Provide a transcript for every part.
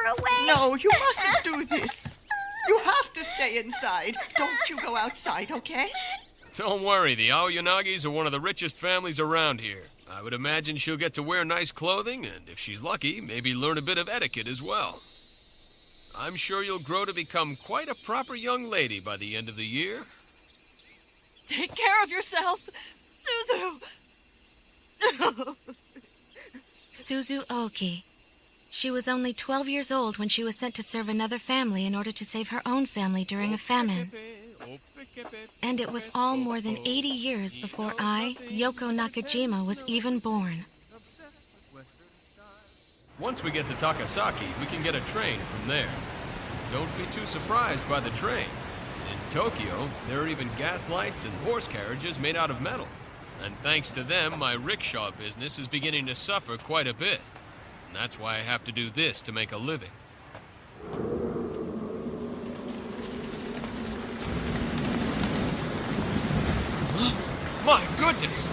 away. No, you mustn't do this. You have to stay inside. Don't you go outside, okay? Don't worry, the Aoyanagis are one of the richest families around here. I would imagine she'll get to wear nice clothing, and if she's lucky, maybe learn a bit of etiquette as well. I'm sure you'll grow to become quite a proper young lady by the end of the year. Take care of yourself, Suzu. Suzu Oki. She was only 12 years old when she was sent to serve another family in order to save her own family during a famine. And it was all more than 80 years before I, Yoko Nakajima, was even born. Once we get to Takasaki, we can get a train from there. Don't be too surprised by the train. In Tokyo, there are even gas lights and horse carriages made out of metal. And thanks to them, my rickshaw business is beginning to suffer quite a bit. And that's why I have to do this to make a living. My goodness!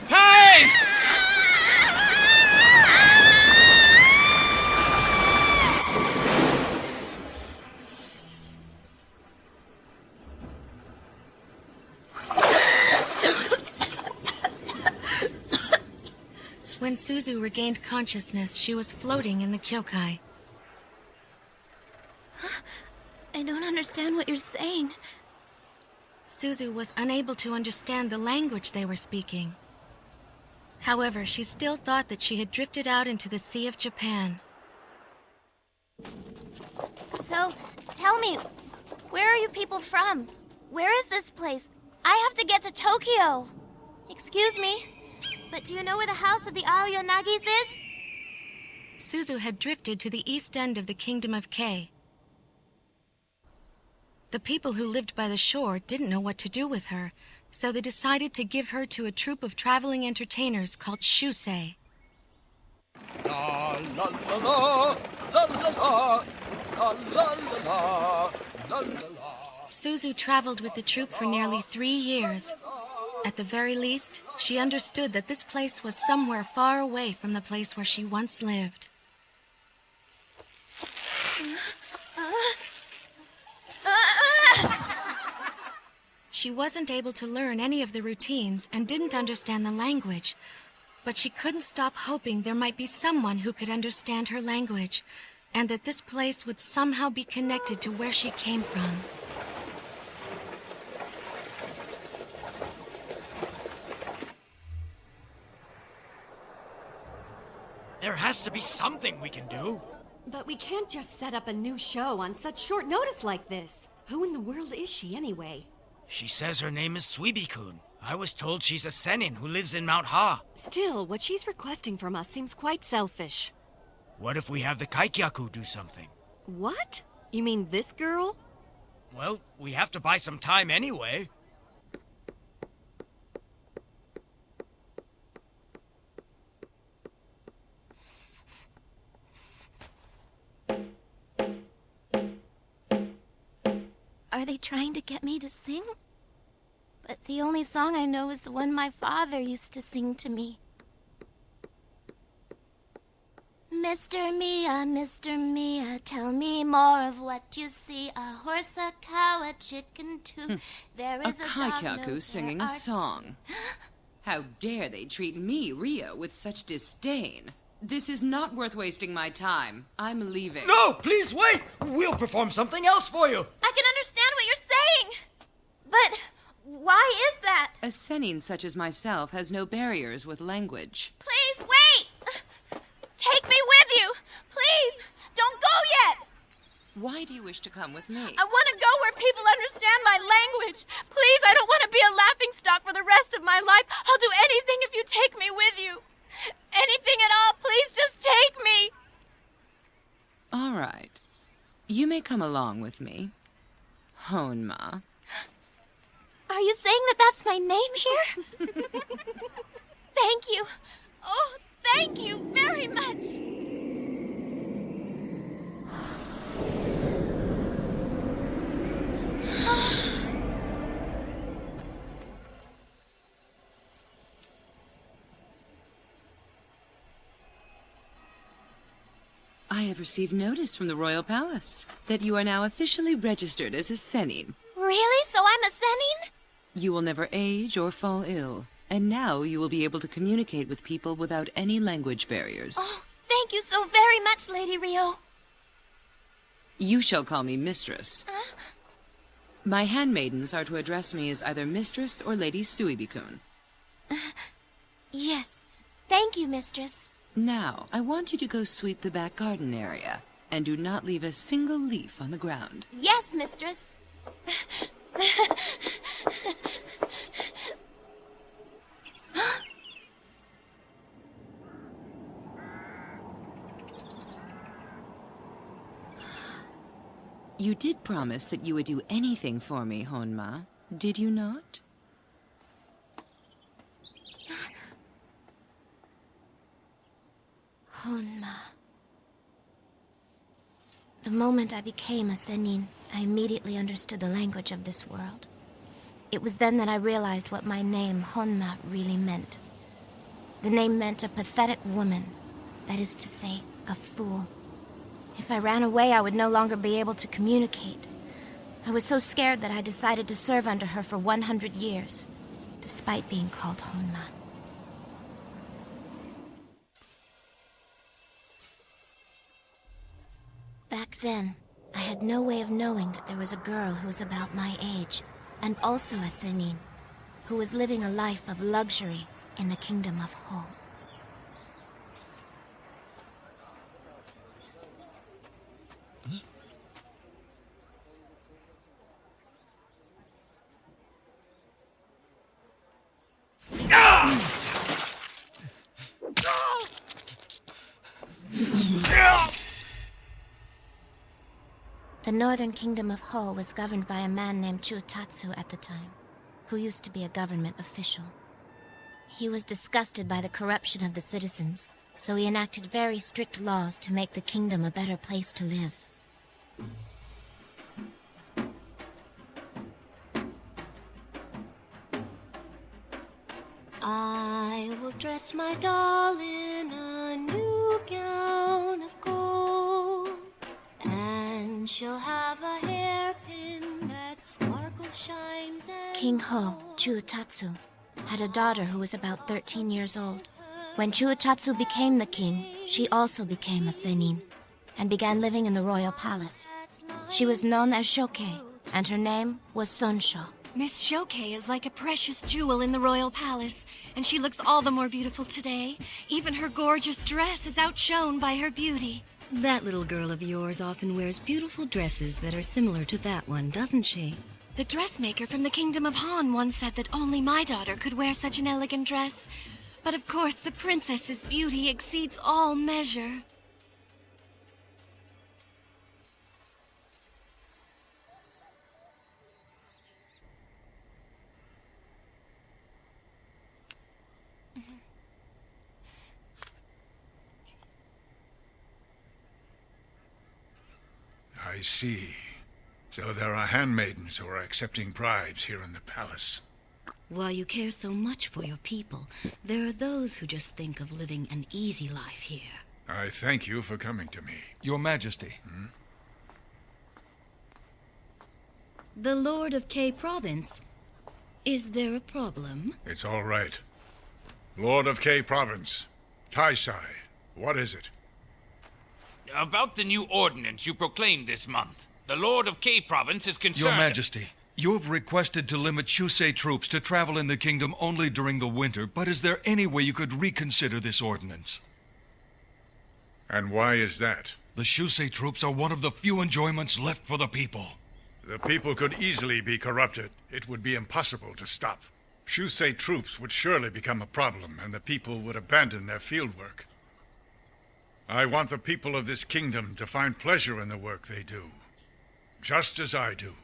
Hey! When Suzu regained consciousness, she was floating in the kyokai. I don't understand what you're saying. Suzu was unable to understand the language they were speaking. However, she still thought that she had drifted out into the Sea of Japan. So, tell me, where are you people from? Where is this place? I have to get to Tokyo. Excuse me, but do you know where the house of the Aoyanagis is? Suzu had drifted to the east end of the Kingdom of Kei. The people who lived by the shore didn't know what to do with her, so they decided to give her to a troupe of traveling entertainers called Shusei. La la la la, la la la, la la la, la la. Suzu traveled with the troupe for nearly 3 years. At the very least, she understood that this place was somewhere far away from the place where she once lived. She wasn't able to learn any of the routines and didn't understand the language, but she couldn't stop hoping there might be someone who could understand her language, and that this place would somehow be connected to where she came from. There has to be something we can do. But we can't just set up a new show on such short notice like this. Who in the world is she anyway? She says her name is Suibi-kun. I was told she's a senin who lives in Mount Ha. Still, what she's requesting from us seems quite selfish. What if we have the Kaikyaku do something? What? You mean this girl? Well, we have to buy some time anyway. Are they trying to get me to sing? But the only song I know is the one my father used to sing to me. Mr. Mia, tell me more of what you see. A horse, a cow, a chicken too. There is a Kaikyaku singing a song. How dare they treat me, Rio, with such disdain? This is not worth wasting my time. I'm leaving. No, please wait! We'll perform something else for you. I can understand what you're saying. But why is that? A senin such as myself has no barriers with language. Please wait! Take me with you! Please! Don't go yet! Why do you wish to come with me? I want to go where people understand my language. Please, I don't want to be a laughingstock for the rest of my life. I'll do anything if you take me with you. Anything at all, please just take me. All right. You may come along with me. Honma. Are you saying that that's my name here? Thank you. Oh, thank you very much. I have received notice from the Royal Palace that you are now officially registered as a Senin. Really? So I'm a Senin? You will never age or fall ill, and now you will be able to communicate with people without any language barriers. Oh, thank you so very much, Lady Rio. You shall call me Mistress. My handmaidens are to address me as either Mistress or Lady Suibikun. Yes. Thank you, Mistress. Now, I want you to go sweep the back garden area, and do not leave a single leaf on the ground. Yes, Mistress. You did promise that you would do anything for me, Honma, did you not? Honma. The moment I became a Senin, I immediately understood the language of this world. It was then that I realized what my name, Honma, really meant. The name meant a pathetic woman, that is to say, a fool. If I ran away, I would no longer be able to communicate. I was so scared that I decided to serve under her for 100 years, despite being called Honma. Back then, I had no way of knowing that there was a girl who was about my age, and also a Senin, who was living a life of luxury in the kingdom of Ho. The northern kingdom of Ho was governed by a man named Chuotatsu at the time, who used to be a government official. He was disgusted by the corruption of the citizens, so he enacted very strict laws to make the kingdom a better place to live. I will dress my doll in a new gown of gold, and she'll have a hairpin that sparkles, shines, and King Ho, Chuotatsu, had a daughter who was about 13 years old. When Chuotatsu became the king, she also became a Senin, and began living in the royal palace. She was known as Shoke, and her name was Sonsho. Miss Shoke is like a precious jewel in the royal palace, and she looks all the more beautiful today. Even her gorgeous dress is outshone by her beauty. That little girl of yours often wears beautiful dresses that are similar to that one, doesn't she? The dressmaker from the kingdom of Han once said that only my daughter could wear such an elegant dress. But of course, the princess's beauty exceeds all measure. I see. So there are handmaidens who are accepting bribes here in the palace. While you care so much for your people, there are those who just think of living an easy life here. I thank you for coming to me. Your Majesty. The Lord of K Province. Is there a problem? It's all right. Lord of K Province, Taisai, what is it? About the new ordinance you proclaimed this month. The Lord of K Province is concerned... Your Majesty, you have requested to limit Shusei troops to travel in the kingdom only during the winter, but is there any way you could reconsider this ordinance? And why is that? The Shusei troops are one of the few enjoyments left for the people. The people could easily be corrupted. It would be impossible to stop. Shusei troops would surely become a problem, and the people would abandon their fieldwork. I want the people of this kingdom to find pleasure in the work they do, just as I do.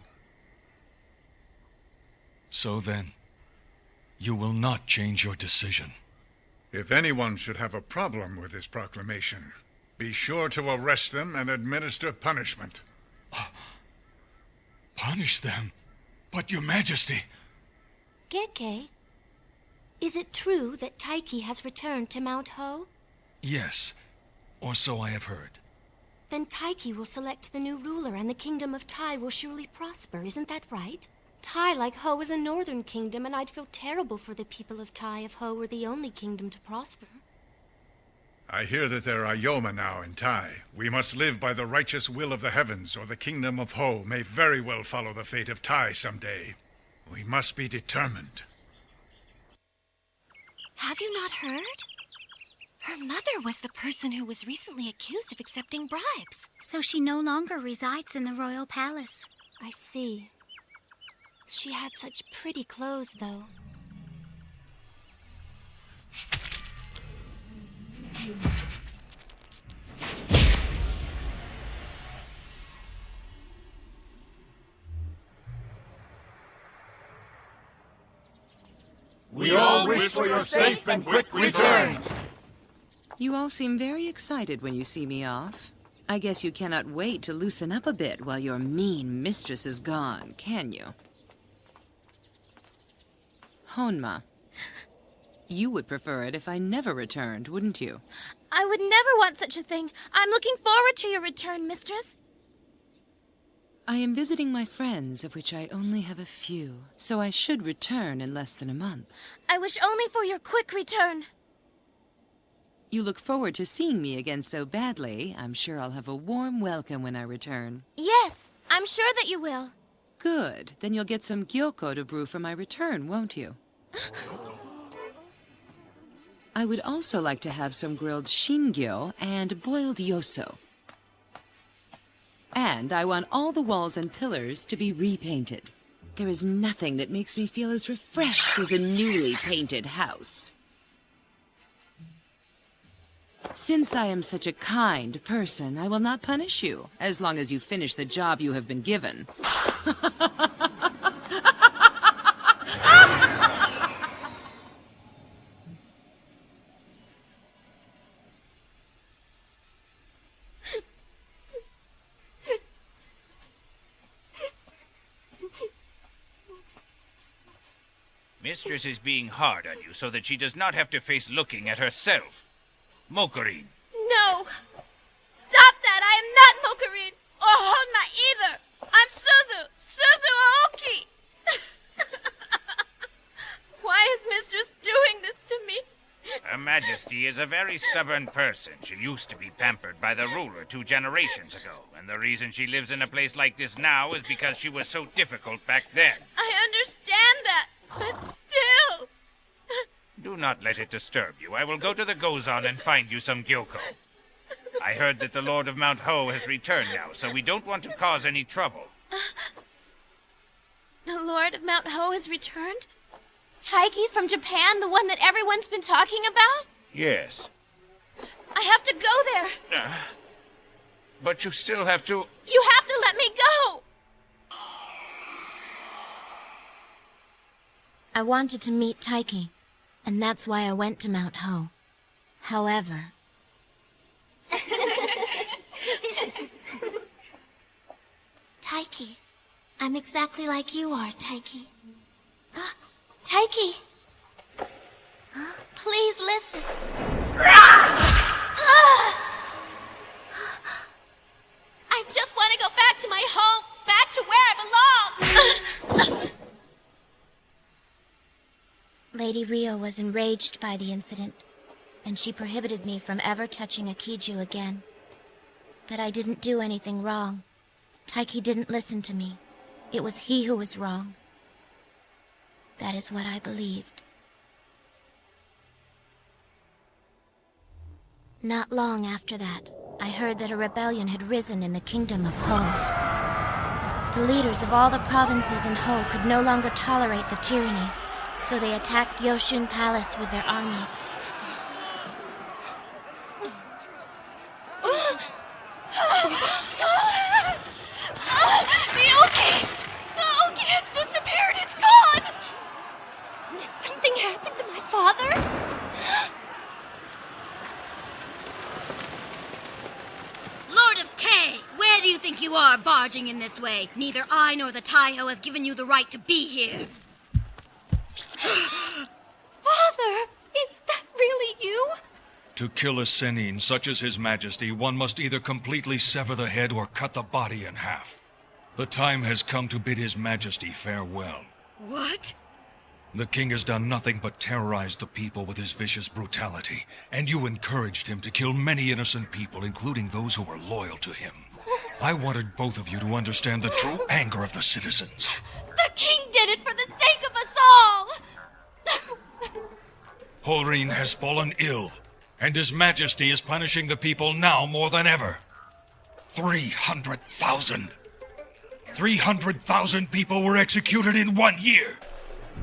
So then, you will not change your decision. If anyone should have a problem with this proclamation, be sure to arrest them and administer punishment. Punish them? But, Your Majesty... Geke, is it true that Taiki has returned to Mount Ho? Yes, or so I have heard. Then Taiki will select the new ruler and the kingdom of Tai will surely prosper, isn't that right? Tai, like Ho, is a northern kingdom, and I'd feel terrible for the people of Tai if Ho were the only kingdom to prosper. I hear that there are Yoma now in Tai. We must live by the righteous will of the heavens, or the kingdom of Ho may very well follow the fate of Tai someday. We must be determined. Have you not heard? Her mother was the person who was recently accused of accepting bribes. So she no longer resides in the royal palace. I see. She had such pretty clothes, though. We all wish for your safe and quick return. You all seem very excited when you see me off. I guess you cannot wait to loosen up a bit while your mean mistress is gone, can you? Honma, you would prefer it if I never returned, wouldn't you? I would never want such a thing. I'm looking forward to your return, mistress. I am visiting my friends, of which I only have a few, so I should return in less than a month. I wish only for your quick return. You look forward to seeing me again so badly. I'm sure I'll have a warm welcome when I return. Yes, I'm sure that you will. Good. Then you'll get some gyoko to brew for my return, won't you? I would also like to have some grilled shingyo and boiled yoso. And I want all the walls and pillars to be repainted. There is nothing that makes me feel as refreshed as a newly painted house. Since I am such a kind person, I will not punish you, as long as you finish the job you have been given. Mistress is being hard on you so that she does not have to face looking at herself. Mokurin. No! Stop that! I am not Mokurin! Or Honma either! I'm Suzu! Suzu Aoki! Why is Mistress doing this to me? Her Majesty is a very stubborn person. She used to be pampered by the ruler 2 generations ago, and the reason she lives in a place like this now is because she was so difficult back then. I understand that, but still... Do not let it disturb you. I will go to the Gozan and find you some gyoko. I heard that the Lord of Mount Ho has returned now, so we don't want to cause any trouble. The Lord of Mount Ho has returned? Taiki from Japan, the one that everyone's been talking about? Yes. I have to go there. But you still have to... You have to let me go! I wanted to meet Taiki, and that's why I went to Mount Ho. However... Taiki, I'm exactly like you are, Taiki. Taiki! Please listen. I just want to go back to my home, back to where I belong! Lady Rio was enraged by the incident, and she prohibited me from ever touching Akiju again. But I didn't do anything wrong. Taiki didn't listen to me. It was he who was wrong. That is what I believed. Not long after that, I heard that a rebellion had risen in the kingdom of Ho. The leaders of all the provinces in Ho could no longer tolerate the tyranny, so they attacked Yoshun Palace with their armies. The Oki! The Oki has disappeared! It's gone! Did something happen to my father? Lord of K, where do you think you are barging in this way? Neither I nor the Taiho have given you the right to be here. Father, is that really you? To kill a Senin such as His Majesty, one must either completely sever the head or cut the body in half. The time has come to bid His Majesty farewell. What? The king has done nothing but terrorize the people with his vicious brutality, and you encouraged him to kill many innocent people, including those who were loyal to him. I wanted both of you to understand the true anger of the citizens. The king did it for the sake of us all! Holreen has fallen ill, and His Majesty is punishing the people now more than ever. 300,000! 300,000 people were executed in 1 year!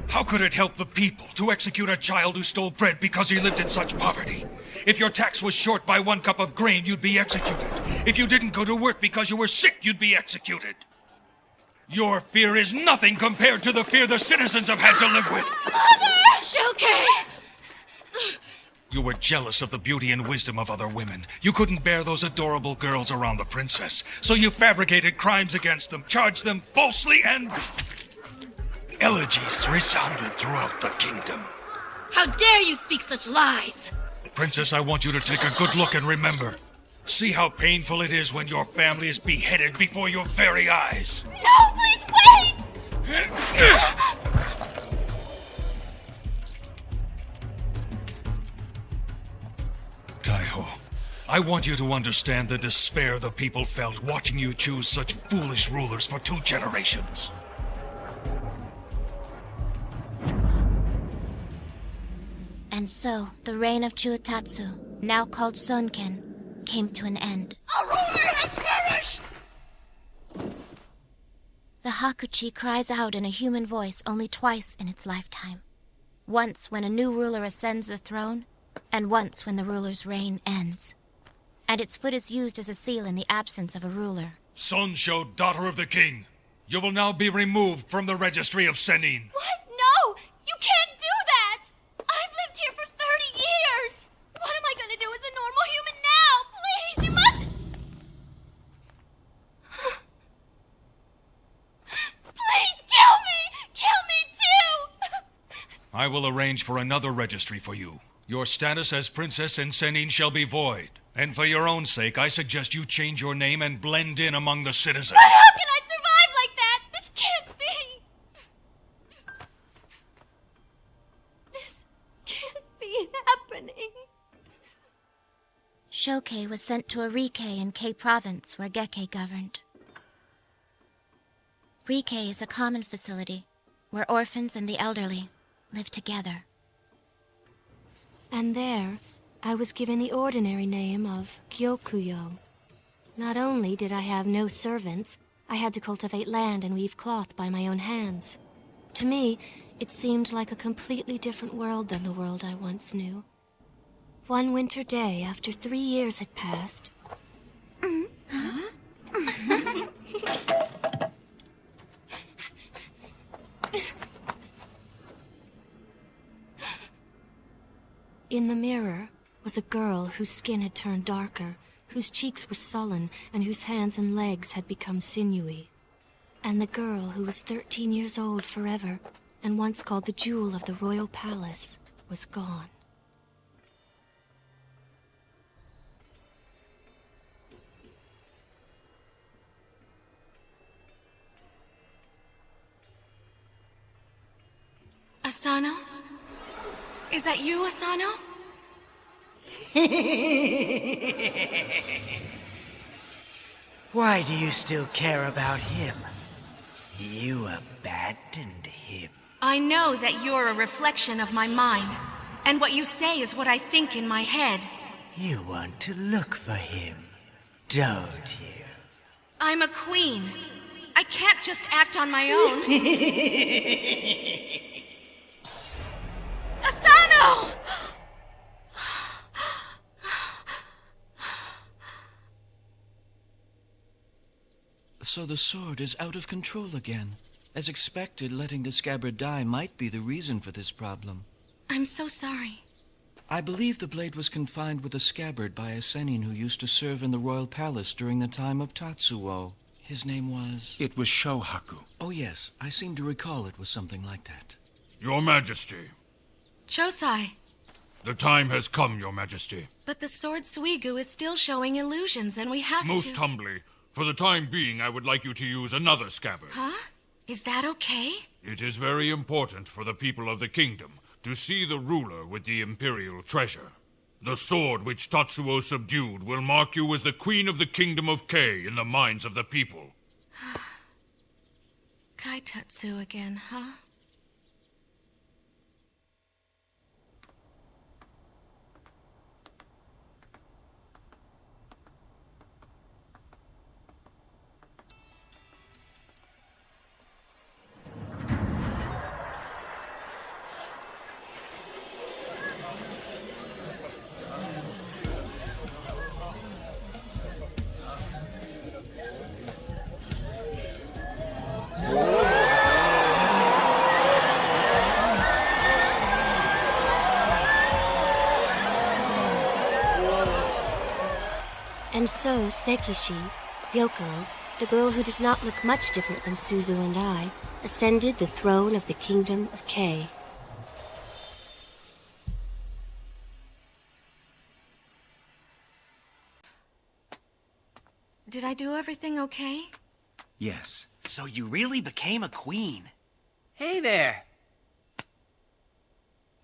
How could it help the people to execute a child who stole bread because he lived in such poverty? If your tax was short by 1 cup of grain, you'd be executed. If you didn't go to work because you were sick, you'd be executed. Your fear is nothing compared to the fear the citizens have had to live with. Mother! Shilke! You were jealous of the beauty and wisdom of other women. You couldn't bear those adorable girls around the princess, so you fabricated crimes against them, charged them falsely, and... elegies resounded throughout the kingdom. How dare you speak such lies! Princess, I want you to take a good look and remember. See how painful it is when your family is beheaded before your very eyes. No, please wait! Taiho, I want you to understand the despair the people felt watching you choose such foolish rulers for 2 generations. And so, the reign of Chuotatsu, now called Sonken, came to an end. Our ruler has perished! The Hakuchi cries out in a human voice only twice in its lifetime. Once when a new ruler ascends the throne, and once when the ruler's reign ends. And its foot is used as a seal in the absence of a ruler. Sonsho, daughter of the king, you will now be removed from the registry of Senin. What? No! You can't do that! I've lived here for 30 years! What am I gonna do as a normal human now? Please, you mustn't... Please kill me! Kill me too! I will arrange for another registry for you. Your status as princess in Senin shall be void. And for your own sake, I suggest you change your name and blend in among the citizens. But how can I survive like that? This can't be! This can't be happening. Shokei was sent to a Rike in Kei province where Geke governed. Rike is a common facility where orphans and the elderly live together. And there, I was given the ordinary name of Gyokuyo. Not only did I have no servants, I had to cultivate land and weave cloth by my own hands. To me, it seemed like a completely different world than the world I once knew. One winter day, after 3 years had passed... In the mirror was a girl whose skin had turned darker, whose cheeks were sullen, and whose hands and legs had become sinewy. And the girl, who was 13 years old forever, and once called the jewel of the royal palace, was gone. Asano? Is that you, Asano? Why do you still care about him? You abandoned him. I know that you're a reflection of my mind, and what you say is what I think in my head. You want to look for him, don't you? I'm a queen. I can't just act on my own. Asano! So the sword is out of control again. As expected, letting the scabbard die might be the reason for this problem. I'm so sorry. I believe the blade was confined with a scabbard by a Senin who used to serve in the royal palace during the time of Tatsuo. His name was... It was Shohaku. Oh yes, I seem to recall it was something like that. Your Majesty. Chosai. The time has come, Your Majesty. But the sword Suigu is still showing illusions, and we have Most to... humbly, for the time being, I would like you to use another scabbard. Huh? Is that okay? It is very important for the people of the kingdom to see the ruler with the imperial treasure. The sword which Tatsuo subdued will mark you as the queen of the kingdom of Kei in the minds of the people. Kaitatsu again, huh? And so Sekishi, Yoko, the girl who does not look much different than Suzu and I, ascended the throne of the kingdom of Kei. Did I do everything okay? Yes. So you really became a queen. Hey there.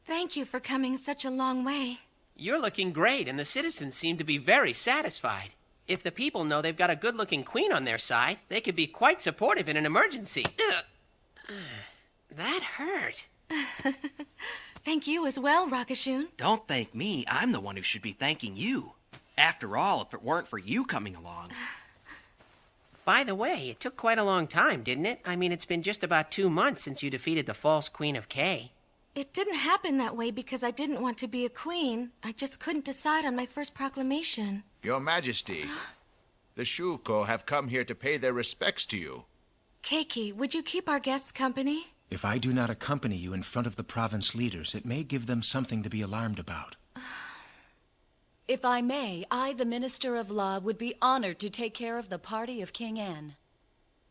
Thank you for coming such a long way. You're looking great, and the citizens seem to be very satisfied. If the people know they've got a good-looking queen on their side, they could be quite supportive in an emergency. That hurt. Thank you as well, Rakashun. Don't thank me. I'm the one who should be thanking you. After all, if it weren't for you coming along... By the way, it took quite a long time, didn't it? I mean, it's been just about 2 months since you defeated the false Queen of Kei. It didn't happen that way because I didn't want to be a queen. I just couldn't decide on my first proclamation. Your Majesty, the Shuko have come here to pay their respects to you. Keiki, would you keep our guests company? If I do not accompany you in front of the province leaders, it may give them something to be alarmed about. If I may, I, the Minister of Law, would be honored to take care of the party of King En.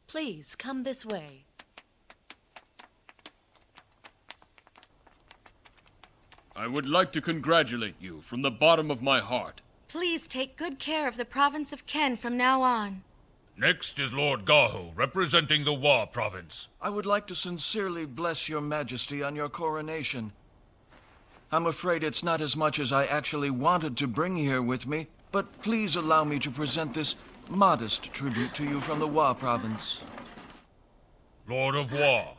Please, come this way. I would like to congratulate you from the bottom of my heart. Please take good care of the province of Ken from now on. Next is Lord Gaho, representing the Wa province. I would like to sincerely bless your majesty on your coronation. I'm afraid it's not as much as I actually wanted to bring here with me, but please allow me to present this modest tribute to you from the Wa province. Lord of Wa,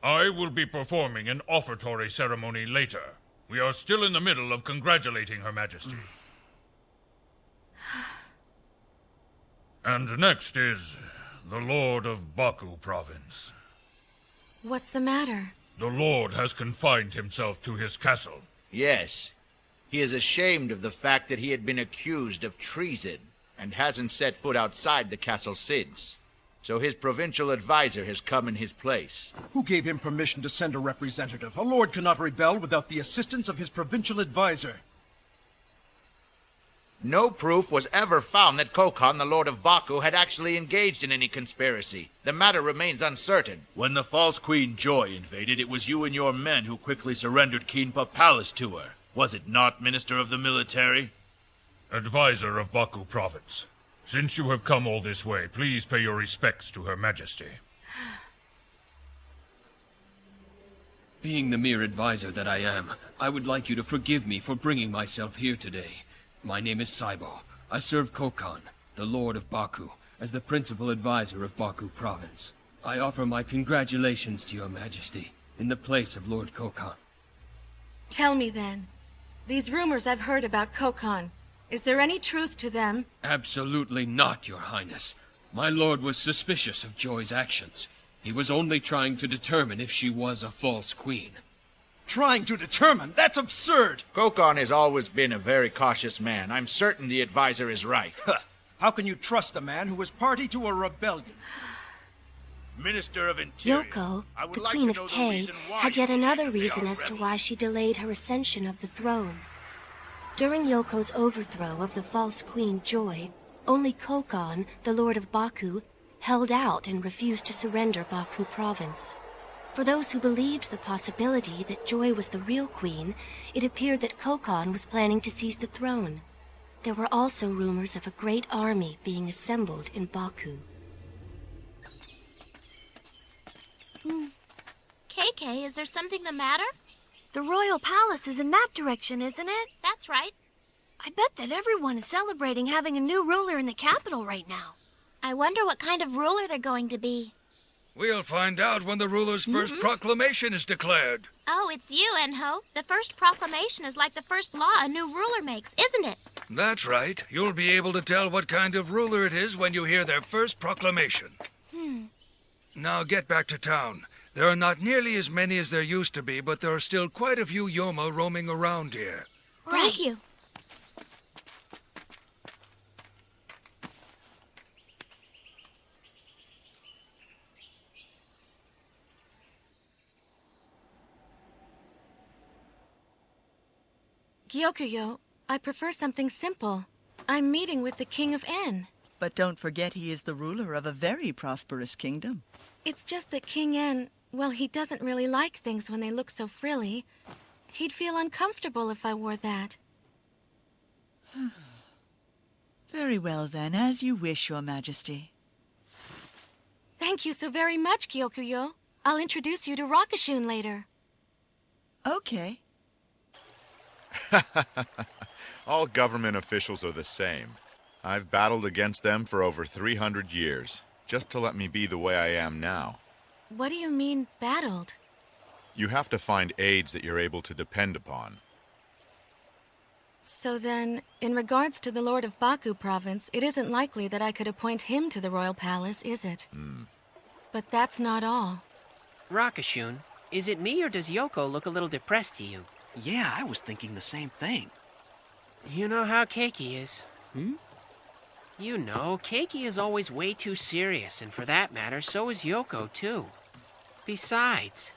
I will be performing an offertory ceremony later. We are still in the middle of congratulating Her Majesty. And next is the Lord of Baku province. What's the matter? The Lord has confined himself to his castle. Yes. He is ashamed of the fact that he had been accused of treason and hasn't set foot outside the castle since. So his provincial advisor has come in his place. Who gave him permission to send a representative? A lord cannot rebel without the assistance of his provincial advisor. No proof was ever found that Kokon, the Lord of Baku, had actually engaged in any conspiracy. The matter remains uncertain. When the false Queen Joy invaded, it was you and your men who quickly surrendered Kinpa Palace to her. Was it not, Minister of the Military? Advisor of Baku province. Since you have come all this way, please pay your respects to Her Majesty. Being the mere advisor that I am, I would like you to forgive me for bringing myself here today. My name is Saibo. I serve Kokon, the Lord of Baku, as the principal advisor of Baku province. I offer my congratulations to your majesty, in the place of Lord Kokon. Tell me then, these rumors I've heard about Kokon, is there any truth to them? Absolutely not, your highness. My lord was suspicious of Joy's actions. He was only trying to determine if she was a false queen. Trying to determine? That's absurd! Kokon has always been a very cautious man. I'm certain the advisor is right. How can you trust a man who was party to a rebellion? Minister of Interior, Yoko, the Queen of Kei, had yet another reason as to why she delayed her ascension of the throne. During Yoko's overthrow of the false Queen Joy, only Kokon, the Lord of Baku, held out and refused to surrender Baku province. For those who believed the possibility that Joy was the real queen, it appeared that Kokon was planning to seize the throne. There were also rumors of a great army being assembled in Baku. KK, is there something the matter? The royal palace is in that direction, isn't it? That's right. I bet that everyone is celebrating having a new ruler in the capital right now. I wonder what kind of ruler they're going to be. We'll find out when the ruler's first proclamation is declared. Oh, it's you, Enho. The first proclamation is like the first law a new ruler makes, isn't it? That's right. You'll be able to tell what kind of ruler it is when you hear their first proclamation. Now get back to town. There are not nearly as many as there used to be, but there are still quite a few Yoma roaming around here. Thank you. Gyokuyo, I prefer something simple. I'm meeting with the King of En. But don't forget he is the ruler of a very prosperous kingdom. It's just that King En, well, he doesn't really like things when they look so frilly. He'd feel uncomfortable if I wore that. Very well, then, as you wish, Your Majesty. Thank you so very much, Gyokuyo. I'll introduce you to Rakashun later. Okay. All government officials are the same. I've battled against them for over 300 years, just to let me be the way I am now. What do you mean, battled? You have to find aides that you're able to depend upon. So then, in regards to the Lord of Baku province, it isn't likely that I could appoint him to the royal palace, is it? But that's not all. Rakashun, is it me or does Yoko look a little depressed to you? Yeah, I was thinking the same thing. You know how Keiki is. You know, Keiki is always way too serious, and for that matter, so is Yoko, too. Besides,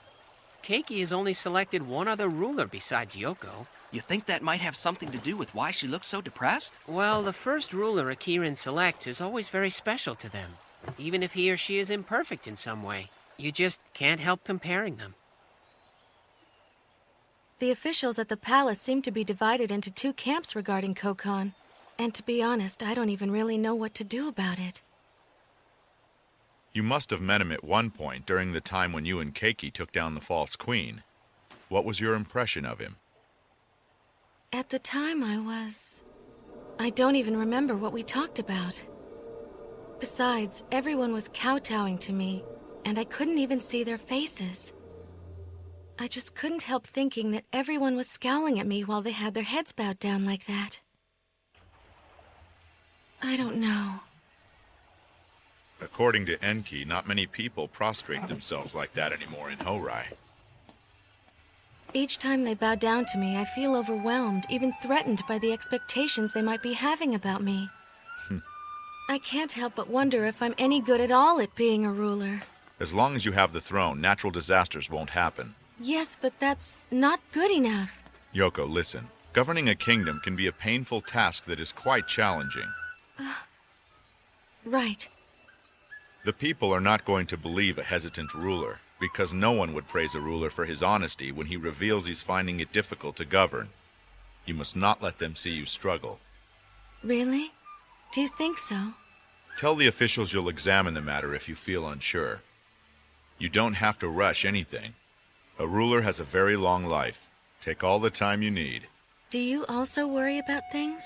Keiki has only selected one other ruler besides Yoko. You think that might have something to do with why she looks so depressed? Well, the first ruler a Kirin selects is always very special to them, even if he or she is imperfect in some way. You just can't help comparing them. The officials at the palace seem to be divided into two camps regarding Kokon. And to be honest, I don't even really know what to do about it. You must have met him at one point during the time when you and Keiki took down the false queen. What was your impression of him? At the time I don't even remember what we talked about. Besides, everyone was kowtowing to me, and I couldn't even see their faces. I just couldn't help thinking that everyone was scowling at me while they had their heads bowed down like that. I don't know. According to Enki, not many people prostrate themselves like that anymore in Horai. Each time they bow down to me, I feel overwhelmed, even threatened by the expectations they might be having about me. I can't help but wonder if I'm any good at all at being a ruler. As long as you have the throne, natural disasters won't happen. Yes, but that's not good enough. Yoko, listen. Governing a kingdom can be a painful task that is quite challenging. Right. The people are not going to believe a hesitant ruler, because no one would praise a ruler for his honesty when he reveals he's finding it difficult to govern. You must not let them see you struggle. Really? Do you think so? Tell the officials you'll examine the matter if you feel unsure. You don't have to rush anything. A ruler has a very long life. Take all the time you need. Do you also worry about things?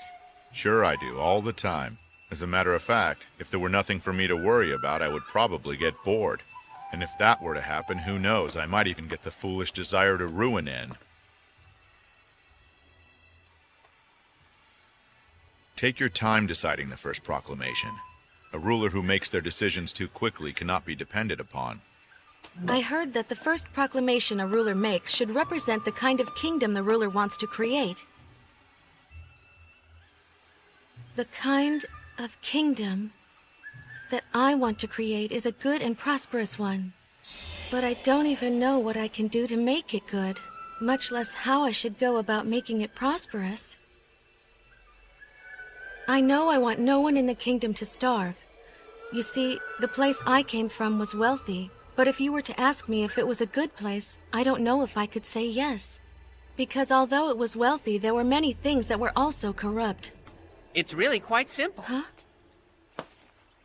Sure I do, all the time. As a matter of fact, if there were nothing for me to worry about, I would probably get bored. And if that were to happen, who knows, I might even get the foolish desire to ruin En. Take your time deciding the first proclamation. A ruler who makes their decisions too quickly cannot be depended upon. I heard that the first proclamation a ruler makes should represent the kind of kingdom the ruler wants to create. The kind of kingdom that I want to create is a good and prosperous one. But I don't even know what I can do to make it good, much less how I should go about making it prosperous. I know I want no one in the kingdom to starve. You see, the place I came from was wealthy, But if you were to ask me if it was a good place, I don't know if I could say yes. Because although it was wealthy, there were many things that were also corrupt. It's really quite simple. Huh?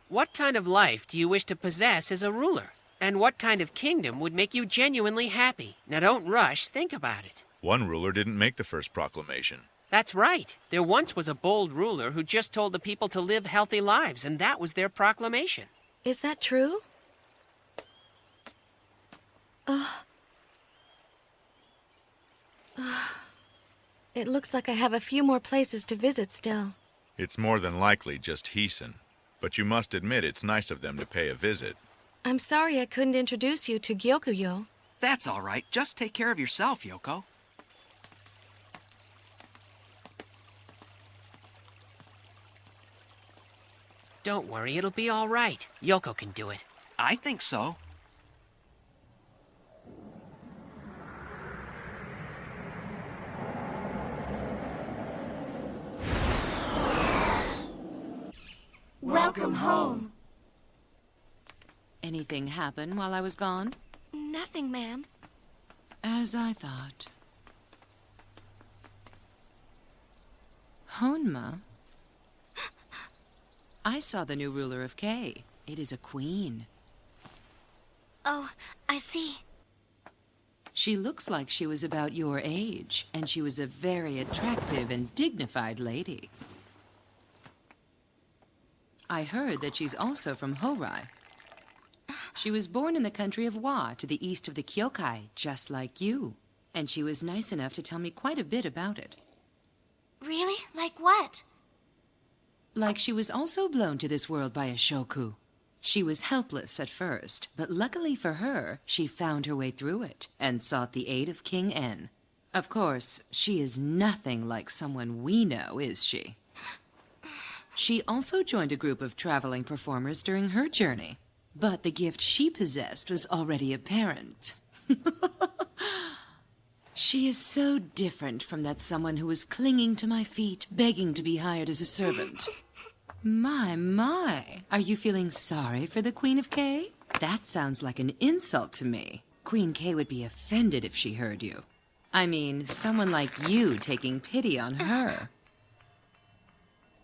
What kind of life do you wish to possess as a ruler? And what kind of kingdom would make you genuinely happy? Now don't rush, think about it. One ruler didn't make the first proclamation. That's right. There once was a bold ruler who just told the people to live healthy lives, and that was their proclamation. Is that true? It looks like I have a few more places to visit still. It's more than likely just Heeson. But you must admit it's nice of them to pay a visit. I'm sorry I couldn't introduce you to Gyokuyo. That's all right. Just take care of yourself, Yoko. Don't worry, it'll be all right. Yoko can do it. I think so. Welcome home. Anything happen while I was gone? Nothing, ma'am. As I thought. Honma? I saw the new ruler of Kay. It is a queen. Oh, I see. She looks like she was about your age, and she was a very attractive and dignified lady. I heard that she's also from Horai. She was born in the country of Wa, to the east of the Kyokai, just like you. And she was nice enough to tell me quite a bit about it. Really? Like what? Like she was also blown to this world by a shoku. She was helpless at first, but luckily for her, she found her way through it and sought the aid of King En. Of course, she is nothing like someone we know, is she? She also joined a group of traveling performers during her journey, but the gift she possessed was already apparent. She is so different from that someone who was clinging to my feet, begging to be hired as a servant. My, are you feeling sorry for the Queen of Kay? That sounds like an insult to me. Queen Kay would be offended if she heard you. I mean, someone like you taking pity on her.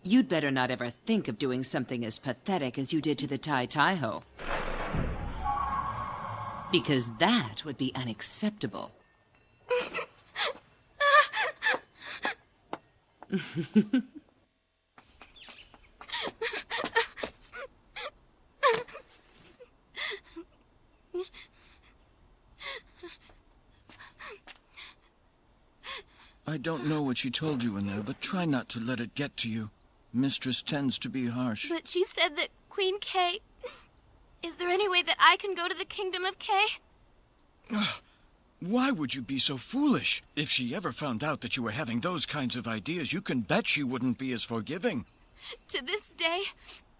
You'd better not ever think of doing something as pathetic as you did to the Tai Taiho. Because that would be unacceptable. I don't know what she told you in there, but try not to let it get to you. Mistress tends to be harsh. But she said that Queen Kay... Is there any way that I can go to the Kingdom of Kay? Why would you be so foolish? If she ever found out that you were having those kinds of ideas, you can bet she wouldn't be as forgiving. To this day,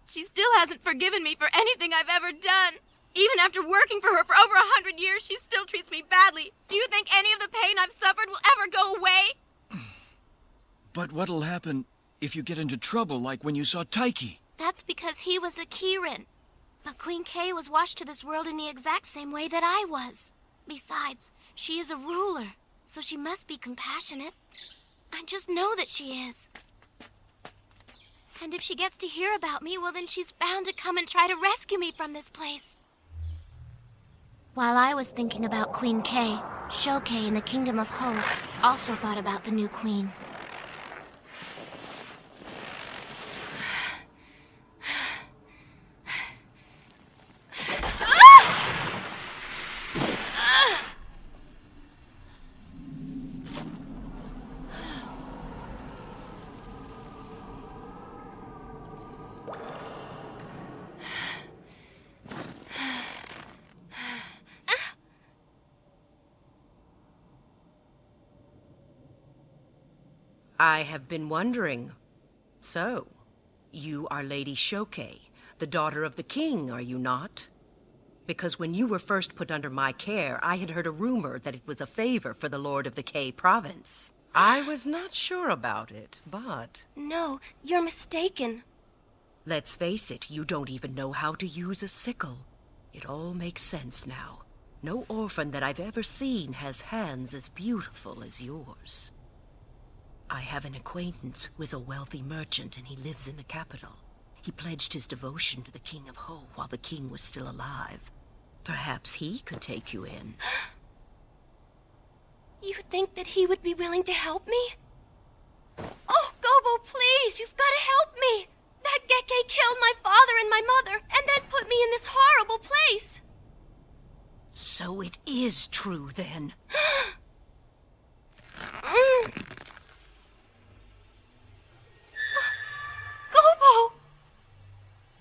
she still hasn't forgiven me for anything I've ever done. Even after working for her for over 100 years, she still treats me badly. Do you think any of the pain I've suffered will ever go away? But what'll happen if you get into trouble like when you saw Taiki? That's because he was a Kirin. But Queen Kay was washed to this world in the exact same way that I was. Besides, she is a ruler, so she must be compassionate. I just know that she is. And if she gets to hear about me, well, then she's bound to come and try to rescue me from this place. While I was thinking about Queen Kay, Shokei in the Kingdom of Ho also thought about the new queen. I have been wondering. So, you are Lady Shokei, the daughter of the king, are you not? Because when you were first put under my care, I had heard a rumor that it was a favor for the Lord of the Kay province. I was not sure about it, but... No, you're mistaken. Let's face it, you don't even know how to use a sickle. It all makes sense now. No orphan that I've ever seen has hands as beautiful as yours. I have an acquaintance who is a wealthy merchant, and he lives in the capital. He pledged his devotion to the King of Ho while the king was still alive. Perhaps he could take you in. You think that he would be willing to help me? Oh, Gobo, please, you've got to help me! That Geke killed my father and my mother, and then put me in this horrible place! So it is true, then. Gobo!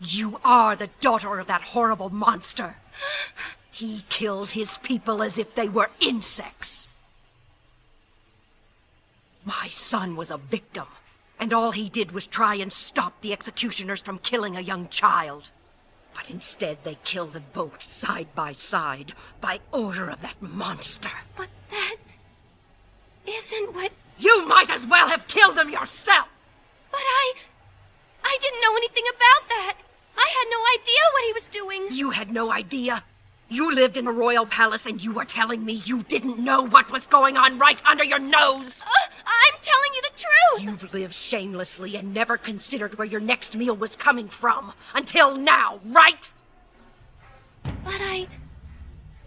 You are the daughter of that horrible monster. He killed his people as if they were insects. My son was a victim, and all he did was try and stop the executioners from killing a young child. But instead they killed them both side by side by order of that monster. But that isn't what... You might as well have killed them yourself! But I didn't know anything about that. I had no idea what he was doing. You had no idea? You lived in a royal palace and you were telling me you didn't know what was going on right under your nose? I'm telling you the truth! You've lived shamelessly and never considered where your next meal was coming from. Until now, right? But I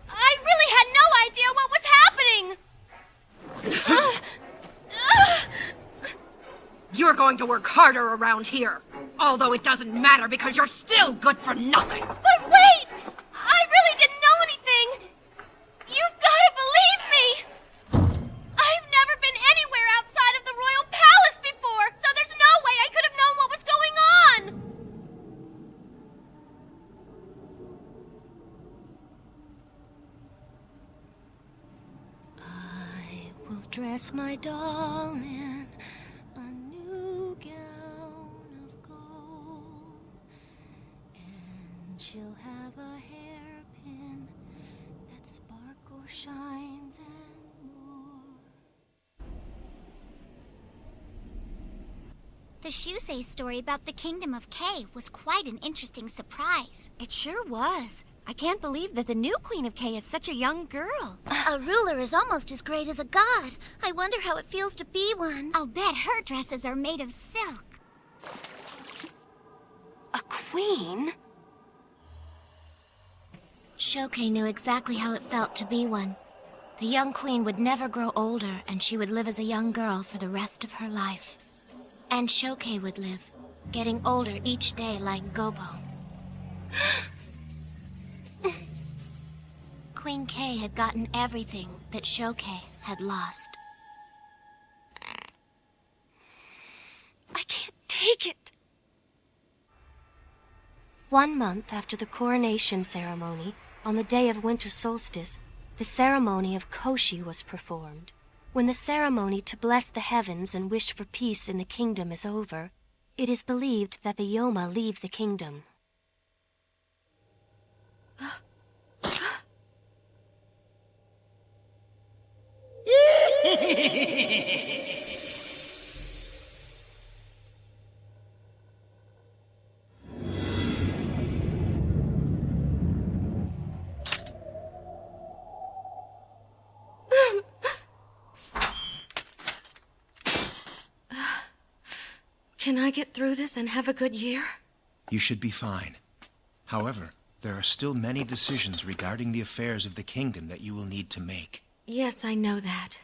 really had no idea what was happening! You're going to work harder around here. Although it doesn't matter because you're still good for nothing. But wait! I really didn't know anything! You've got to believe me! I've never been anywhere outside of the royal palace before, so there's no way I could have known what was going on! I will dress my doll in a new gown of gold, and she'll have a hairpin that sparkles, shines, and more. The Shusei story about the Kingdom of K was quite an interesting surprise. It sure was. I can't believe that the new Queen of K is such a young girl. A ruler is almost as great as a god. I wonder how it feels to be one. I'll bet her dresses are made of silk. A queen? Shokei knew exactly how it felt to be one. The young queen would never grow older, and she would live as a young girl for the rest of her life. And Shokei would live, getting older each day like Gobo. Queen K had gotten everything that Shokei had lost. I can't take it. 1 month after the coronation ceremony, on the day of winter solstice, the ceremony of Koshi was performed. When the ceremony to bless the heavens and wish for peace in the kingdom is over, it is believed that the Yoma leave the kingdom. Can I get through this and have a good year? You should be fine. However, there are still many decisions regarding the affairs of the kingdom that you will need to make. Yes, I know that.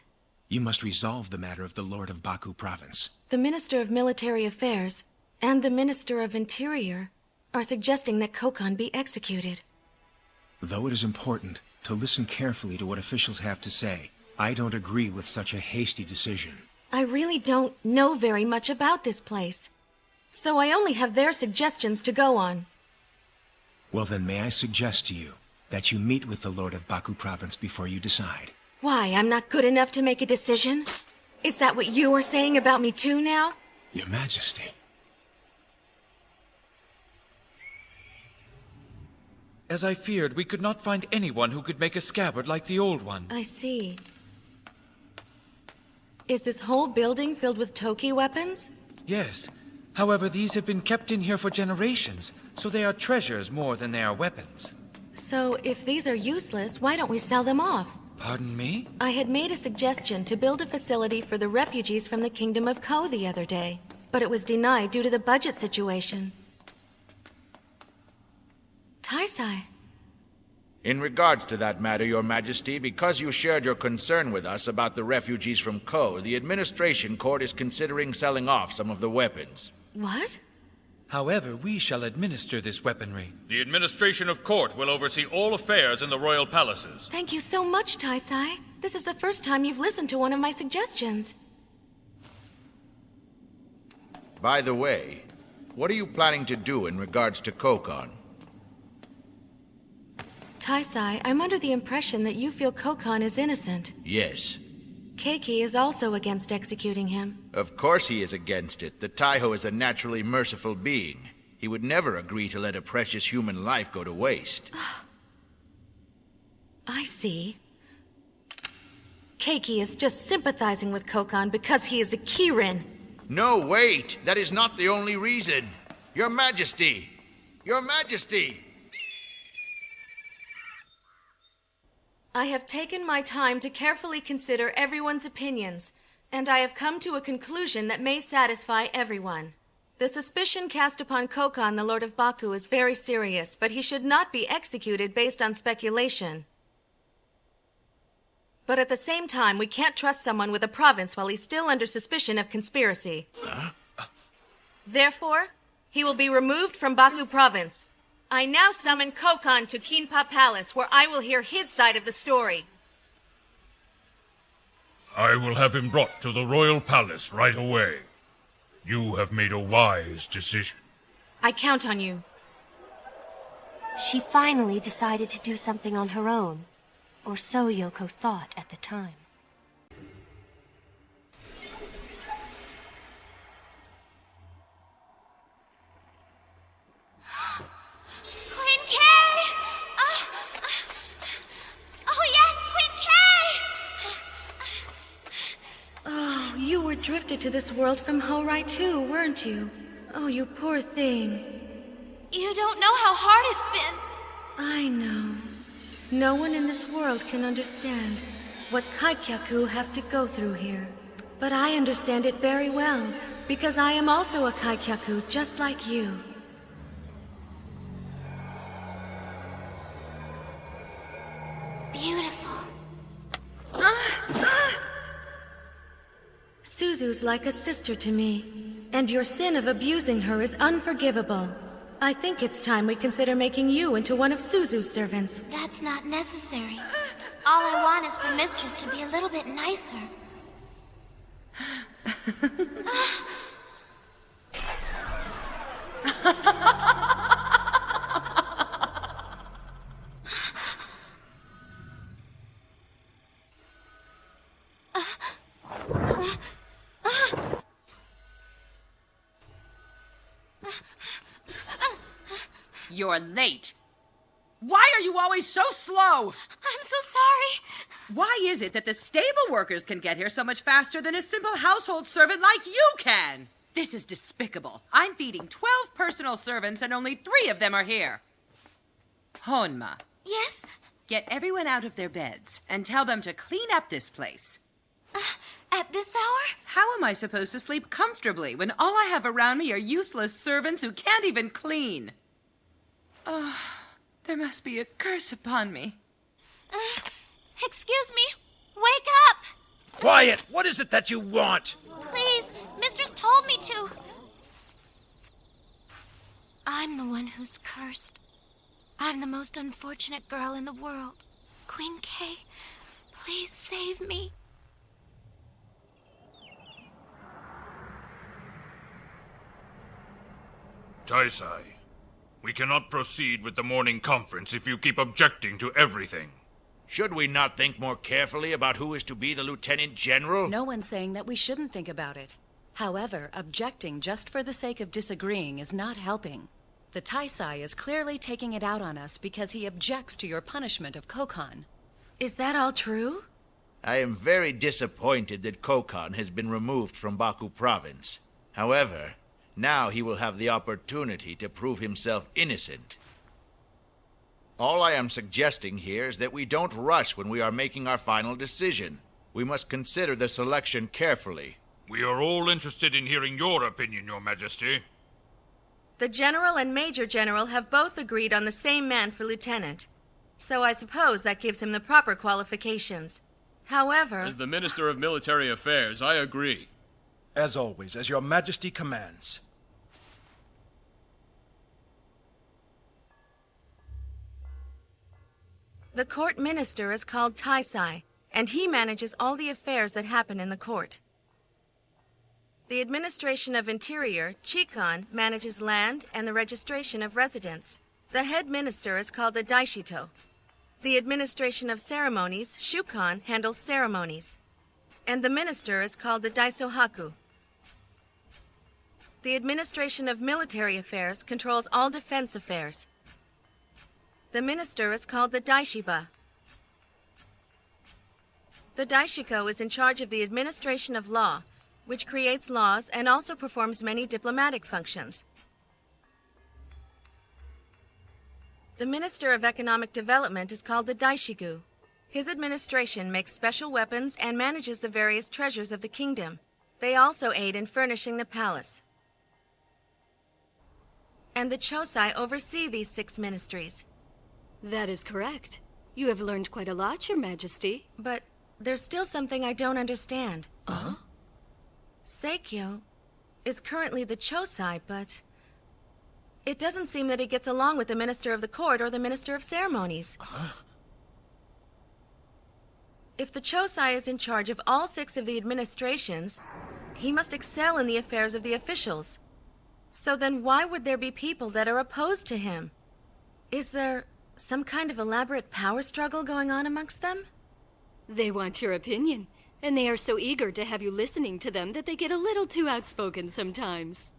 You must resolve the matter of the Lord of Baku Province. The Minister of Military Affairs and the Minister of Interior are suggesting that Kokon be executed. Though it is important to listen carefully to what officials have to say, I don't agree with such a hasty decision. I really don't know very much about this place, so I only have their suggestions to go on. Well then, may I suggest to you that you meet with the Lord of Baku Province before you decide. Why, I'm not good enough to make a decision? Is that what you are saying about me too now? Your Majesty. As I feared, we could not find anyone who could make a scabbard like the old one. I see. Is this whole building filled with Toki weapons? Yes. However, these have been kept in here for generations, so they are treasures more than they are weapons. So, if these are useless, why don't we sell them off? Pardon me? I had made a suggestion to build a facility for the refugees from the Kingdom of Ko the other day, but it was denied due to the budget situation. Taisai. In regards to that matter, Your Majesty, because you shared your concern with us about the refugees from Ko, the Administration Court is considering selling off some of the weapons. What? However, we shall administer this weaponry. The administration of court will oversee all affairs in the royal palaces. Thank you so much, Taisai. This is the first time you've listened to one of my suggestions. By the way, what are you planning to do in regards to Kokon? Taisai, I'm under the impression that you feel Kokon is innocent. Yes. Keiki is also against executing him. Of course he is against it. The Taiho is a naturally merciful being. He would never agree to let a precious human life go to waste. I see. Keiki is just sympathizing with Kokon because he is a Kirin. No, wait! That is not the only reason. Your Majesty! Your Majesty! I have taken my time to carefully consider everyone's opinions, and I have come to a conclusion that may satisfy everyone. The suspicion cast upon Kokon, the Lord of Baku, is very serious, but he should not be executed based on speculation. But at the same time, we can't trust someone with a province while he's still under suspicion of conspiracy. Therefore, he will be removed from Baku province. I now summon Kokon to Kinpa Palace, where I will hear his side of the story. I will have him brought to the royal palace right away. You have made a wise decision. I count on you. She finally decided to do something on her own, or so Yoko thought at the time. Queen Kay! Oh, yes, Queen Kay! Oh, you were drifted to this world from Horai too, weren't you? Oh, you poor thing. You don't know how hard it's been. I know. No one in this world can understand what Kaikyaku have to go through here. But I understand it very well, because I am also a Kaikyaku, just like you. Beautiful. Suzu's like a sister to me, and your sin of abusing her is unforgivable. I think it's time we consider making you into one of Suzu's servants. That's not necessary. All I want is for Mistress to be a little bit nicer. You're late. Why are you always so slow? I'm so sorry. Why is it that the stable workers can get here so much faster than a simple household servant like you can? This is despicable. I'm feeding 12 personal servants and only 3 of them are here. Honma. Yes? Get everyone out of their beds and tell them to clean up this place. At this hour? How am I supposed to sleep comfortably when all I have around me are useless servants who can't even clean? Oh, there must be a curse upon me. Excuse me. Wake up! Quiet! What is it that you want? Please, Mistress told me to. I'm the one who's cursed. I'm the most unfortunate girl in the world. Queen Kay, please save me. Taisai, we cannot proceed with the morning conference if you keep objecting to everything. Should we not think more carefully about who is to be the Lieutenant General? No one's saying that we shouldn't think about it. However, objecting just for the sake of disagreeing is not helping. The Taisai is clearly taking it out on us because he objects to your punishment of Kokon. Is that all true? I am very disappointed that Kokon has been removed from Baku province. However, now he will have the opportunity to prove himself innocent. All I am suggesting here is that we don't rush when we are making our final decision. We must consider the selection carefully. We are all interested in hearing your opinion, Your Majesty. The General and Major General have both agreed on the same man for lieutenant. So I suppose that gives him the proper qualifications. However... As the Minister of Military Affairs, I agree. As always, as Your Majesty commands. The court minister is called Taisai, and he manages all the affairs that happen in the court. The administration of interior, Chikon, manages land and the registration of residents. The head minister is called the Daishito. The administration of ceremonies, Shukon, handles ceremonies. And the minister is called the Daisohaku. The administration of military affairs controls all defense affairs. The minister is called the Daishiba. The Daishiko is in charge of the administration of law, which creates laws and also performs many diplomatic functions. The Minister of Economic Development is called the Daishigu. His administration makes special weapons and manages the various treasures of the kingdom. They also aid in furnishing the palace. And the Chosai oversee these 6 ministries. That is correct. You have learned quite a lot, Your Majesty. But there's still something I don't understand. Seikyo is currently the Chosai, but it doesn't seem that he gets along with the Minister of the Court or the Minister of Ceremonies. If the Chosai is in charge of all 6 of the administrations, he must excel in the affairs of the officials. So then why would there be people that are opposed to him? Is there some kind of elaborate power struggle going on amongst them? They want your opinion, and they are so eager to have you listening to them that they get a little too outspoken sometimes.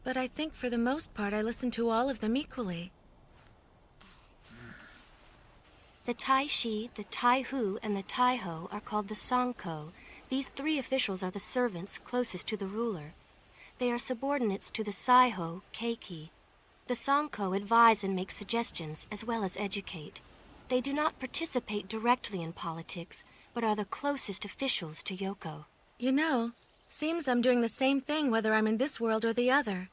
But I think for the most part I listen to all of them equally. The Tai-Shi, the Tai-Hu, and the Tai-Ho are called the Sangko. These 3 officials are the servants closest to the ruler. They are subordinates to the Sai-Ho, Keiki. The Sangko advise and make suggestions, as well as educate. They do not participate directly in politics, but are the closest officials to Yoko. You know, seems I'm doing the same thing whether I'm in this world or the other.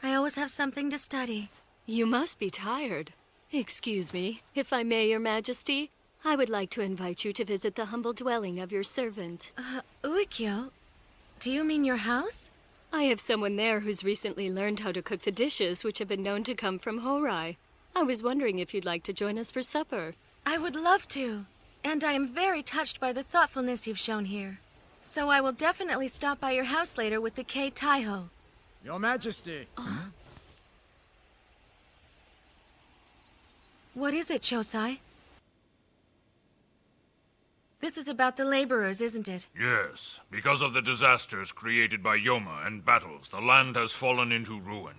I always have something to study. You must be tired. Excuse me, if I may, Your Majesty. I would like to invite you to visit the humble dwelling of your servant. Uikyo? Do you mean your house? I have someone there who's recently learned how to cook the dishes which have been known to come from Horai. I was wondering if you'd like to join us for supper. I would love to. And I am very touched by the thoughtfulness you've shown here. So I will definitely stop by your house later with the Kei Taiho. Your Majesty. What is it, Chosai? This is about the laborers, isn't it? Yes. Because of the disasters created by Yoma and battles, the land has fallen into ruin.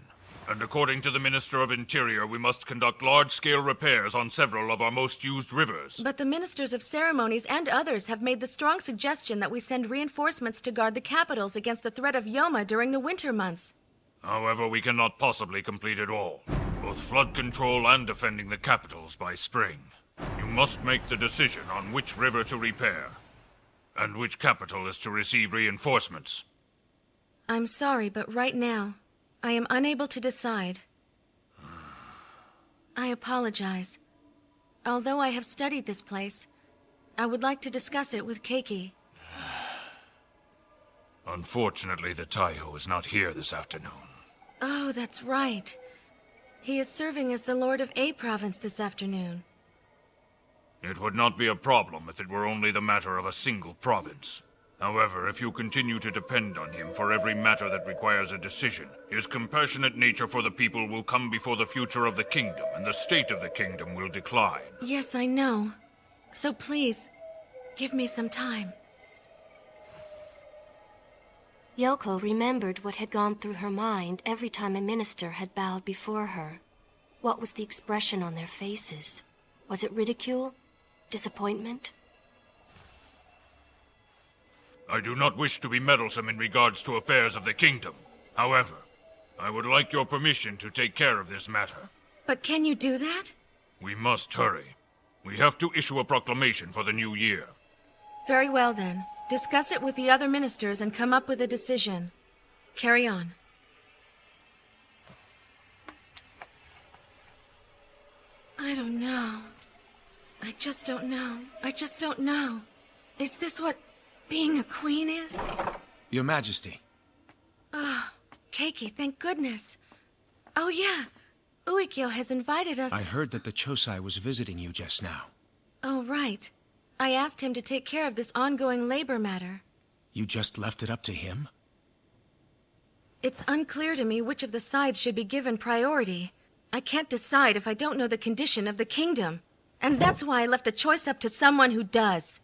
And according to the Minister of Interior, we must conduct large-scale repairs on several of our most used rivers. But the Ministers of Ceremonies and others have made the strong suggestion that we send reinforcements to guard the capitals against the threat of Yoma during the winter months. However, we cannot possibly complete it all. Both flood control and defending the capitals by spring. You must make the decision on which river to repair, and which capital is to receive reinforcements. I'm sorry, but right now, I am unable to decide. I apologize. Although I have studied this place, I would like to discuss it with Keiki. Unfortunately, the Taiho is not here this afternoon. Oh, that's right. He is serving as the Lord of A Province this afternoon. It would not be a problem if it were only the matter of a single province. However, if you continue to depend on him for every matter that requires a decision, his compassionate nature for the people will come before the future of the kingdom, and the state of the kingdom will decline. Yes, I know. So please, give me some time. Yoko remembered what had gone through her mind every time a minister had bowed before her. What was the expression on their faces? Was it ridicule? Disappointment? I do not wish to be meddlesome in regards to affairs of the kingdom. However, I would like your permission to take care of this matter. But can you do that? We must hurry. We have to issue a proclamation for the new year. Very well, then. Discuss it with the other ministers and come up with a decision. Carry on. I don't know. I just don't know. I just don't know. Is this what being a queen is? Your Majesty. Oh, Keiki, thank goodness. Oh, yeah. Uikyo has invited us. I heard that the Chosai was visiting you just now. Oh, right. I asked him to take care of this ongoing labor matter. You just left it up to him? It's unclear to me which of the sides should be given priority. I can't decide if I don't know the condition of the kingdom. And that's why I left the choice up to someone who does.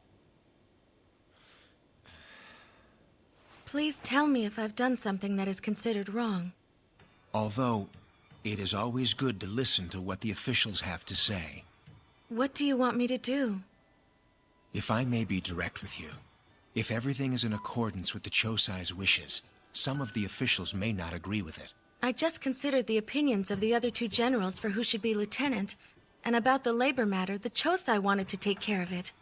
Please tell me if I've done something that is considered wrong. Although, it is always good to listen to what the officials have to say. What do you want me to do? If I may be direct with you, if everything is in accordance with the Chosai's wishes, some of the officials may not agree with it. I just considered the opinions of the other two generals for who should be lieutenant, and about the labor matter, the Chosai wanted to take care of it.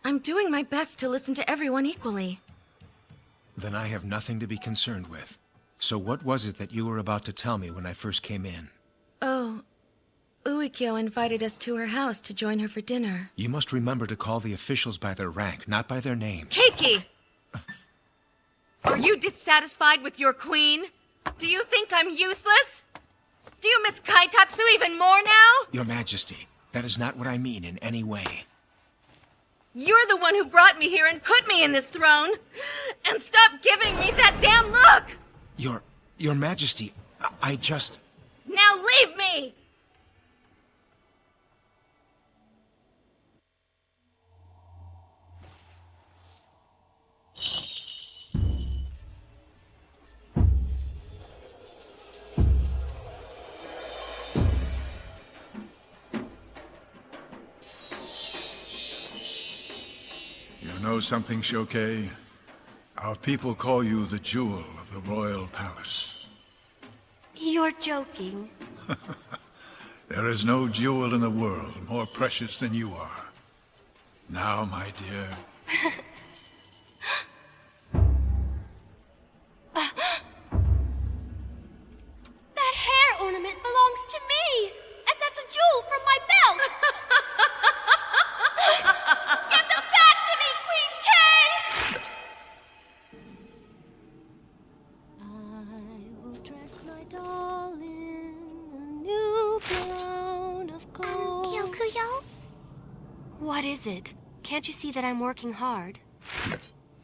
I'm doing my best to listen to everyone equally. Then I have nothing to be concerned with. So what was it that you were about to tell me when I first came in? Oh, Uikyo invited us to her house to join her for dinner. You must remember to call the officials by their rank, not by their names. Keiki! Are you dissatisfied with your queen? Do you think I'm useless? Do you miss Kaitatsu even more now? Your Majesty, that is not what I mean in any way. You're the one who brought me here and put me in this throne. And stop giving me that damn look! Your Majesty, I just... Now leave me! You know something, Shokei? Our people call you the jewel of the royal palace. You're joking. There is no jewel in the world more precious than you are. Now, my dear... That hair ornament belongs to me! And that's a jewel from my belt! Give them back to me, Queen Kay! I will dress my doll in a new gown of gold. Gyokuyo? What is it? Can't you see that I'm working hard?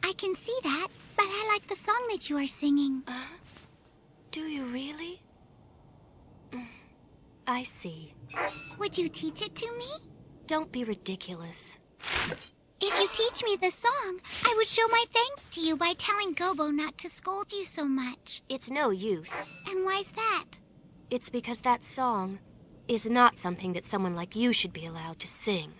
I can see that, but I like the song that you are singing. Do you really? I see. Would you teach it to me? Don't be ridiculous. If you teach me the song, I would show my thanks to you by telling Gobo not to scold you so much. It's no use. And why's that? It's because that song is not something that someone like you should be allowed to sing.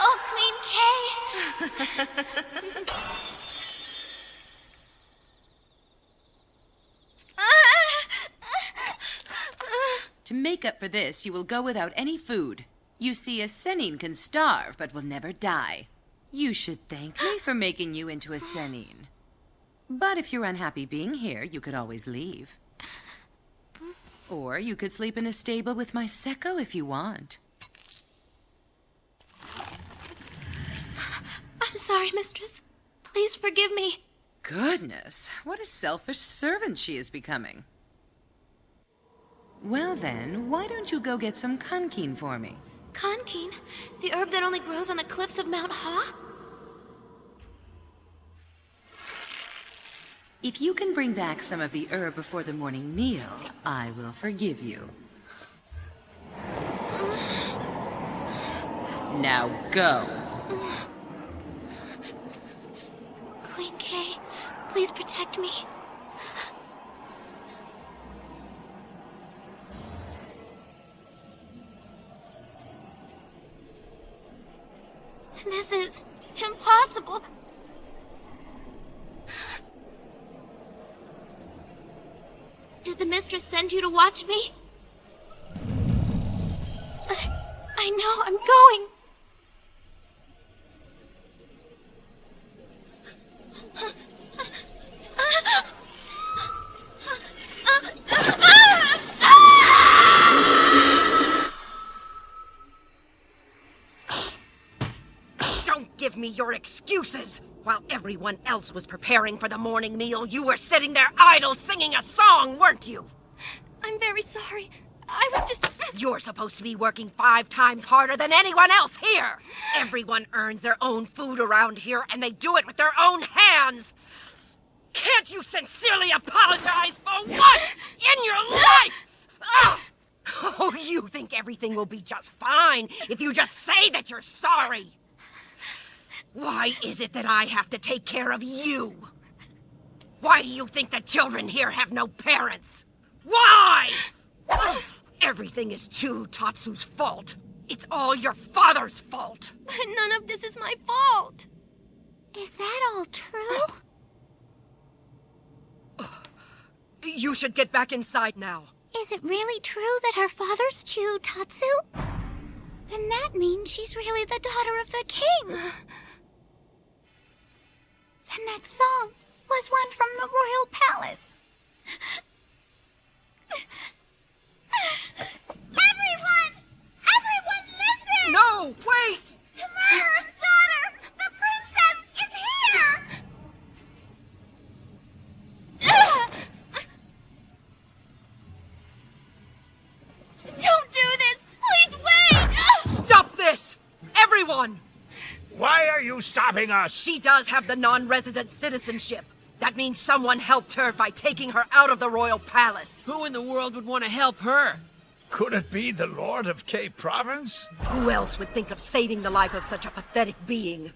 Oh, Queen Kay! To make up for this, you will go without any food. You see, a Sennin can starve, but will never die. You should thank me for making you into a Sennin. But if you're unhappy being here, you could always leave. Or you could sleep in a stable with my Sekko if you want. I'm sorry, mistress. Please forgive me. Goodness, what a selfish servant she is becoming. Well then, why don't you go get some kankin for me? Kankin? The herb that only grows on the cliffs of Mount Ha? If you can bring back some of the herb before the morning meal, I will forgive you. Now go. Queen Kay, please protect me. This is impossible. Did the mistress send you to watch me? I know, I'm going. Don't give me your excuses! While everyone else was preparing for the morning meal, you were sitting there idle singing a song, weren't you? I'm very sorry. I was just... You're supposed to be working 5 times harder than anyone else here! Everyone earns their own food around here, and they do it with their own hands! Can't you sincerely apologize for what in your life? Oh, you think everything will be just fine if you just say that you're sorry! Why is it that I have to take care of you? Why do you think the children here have no parents? Why? Everything is Chu Tatsu's fault. It's all your father's fault. But none of this is my fault. Is that all true? You should get back inside now. Is it really true that her father's Chu Tatsu? Then that means she's really the daughter of the king. Then that song was one from the royal palace. Everyone listen! No, wait! The murderer's daughter! The princess is here! Don't do this! Please wait! Stop this! Everyone! Why are you stopping us? She does have the non-resident citizenship. That means someone helped her by taking her out of the royal palace. Who in the world would want to help her? Could it be the Lord of K Province? Who else would think of saving the life of such a pathetic being?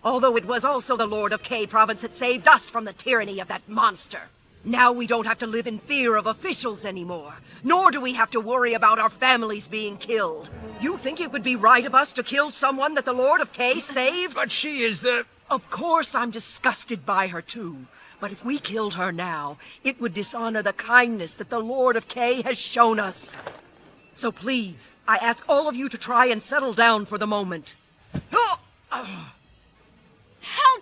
Although it was also the Lord of K Province that saved us from the tyranny of that monster. Now we don't have to live in fear of officials anymore, nor do we have to worry about our families being killed. You think it would be right of us to kill someone that the Lord of K saved? But she is the... Of course I'm disgusted by her too. But if we killed her now, it would dishonor the kindness that the Lord of K has shown us. So please, I ask all of you to try and settle down for the moment. How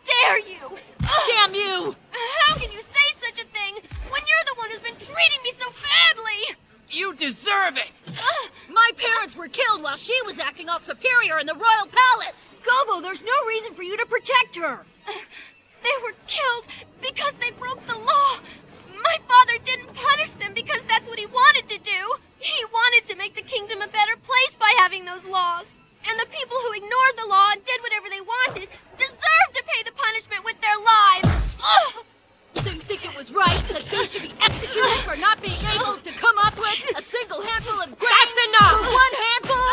dare you! Damn you! How can you say such a thing when you're the one who's been treating me so badly? You deserve it! My parents were killed while she was acting all superior in the royal palace! Gobo, there's no reason for you to protect her! They were killed because they broke the law. My father didn't punish them because that's what he wanted to do. He wanted to make the kingdom a better place by having those laws. And the people who ignored the law and did whatever they wanted deserve to pay the punishment with their lives. Ugh! So you think it was right that they should be executed for not being able to come up with a single handful of grain? That's enough! For one handful?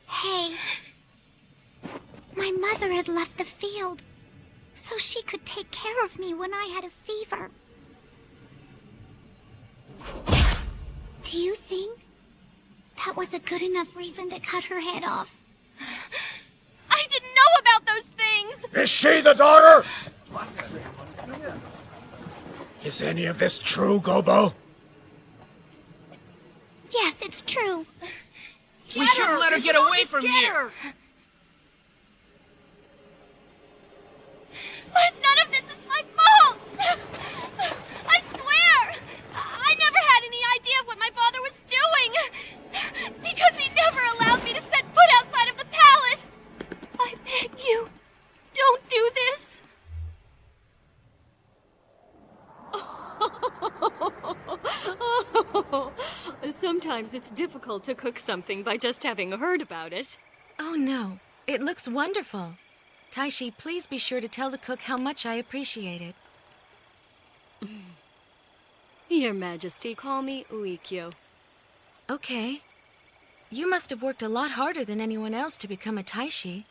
Hey. My mother had left the field so she could take care of me when I had a fever. Do you think that was a good enough reason to cut her head off? I didn't know about those things! Is she the daughter? Is any of this true, Gobo? Yes, it's true. We shouldn't let her get away from here! But none of this is my fault! I swear! I never had any idea of what my father was doing! Because he never allowed me to set foot outside of the palace! I beg you, don't do this! Sometimes it's difficult to cook something by just having heard about it. Oh no, it looks wonderful. Taishi, please be sure to tell the cook how much I appreciate it. Your Majesty, call me Uikyo. Okay. You must have worked a lot harder than anyone else to become a Taishi.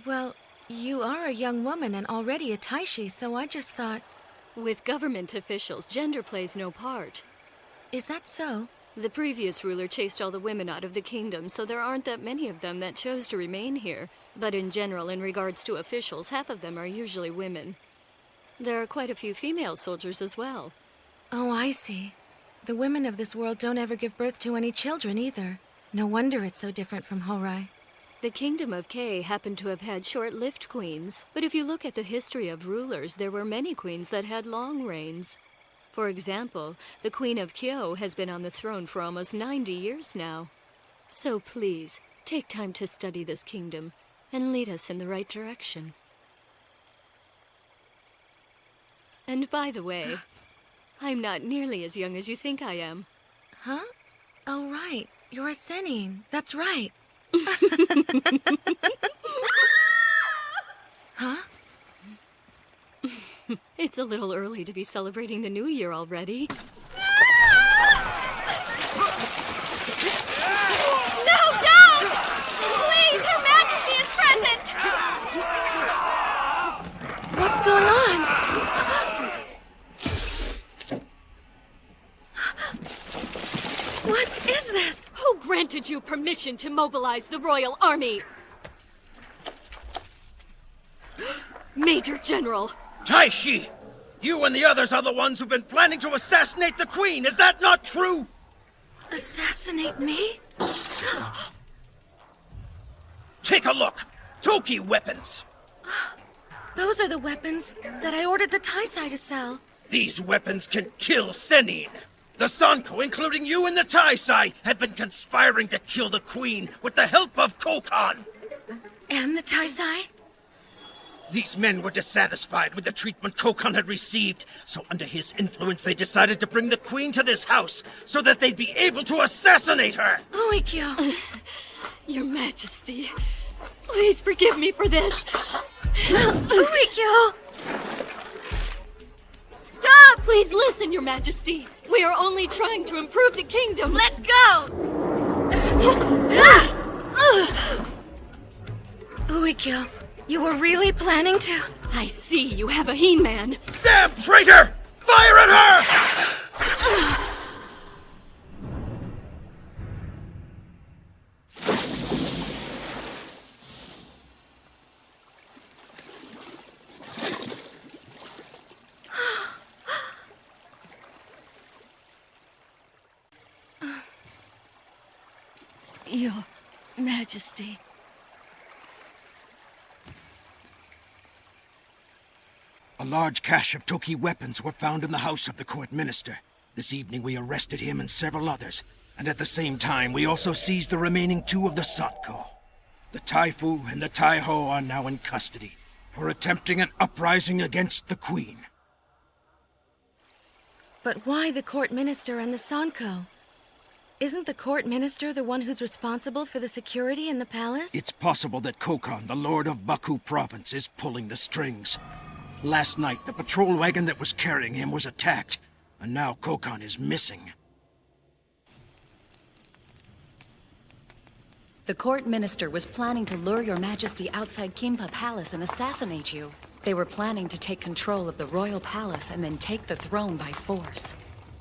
Well, you are a young woman and already a Taishi, so I just thought... With government officials, gender plays no part. Is that so? The previous ruler chased all the women out of the kingdom, so there aren't that many of them that chose to remain here. But in general, in regards to officials, half of them are usually women. There are quite a few female soldiers as well. Oh, I see. The women of this world don't ever give birth to any children either. No wonder it's so different from Horai. The Kingdom of Kei happened to have had short-lived queens, but if you look at the history of rulers, there were many queens that had long reigns. For example, the Queen of Kyo has been on the throne for almost 90 years now. So please, take time to study this kingdom and lead us in the right direction. And by the way, I'm not nearly as young as you think I am. Huh? Oh, right. You're a Sennin. That's right. Huh? It's a little early to be celebrating the new year already. No, don't! Please, Her Majesty is present! What's going on? What is this? Who granted you permission to mobilize the royal army? Major General! Taishi! You and the others are the ones who've been planning to assassinate the Queen, is that not true? Assassinate me? Take a look! Toki weapons! Those are the weapons that I ordered the Taisai to sell. These weapons can kill Sennin. The Sanko, including you and the Taisai, have been conspiring to kill the Queen with the help of Kokan. And the Taisai? These men were dissatisfied with the treatment Kokan had received, so under his influence they decided to bring the Queen to this house so that they'd be able to assassinate her! Oikyo! Your Majesty, please forgive me for this! Oikyo! Stop! Please listen, Your Majesty! We are only trying to improve the kingdom! Let go! Oikyo, you were really planning to... I see you have a He-Man! Damn traitor! Fire at her! Your Majesty. A large cache of Toki weapons were found in the house of the court minister. This evening we arrested him and several others, and at the same time we also seized the remaining 2 of the Sanko. The Taifu and the Taiho are now in custody for attempting an uprising against the Queen. But why the court minister and the Sanko? Isn't the court minister the one who's responsible for the security in the palace? It's possible that Kokan, the lord of Baku province, is pulling the strings. Last night, the patrol wagon that was carrying him was attacked, and now Kokan is missing. The court minister was planning to lure your majesty outside Kimpa Palace and assassinate you. They were planning to take control of the royal palace and then take the throne by force.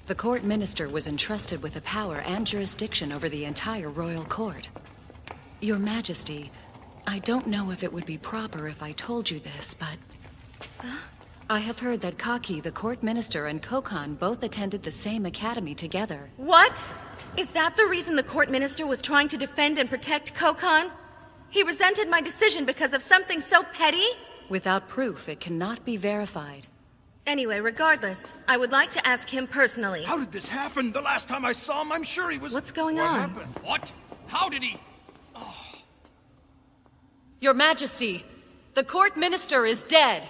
The court minister was entrusted with the power and jurisdiction over the entire royal court. Your Majesty, I don't know if it would be proper if I told you this, but... I have heard that Kaki, the court minister, and Kokan both attended the same academy together. What? Is that the reason the court minister was trying to defend and protect Kokan? He resented my decision because of something so petty? Without proof, it cannot be verified. Anyway, regardless, I would like to ask him personally. How did this happen? The last time I saw him, I'm sure he was... What's going on? What happened? What? How did he... Your Majesty, the court minister is dead.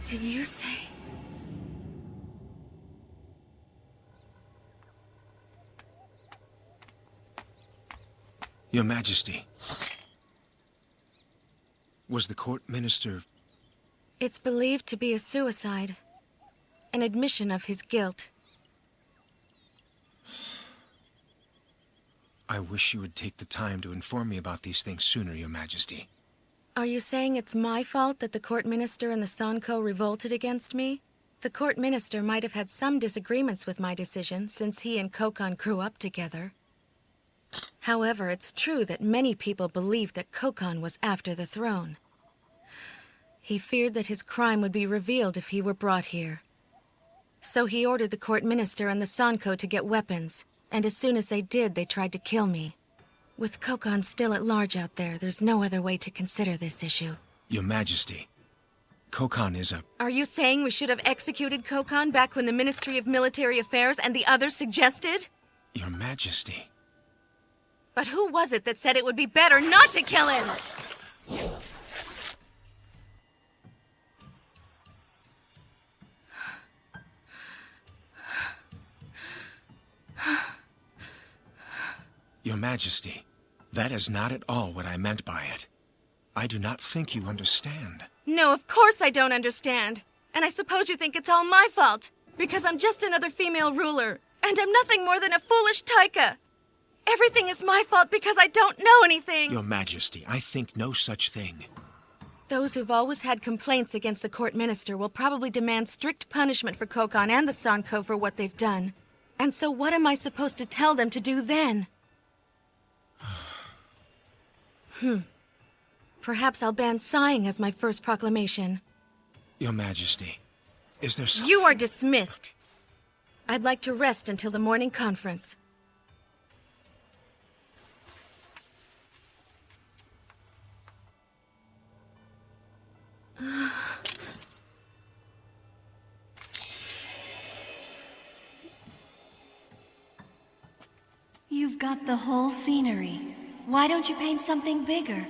Did you say... Your Majesty. Was the court minister... It's believed to be a suicide. An admission of his guilt. I wish you would take the time to inform me about these things sooner, Your Majesty. Are you saying it's my fault that the court minister and the Sanko revolted against me? The court minister might have had some disagreements with my decision since he and Kokon grew up together. However, it's true that many people believed that Kokon was after the throne. He feared that his crime would be revealed if he were brought here. So he ordered the court minister and the Sanko to get weapons, and as soon as they did, they tried to kill me. With Kokon still at large out there, there's no other way to consider this issue. Your Majesty, Kokon is a... Are you saying we should have executed Kokon back when the Ministry of Military Affairs and the others suggested? Your Majesty... But who was it that said it would be better not to kill him? Your Majesty, that is not at all what I meant by it. I do not think you understand. No, of course I don't understand. And I suppose you think it's all my fault, because I'm just another female ruler, and I'm nothing more than a foolish taika. Everything is my fault because I don't know anything. Your Majesty, I think no such thing. Those who've always had complaints against the court minister will probably demand strict punishment for Kokon and the Sanko for what they've done. And so what am I supposed to tell them to do then? Perhaps I'll ban sighing as my first proclamation. Your Majesty, is there something... You are dismissed. I'd like to rest until the morning conference. You've got the whole scenery. Why don't you paint something bigger?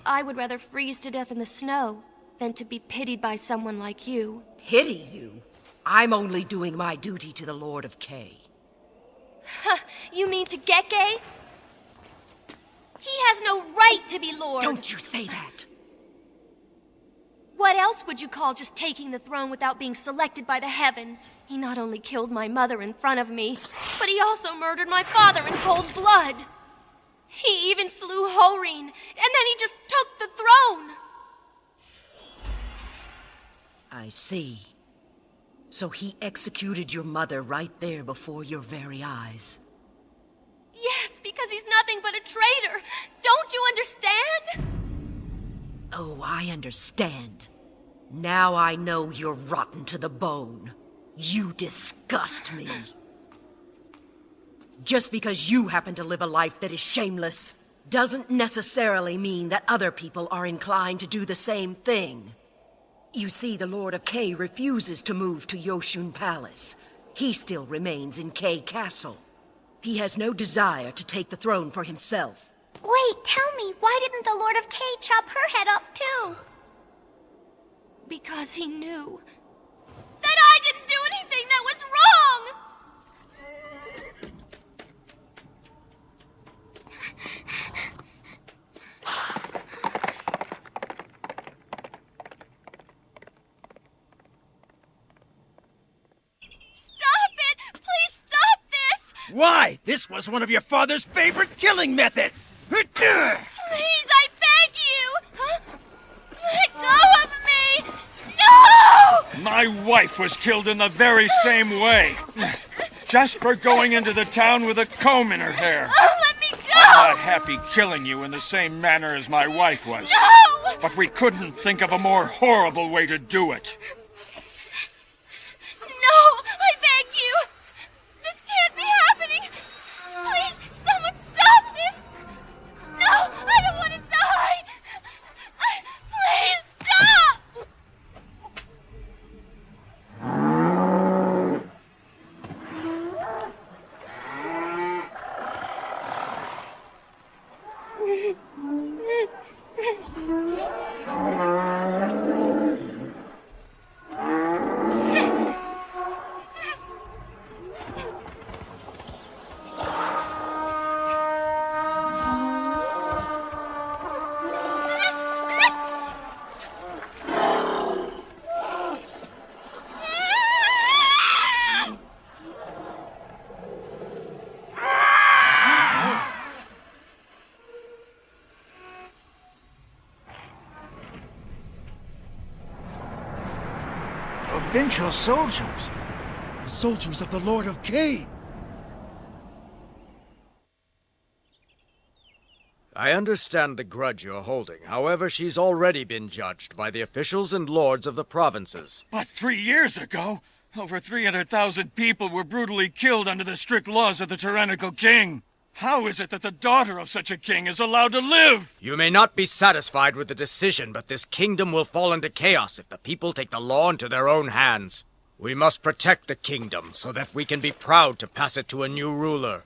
I would rather freeze to death in the snow than to be pitied by someone like you. Pity you? I'm only doing my duty to the Lord of K. You mean to Geke? He has no right to be Lord. Don't you say that. What else would you call just taking the throne without being selected by the heavens? He not only killed my mother in front of me, but he also murdered my father in cold blood. He even slew Horeen, and then he just took the throne. I see. So he executed your mother right there before your very eyes. Yes, because he's nothing but a traitor. Don't you understand? Oh, I understand. Now I know you're rotten to the bone. You disgust me. Just because you happen to live a life that is shameless doesn't necessarily mean that other people are inclined to do the same thing. You see, the Lord of K refuses to move to Yoshun Palace. He still remains in K Castle. He has no desire to take the throne for himself. Wait, tell me, why didn't the Lord of K chop her head off too? Because he knew that I didn't do anything that was wrong! Why? This was one of your father's favorite killing methods! Please, I beg you! Huh? Let go of me! No! My wife was killed in the very same way. Just for going into the town with a comb in her hair. Oh, let me go! I'm not happy killing you in the same manner as my wife was. No! But we couldn't think of a more horrible way to do it. No! I beg you! This can't be happening! Please, someone stop this! No! I don't want to die! Please stop! provincial soldiers. The soldiers of the Lord of K. I understand the grudge you're holding. However, she's already been judged by the officials and lords of the provinces. But 3 years ago, over 300,000 people were brutally killed under the strict laws of the tyrannical king. How is it that the daughter of such a king is allowed to live? You may not be satisfied with the decision, but this kingdom will fall into chaos if the people take the law into their own hands. We must protect the kingdom so that we can be proud to pass it to a new ruler.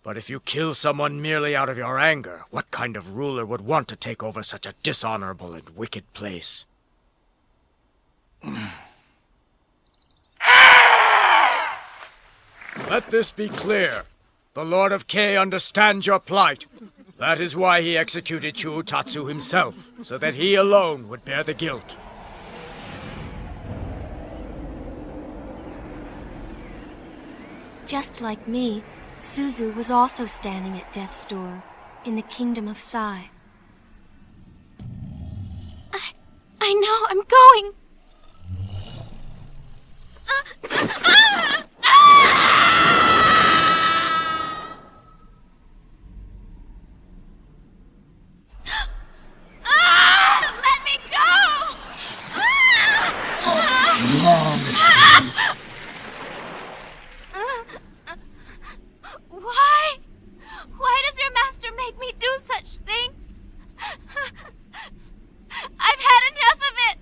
But if you kill someone merely out of your anger, what kind of ruler would want to take over such a dishonorable and wicked place? Let this be clear. The Lord of K understands your plight. That is why he executed Chuutatsu himself, so that he alone would bear the guilt. Just like me, Suzu was also standing at death's door, in the kingdom of Sai. I know, I'm going. Let me go! Why? Why does your master make me do such things? I've had enough of it.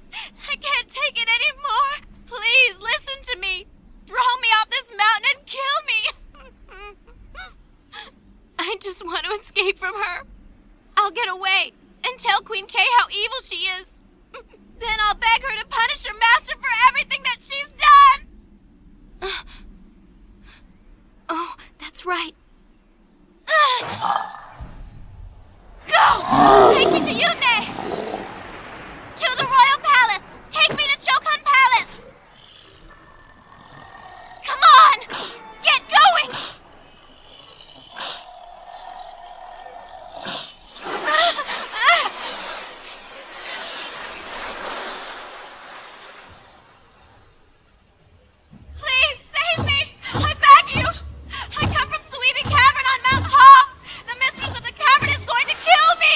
I can't take it anymore. Please listen to me. Throw me off this mountain and kill me. I just want to escape from her. I'll get away and tell Queen Kay how evil she is. Then I'll beg her to punish her master for everything that she's done. Oh, that's right. Go! Take me to Yunde! To the royal palace! Take me to Chokan Palace! Come on! Get going! Please save me! I beg you! I come from Suibi Cavern on Mount Ha! The mistress of the cavern is going to kill me!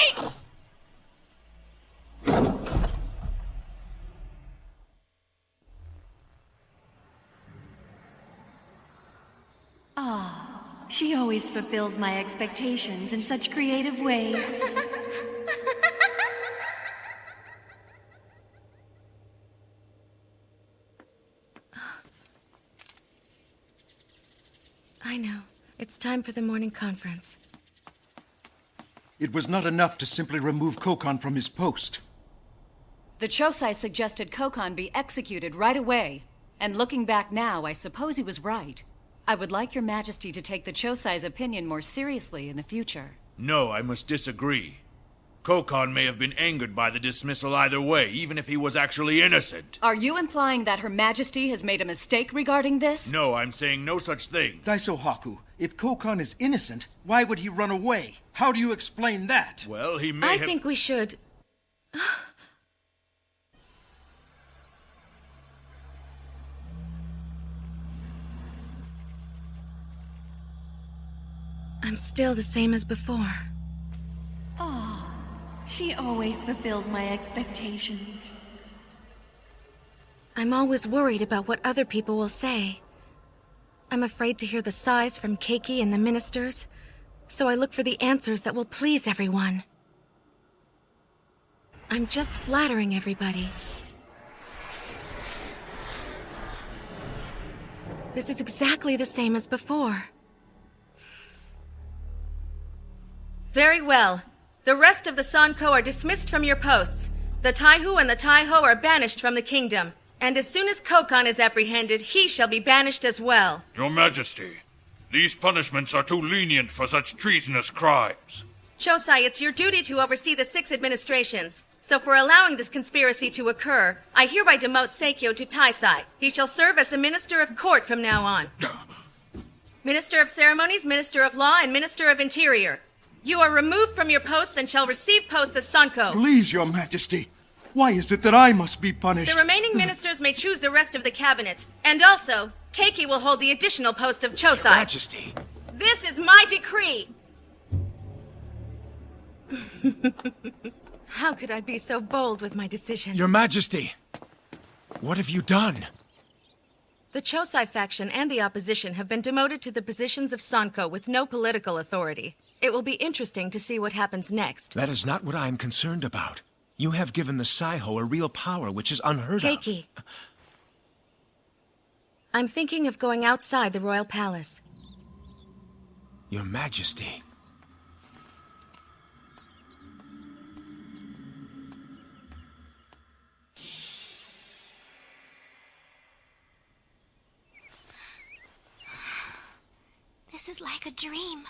Ah, she always fulfills my expectations in such creative ways. I know. It's time for the morning conference. It was not enough to simply remove Kokon from his post. The Chosai suggested Kokon be executed right away. And looking back now, I suppose he was right. I would like your majesty to take the Chosai's opinion more seriously in the future. No, I must disagree. Kokon may have been angered by the dismissal either way, even if he was actually innocent. Are you implying that her majesty has made a mistake regarding this? No, I'm saying no such thing. Daiso Haku, if Kokon is innocent, why would he run away? How do you explain that? Well, he may I have... think we should... I'm still the same as before. Oh, she always fulfills my expectations. I'm always worried about what other people will say. I'm afraid to hear the sighs from Keiki and the ministers, so I look for the answers that will please everyone. I'm just flattering everybody. This is exactly the same as before. Very well. The rest of the Sanko are dismissed from your posts. The Taihu and the Taiho are banished from the kingdom. And as soon as Kokon is apprehended, he shall be banished as well. Your Majesty, these punishments are too lenient for such treasonous crimes. Chosai, it's your duty to oversee the 6 administrations. So for allowing this conspiracy to occur, I hereby demote Seikyo to Taisai. He shall serve as the Minister of Court from now on. Minister of Ceremonies, Minister of Law, and Minister of Interior. You are removed from your posts and shall receive posts as Sanko. Please, Your Majesty. Why is it that I must be punished? The remaining ministers may choose the rest of the cabinet. And also, Keiki will hold the additional post of Chosai. Your Majesty. This is my decree! How could I be so bold with my decision? Your Majesty! What have you done? The Chosai faction and the opposition have been demoted to the positions of Sanko with no political authority. It will be interesting to see what happens next. That is not what I am concerned about. You have given the Saiho a real power which is unheard of. Keiki. I'm thinking of going outside the royal palace. Your Majesty. This is like a dream.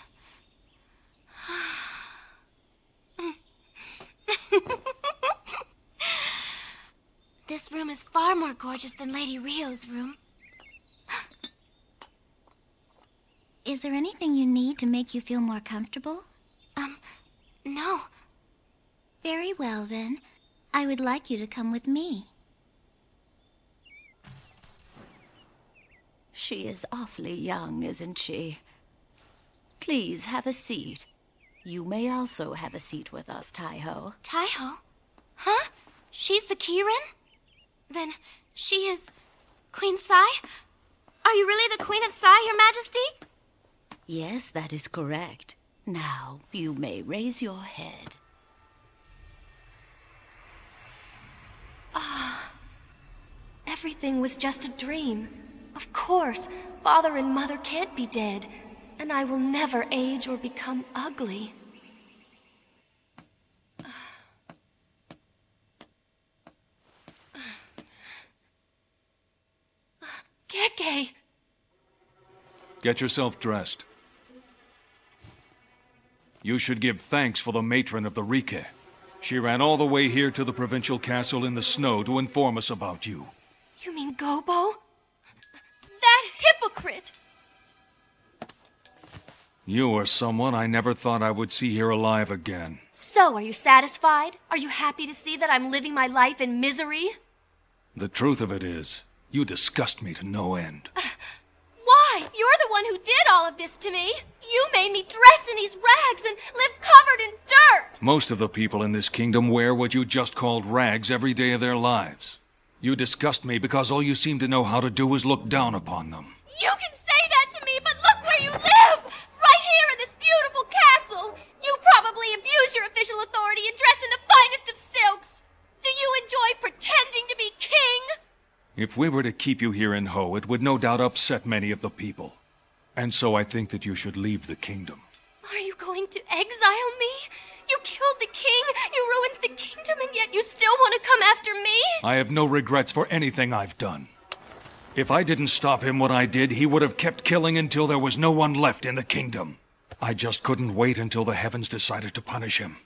This room is far more gorgeous than Lady Rio's room. Is there anything you need to make you feel more comfortable? No. Very well, then. I would like you to come with me. She is awfully young, isn't she? Please have a seat. You may also have a seat with us, Taiho. Taiho? Huh? She's the Kirin? Then she is Queen Sai? Are you really the Queen of Sai, Your Majesty? Yes, that is correct. Now, you may raise your head. Everything was just a dream. Of course, father and mother can't be dead, and I will never age or become ugly. Keke! Get yourself dressed. You should give thanks for the matron of the Rike. She ran all the way here to the provincial castle in the snow to inform us about you. You mean Gobo? That hypocrite! You are someone I never thought I would see here alive again. So, are you satisfied? Are you happy to see that I'm living my life in misery? The truth of it is, you disgust me to no end. Why? You're the one who did all of this to me. You made me dress in these rags and live covered in dirt. Most of the people in this kingdom wear what you just called rags every day of their lives. You disgust me because all you seem to know how to do is look down upon them. You can say that to me, but look where you live! Right here in this beautiful castle! You probably abuse your official authority and dress in the finest of silks! Do you enjoy pretending to be king? If we were to keep you here in Ho, it would no doubt upset many of the people. And so I think that you should leave the kingdom. Are you going to exile me? You killed the king, you ruined the kingdom, and yet you still want to come after me? I have no regrets for anything I've done. If I didn't stop him when I did, he would have kept killing until there was no one left in the kingdom. I just couldn't wait until the heavens decided to punish him.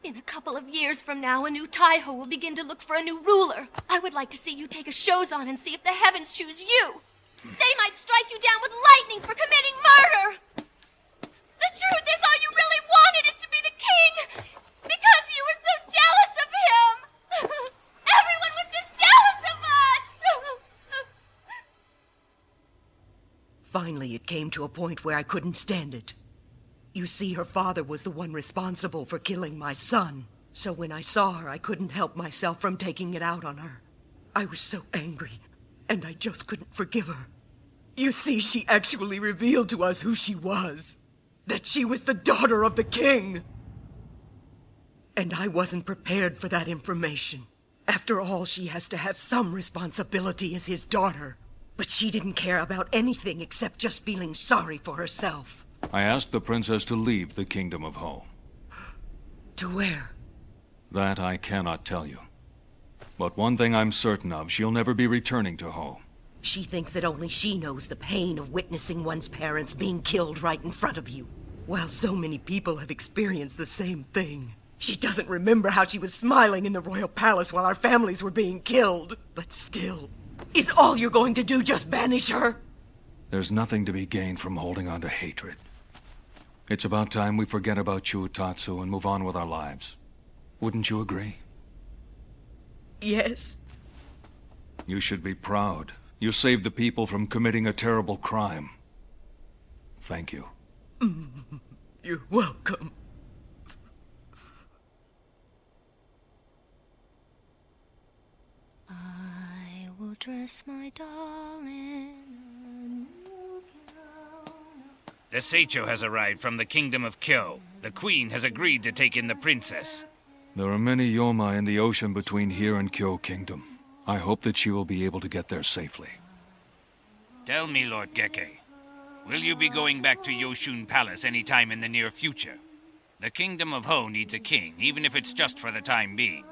In a couple of years from now, a new Taiho will begin to look for a new ruler. I would like to see you take a Shozan and see if the heavens choose you. They might strike you down with lightning for committing murder. The truth is, all you really wanted is to be the king, because you were so jealous of him. Everyone was just jealous of us. Finally, it came to a point where I couldn't stand it. You see, her father was the one responsible for killing my son. So when I saw her, I couldn't help myself from taking it out on her. I was so angry, and I just couldn't forgive her. You see, she actually revealed to us who she was. That she was the daughter of the king. And I wasn't prepared for that information. After all, she has to have some responsibility as his daughter. But she didn't care about anything except just feeling sorry for herself. I asked the princess to leave the kingdom of Ho. To where? That I cannot tell you. But one thing I'm certain of, she'll never be returning to Ho. She thinks that only she knows the pain of witnessing one's parents being killed right in front of you, while so many people have experienced the same thing. She doesn't remember how she was smiling in the royal palace while our families were being killed. But still, is all you're going to do just banish her? There's nothing to be gained from holding on to hatred. It's about time we forget about Chuutatsu and move on with our lives. Wouldn't you agree? Yes? You should be proud. You saved the people from committing a terrible crime. Thank you. You're welcome. I will dress my doll in a new gown. The Seicho has arrived from the kingdom of Kyo. The queen has agreed to take in the princess. There are many Yoma in the ocean between here and Kyo Kingdom. I hope that she will be able to get there safely. Tell me, Lord Geke, will you be going back to Yoshun Palace any time in the near future? The kingdom of Ho needs a king, even if it's just for the time being.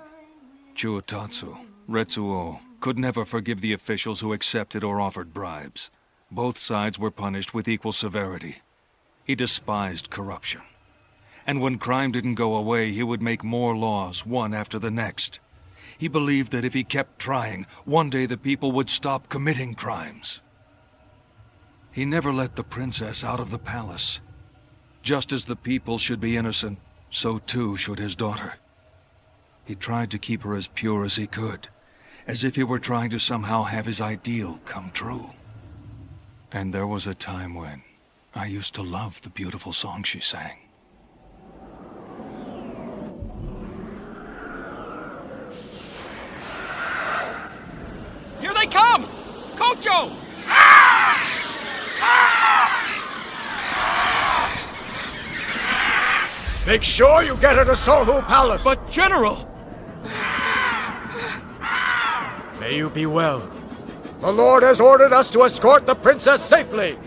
Chuotatsu, Retsuo, could never forgive the officials who accepted or offered bribes. Both sides were punished with equal severity. He despised corruption. And when crime didn't go away, he would make more laws, one after the next. He believed that if he kept trying, one day the people would stop committing crimes. He never let the princess out of the palace. Just as the people should be innocent, so too should his daughter. He tried to keep her as pure as he could, as if he were trying to somehow have his ideal come true. And there was a time when I used to love the beautiful song she sang. Here they come! Kocho! Make sure you get her to Sohu Palace! But, General! May you be well. The Lord has ordered us to escort the princess safely.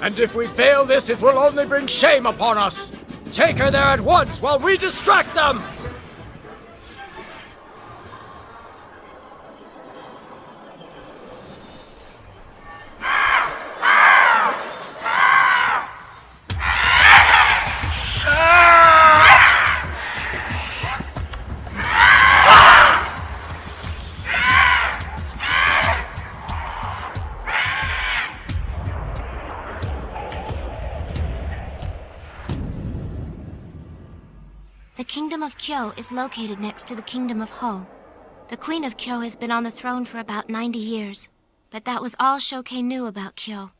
And if we fail this, it will only bring shame upon us. Take her there at once while we distract them! The kingdom of Kyo is located next to the kingdom of Ho. The queen of Kyo has been on the throne for about 90 years, but that was all Shokei knew about Kyo.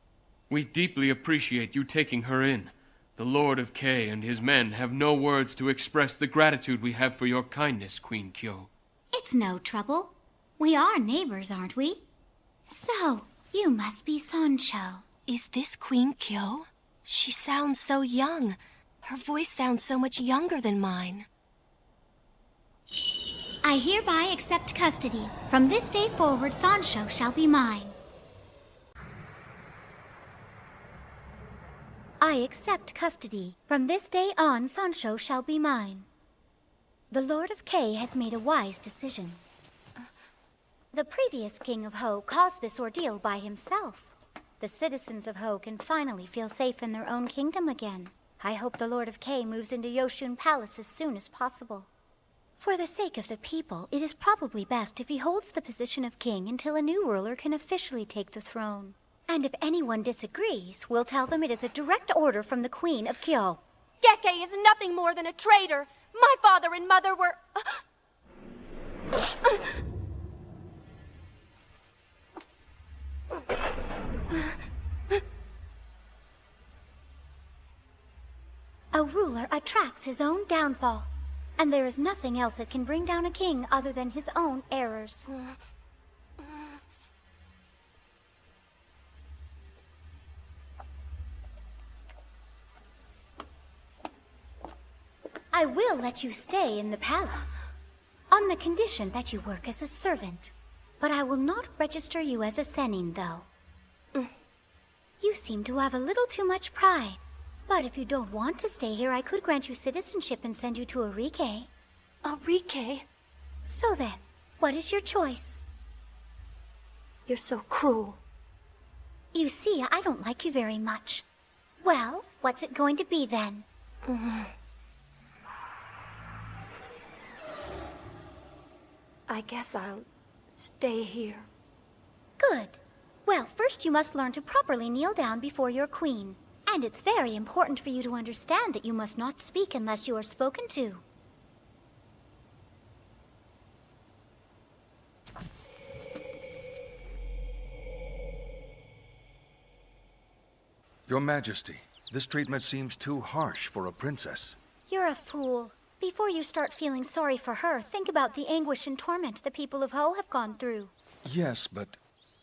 We deeply appreciate you taking her in. The Lord of Kei and his men have no words to express the gratitude we have for your kindness, Queen Kyo. It's no trouble. We are neighbors, aren't we? So, you must be Sancho. Is this Queen Kyo? She sounds so young. Her voice sounds so much younger than mine. I hereby accept custody. From this day forward, Sancho shall be mine. I accept custody. From this day on, Sancho shall be mine. The Lord of Kei has made a wise decision. The previous king of Ho caused this ordeal by himself. The citizens of Ho can finally feel safe in their own kingdom again. I hope the Lord of Kei moves into Yoshun Palace as soon as possible. For the sake of the people, it is probably best if he holds the position of king until a new ruler can officially take the throne. And if anyone disagrees, we'll tell them it is a direct order from the Queen of Kyo. Geke is nothing more than a traitor. My father and mother were... A ruler attracts his own downfall, and there is nothing else that can bring down a king other than his own errors. I will let you stay in the palace, on the condition that you work as a servant. But I will not register you as a Sennin, though. You seem to have a little too much pride. But if you don't want to stay here, I could grant you citizenship and send you to Arike. Arike? So then, what is your choice? You're so cruel. You see, I don't like you very much. Well, what's it going to be then? I guess I'll stay here. Good. Well, first you must learn to properly kneel down before your queen. And it's very important for you to understand that you must not speak unless you are spoken to. Your Majesty, this treatment seems too harsh for a princess. You're a fool. Before you start feeling sorry for her, think about the anguish and torment the people of Ho have gone through. Yes, but...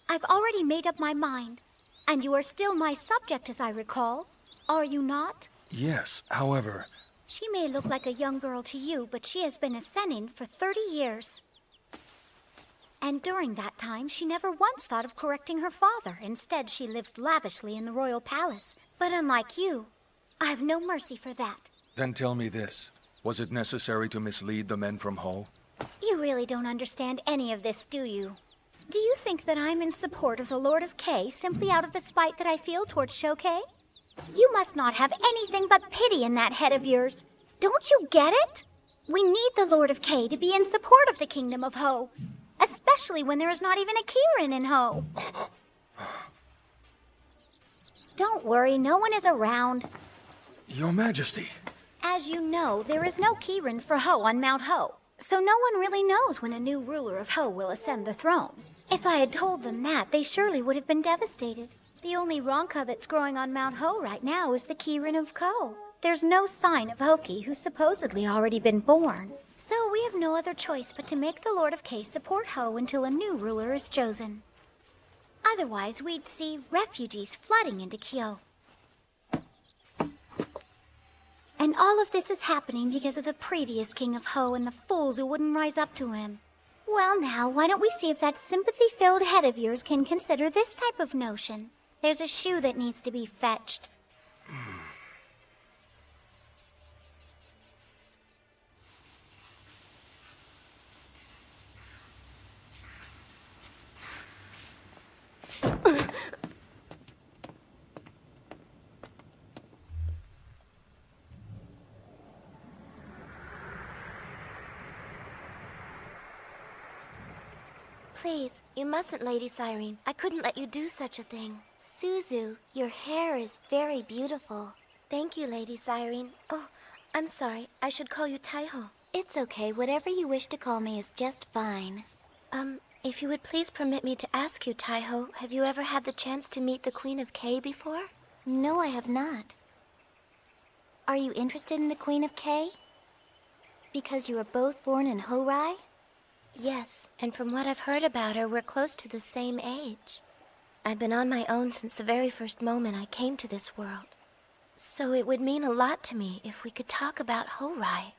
I've already made up my mind. And you are still my subject, as I recall. Are you not? Yes, however... She may look like a young girl to you, but she has been a Senin for 30 years. And during that time, she never once thought of correcting her father. Instead, she lived lavishly in the royal palace. But unlike you, I have no mercy for that. Then tell me this. Was it necessary to mislead the men from Ho? You really don't understand any of this, do you? Do you think that I'm in support of the Lord of K simply out of the spite that I feel towards Shoke? You must not have anything but pity in that head of yours. Don't you get it? We need the Lord of K to be in support of the Kingdom of Ho. Especially when there is not even a Kirin in Ho. Don't worry, no one is around. Your Majesty. As you know, there is no Kirin for Ho on Mount Ho. So no one really knows when a new ruler of Ho will ascend the throne. If I had told them that, they surely would have been devastated. The only Ronka that's growing on Mount Ho right now is the Kirin of Ko. There's no sign of Hoki, who's supposedly already been born. So we have no other choice but to make the Lord of K support Ho until a new ruler is chosen. Otherwise, we'd see refugees flooding into Kyo. And all of this is happening because of the previous king of Ho and the fools who wouldn't rise up to him. Well now, why don't we see if that sympathy-filled head of yours can consider this type of notion? There's a shoe that needs to be fetched. Please, you mustn't, Lady Cyrene. I couldn't let you do such a thing. Suzu, your hair is very beautiful. Thank you, Lady Cyrene. Oh, I'm sorry. I should call you Taiho. It's okay. Whatever you wish to call me is just fine. If you would please permit me to ask you, Taiho, have you ever had the chance to meet the Queen of K before? No, I have not. Are you interested in the Queen of K? Because you were both born in Horai? Yes, and from what I've heard about her, we're close to the same age. I've been on my own since the very first moment I came to this world. So it would mean a lot to me if we could talk about Horai.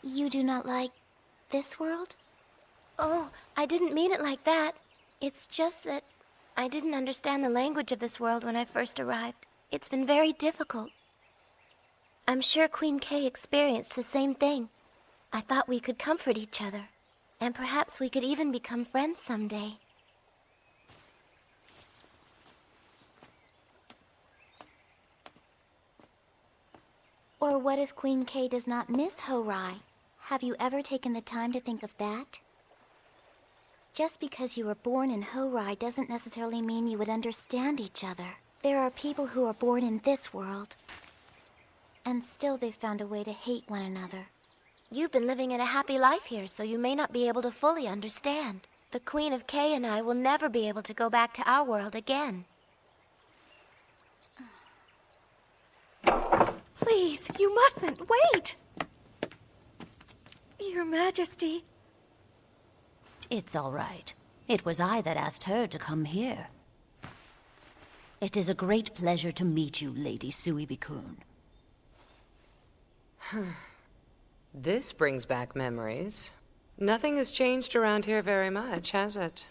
You do not like this world? Oh, I didn't mean it like that. It's just that I didn't understand the language of this world when I first arrived. It's been very difficult. I'm sure Queen K experienced the same thing. I thought we could comfort each other, and perhaps we could even become friends someday. Or what if Queen K does not miss Horai? Have you ever taken the time to think of that? Just because you were born in Horai doesn't necessarily mean you would understand each other. There are people who are born in this world, and still they've found a way to hate one another. You've been living in a happy life here, so you may not be able to fully understand. The Queen of K and I will never be able to go back to our world again. Please, you mustn't. Wait! Your Majesty. It's all right. It was I that asked her to come here. It is a great pleasure to meet you, Lady Suibikun. This brings back memories. Nothing has changed around here very much, has it?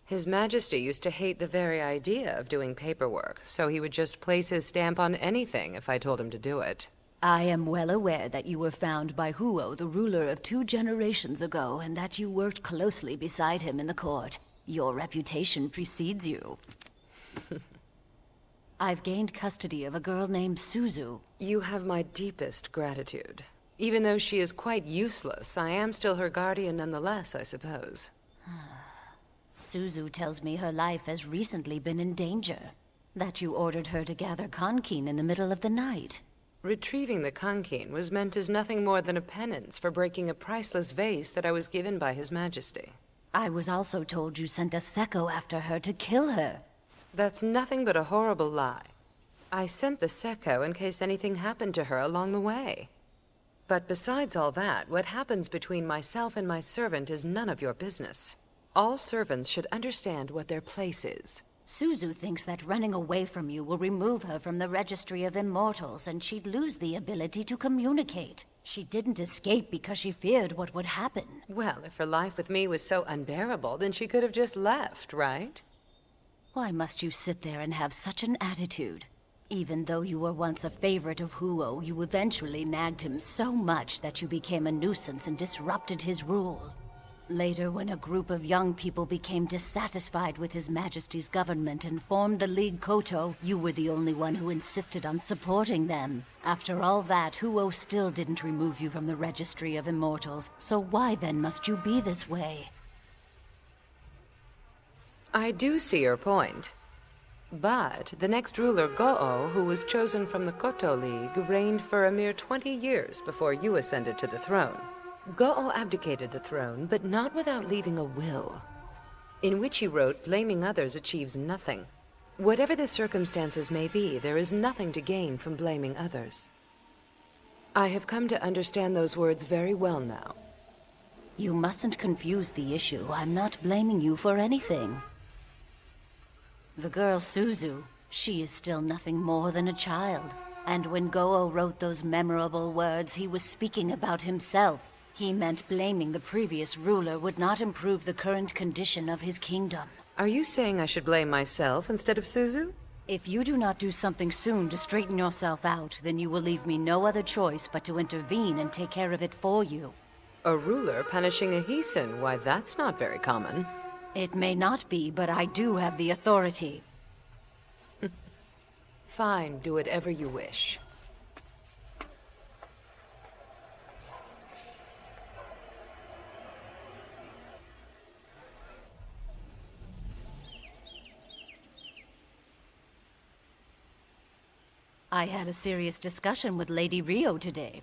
His Majesty used to hate the very idea of doing paperwork, so he would just place his stamp on anything if I told him to do it. I am well aware that you were found by Huo, the ruler of 2 generations ago, and that you worked closely beside him in the court. Your reputation precedes you. I've gained custody of a girl named Suzu. You have my deepest gratitude. Even though she is quite useless, I am still her guardian nonetheless, I suppose. Suzu tells me her life has recently been in danger. That you ordered her to gather kankin in the middle of the night. Retrieving the kankin was meant as nothing more than a penance for breaking a priceless vase that I was given by His Majesty. I was also told you sent a Sekko after her to kill her. That's nothing but a horrible lie. I sent the Sekko in case anything happened to her along the way. But besides all that, what happens between myself and my servant is none of your business. All servants should understand what their place is. Suzu thinks that running away from you will remove her from the Registry of Immortals, and she'd lose the ability to communicate. She didn't escape because she feared what would happen. Well, if her life with me was so unbearable, then she could have just left, right? Why must you sit there and have such an attitude? Even though you were once a favorite of Huo, you eventually nagged him so much that you became a nuisance and disrupted his rule. Later, when a group of young people became dissatisfied with His Majesty's government and formed the League Koto, you were the only one who insisted on supporting them. After all that, Huo still didn't remove you from the Registry of Immortals, so why then must you be this way? I do see your point. But the next ruler, Go-O, who was chosen from the Koto League, reigned for a mere 20 years before you ascended to the throne. Go-O abdicated the throne, but not without leaving a will, in which he wrote, "Blaming others achieves nothing. Whatever the circumstances may be, there is nothing to gain from blaming others." I have come to understand those words very well now. You mustn't confuse the issue. I'm not blaming you for anything. The girl Suzu, she is still nothing more than a child. And when Go-O wrote those memorable words, he was speaking about himself. He meant blaming the previous ruler would not improve the current condition of his kingdom. Are you saying I should blame myself instead of Suzu? If you do not do something soon to straighten yourself out, then you will leave me no other choice but to intervene and take care of it for you. A ruler punishing a Heisen? Why, that's not very common. It may not be, but I do have the authority. Fine, do whatever you wish. I had a serious discussion with Lady Rio today.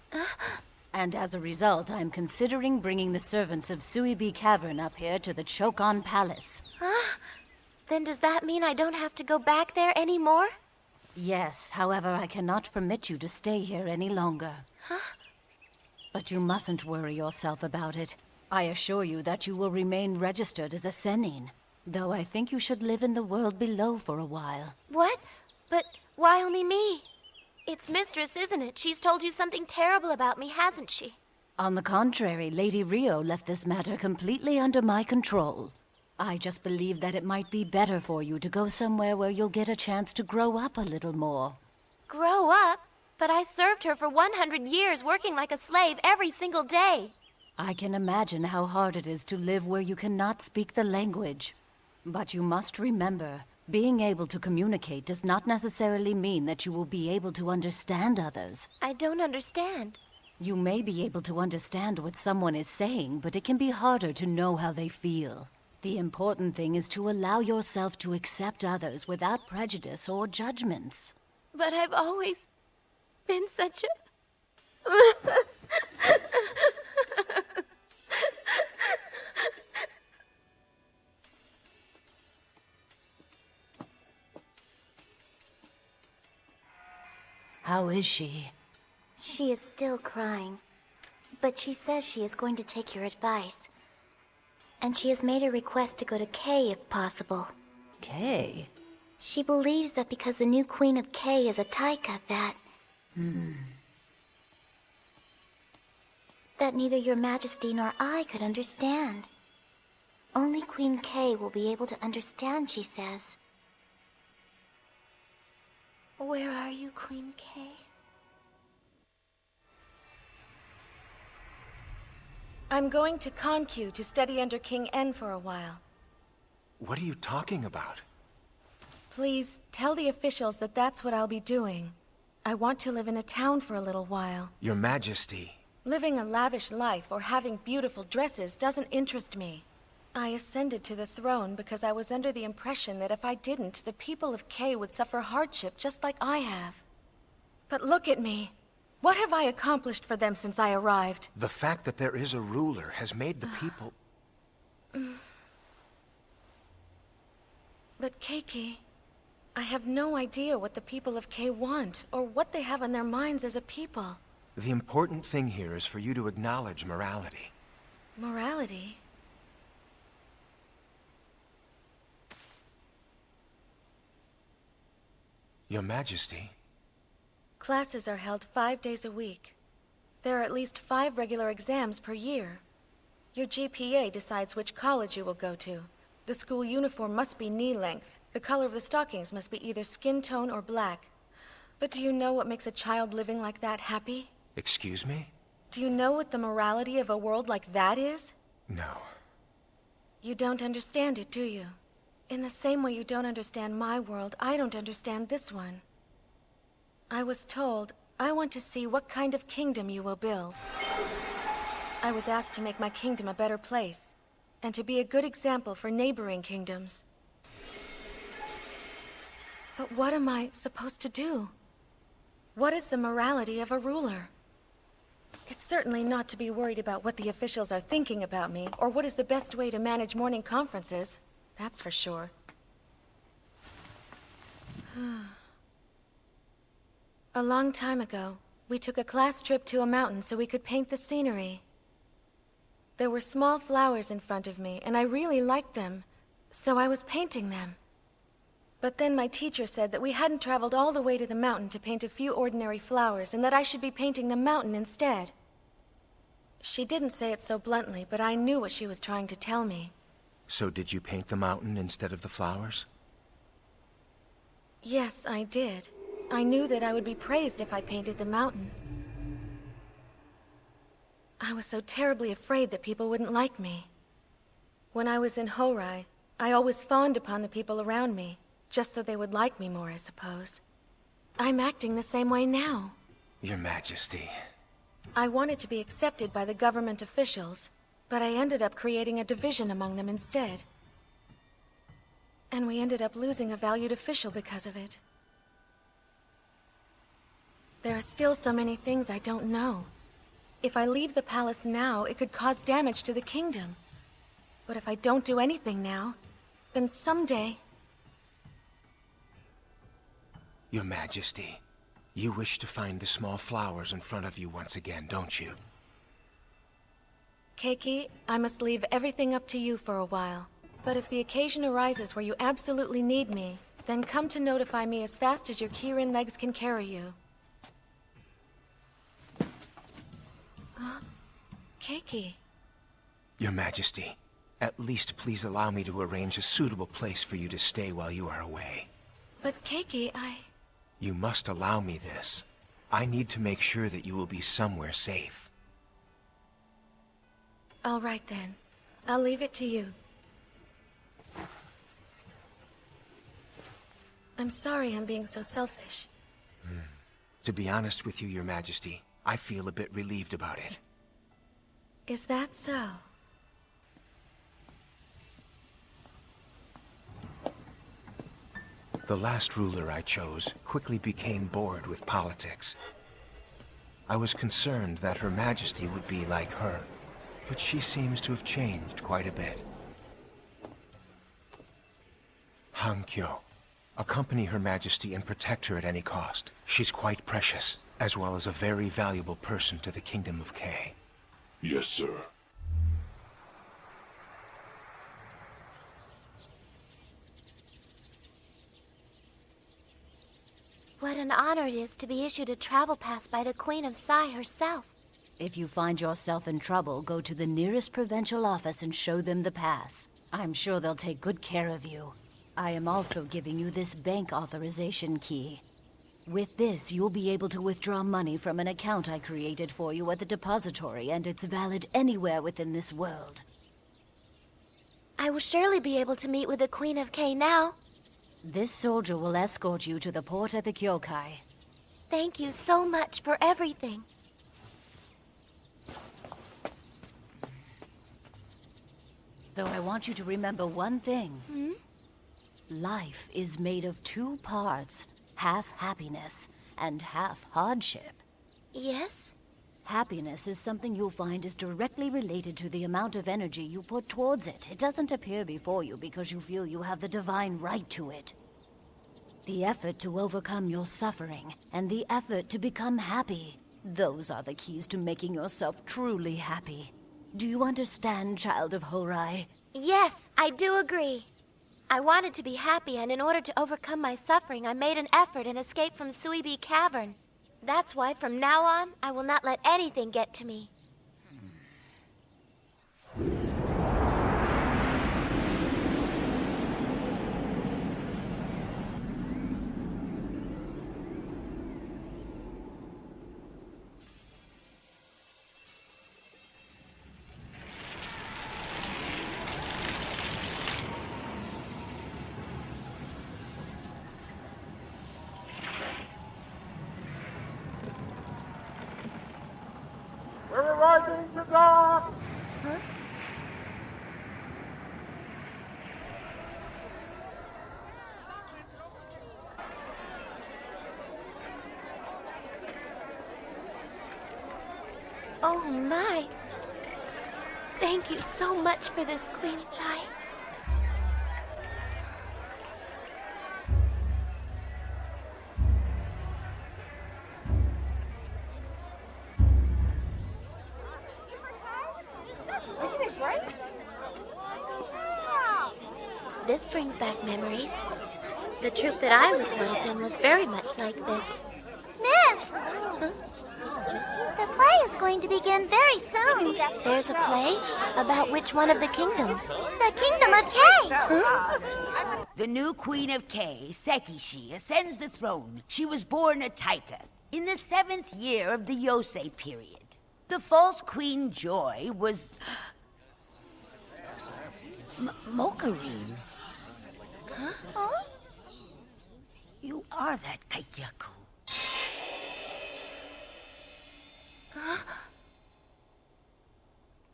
And as a result, I'm considering bringing the servants of Suibi Cavern up here to the Chokon Palace. Huh? Then does that mean I don't have to go back there anymore? Yes, however, I cannot permit you to stay here any longer. Huh? But you mustn't worry yourself about it. I assure you that you will remain registered as a Sennin, though I think you should live in the world below for a while. What? But why only me? It's Mistress, isn't it? She's told you something terrible about me, hasn't she? On the contrary, Lady Rio left this matter completely under my control. I just believe that it might be better for you to go somewhere where you'll get a chance to grow up a little more. Grow up? But I served her for 100 years, working like a slave every single day. I can imagine how hard it is to live where you cannot speak the language. But you must remember, being able to communicate does not necessarily mean that you will be able to understand others. I don't understand. You may be able to understand what someone is saying, but it can be harder to know how they feel. The important thing is to allow yourself to accept others without prejudice or judgments. But I've always been such a... How is she? She is still crying, but she says she is going to take your advice. And she has made a request to go to Kay if possible. Kay? She believes that because the new Queen of Kay is a Taika, that neither your Majesty nor I could understand. Only Queen Kay will be able to understand, she says. Where are you, Queen Kay? I'm going to Konkyu to study under King En for a while. What are you talking about? Please, tell the officials that that's what I'll be doing. I want to live in a town for a little while. Your Majesty. Living a lavish life or having beautiful dresses doesn't interest me. I ascended to the throne because I was under the impression that if I didn't, the people of Kay would suffer hardship just like I have. But look at me. What have I accomplished for them since I arrived? The fact that there is a ruler has made the people... But Keiki, I have no idea what the people of K want, or what they have on their minds as a people. The important thing here is for you to acknowledge morality. Morality? Your Majesty. Classes are held 5 days a week. There are at least 5 regular exams per year. Your GPA decides which college you will go to. The school uniform must be knee-length. The color of the stockings must be either skin tone or black. But do you know what makes a child living like that happy? Excuse me? Do you know what the morality of a world like that is? No. You don't understand it, do you? In the same way you don't understand my world, I don't understand this one. I was told, I want to see what kind of kingdom you will build. I was asked to make my kingdom a better place, and to be a good example for neighboring kingdoms. But what am I supposed to do? What is the morality of a ruler? It's certainly not to be worried about what the officials are thinking about me, or what is the best way to manage morning conferences. That's for sure. A long time ago, we took a class trip to a mountain so we could paint the scenery. There were small flowers in front of me, and I really liked them, so I was painting them. But then my teacher said that we hadn't traveled all the way to the mountain to paint a few ordinary flowers, and that I should be painting the mountain instead. She didn't say it so bluntly, but I knew what she was trying to tell me. So did you paint the mountain instead of the flowers? Yes, I did. I knew that I would be praised if I painted the mountain. I was so terribly afraid that people wouldn't like me. When I was in Horai, I always fawned upon the people around me, just so they would like me more, I suppose. I'm acting the same way now. Your Majesty. I wanted to be accepted by the government officials, but I ended up creating a division among them instead. And we ended up losing a valued official because of it. There are still so many things I don't know. If I leave the palace now, it could cause damage to the kingdom. But if I don't do anything now, then someday... Your Majesty, you wish to find the small flowers in front of you once again, don't you? Keiki, I must leave everything up to you for a while. But if the occasion arises where you absolutely need me, then come to notify me as fast as your Kirin legs can carry you. Keiki. Your Majesty, at least please allow me to arrange a suitable place for you to stay while you are away. But Keiki, You must allow me this. I need to make sure that you will be somewhere safe. All right then. I'll leave it to you. I'm sorry I'm being so selfish. To be honest with you, Your Majesty, I feel a bit relieved about it. Is that so? The last ruler I chose quickly became bored with politics. I was concerned that Her Majesty would be like her, but she seems to have changed quite a bit. Hankyo. Accompany Her Majesty and protect her at any cost. She's quite precious, as well as a very valuable person to the Kingdom of K. Yes, sir. What an honor it is to be issued a travel pass by the Queen of Sai herself. If you find yourself in trouble, go to the nearest provincial office and show them the pass. I'm sure they'll take good care of you. I am also giving you this bank authorization key. With this, you'll be able to withdraw money from an account I created for you at the depository, and it's valid anywhere within this world. I will surely be able to meet with the Queen of K now. This soldier will escort you to the port at the Kyokai. Thank you so much for everything. Though I want you to remember one thing. Life is made of 2 parts. Half happiness and half hardship. Yes? Happiness is something you'll find is directly related to the amount of energy you put towards it. It doesn't appear before you because you feel you have the divine right to it. The effort to overcome your suffering, and the effort to become happy. Those are the keys to making yourself truly happy. Do you understand, child of Horai? Yes, I do agree. I wanted to be happy, and in order to overcome my suffering, I made an effort and escaped from Suibi Cavern. That's why from now on, I will not let anything get to me. We're arriving to dock! Huh? Oh my! Thank you so much for this, Queen Sai. This brings back memories. The troop that I was once in was very much like this. Miss! Huh? The play is going to begin very soon. There's a play? About which one of the kingdoms? The Kingdom of Kay! Huh? The new Queen of Kay, Sekishi, ascends the throne. She was born a Taika in the 7th year of the Yosei period. The false Queen Joy was... Mokarine. Huh? You are that Kaikyaku.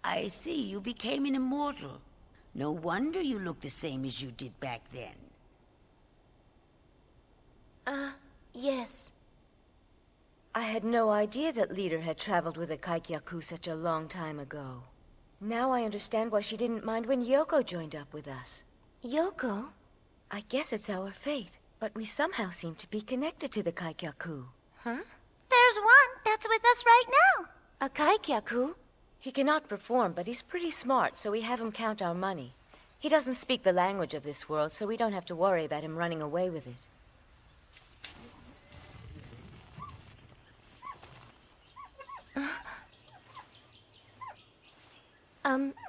I see you became an immortal. No wonder you look the same as you did back then. Yes. I had no idea that Leader had traveled with a Kaikyaku such a long time ago. Now I understand why she didn't mind when Yoko joined up with us. Yoko? I guess it's our fate, but we somehow seem to be connected to the Kaikyaku. Huh? There's one that's with us right now. A Kaikyaku? He cannot perform, but he's pretty smart, so we have him count our money. He doesn't speak the language of this world, so we don't have to worry about him running away with it.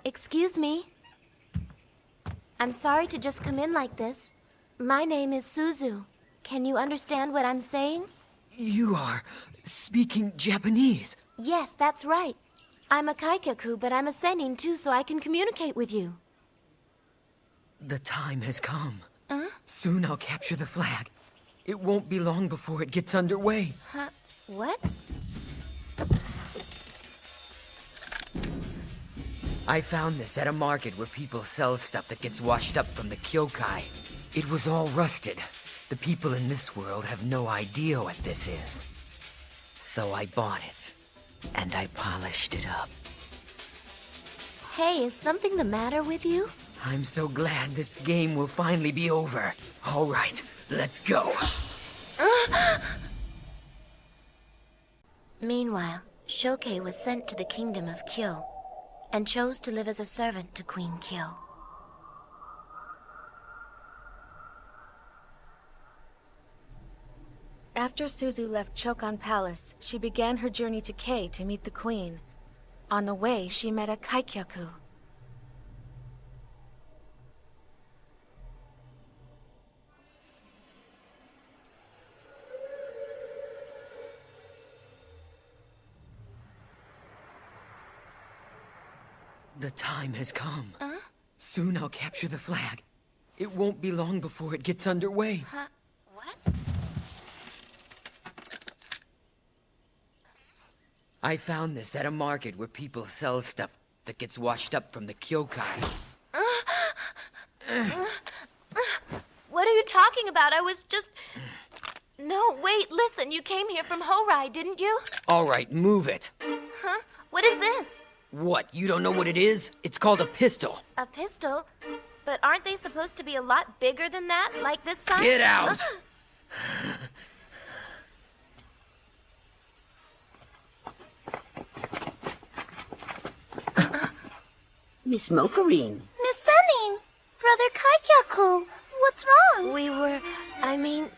Excuse me? I'm sorry to just come in like this. My name is Suzu. Can you understand what I'm saying? You are speaking Japanese. Yes, that's right. I'm a Kaikyaku, but I'm a Sennin too, so I can communicate with you. The time has come. Huh? Soon I'll capture the flag. It won't be long before it gets underway. Huh? What? I found this at a market where people sell stuff that gets washed up from the Kyokai. It was all rusted. The people in this world have no idea what this is. So I bought it, and I polished it up. Hey, is something the matter with you? I'm so glad this game will finally be over. All right, let's go. Meanwhile, Shokei was sent to the kingdom of Kyo, and chose to live as a servant to Queen Kyo. After Suzu left Chokan Palace, she began her journey to Kei to meet the queen. On the way, she met a Kaikyaku. The time has come. Soon I'll capture the flag. It won't be long before it gets underway. Huh? What? I found this at a market where people sell stuff that gets washed up from the Kyokai. What are you talking about? I was just... No, wait, listen. You came here from Horai, didn't you? All right, move it. Huh? What is this? What, you don't know what it is? It's called a pistol. A pistol? But aren't they supposed to be a lot bigger than that, like this size? Get out! Miss Mokarine. Miss Sennin! Brother Kaikyaku! What's wrong? We were... I mean...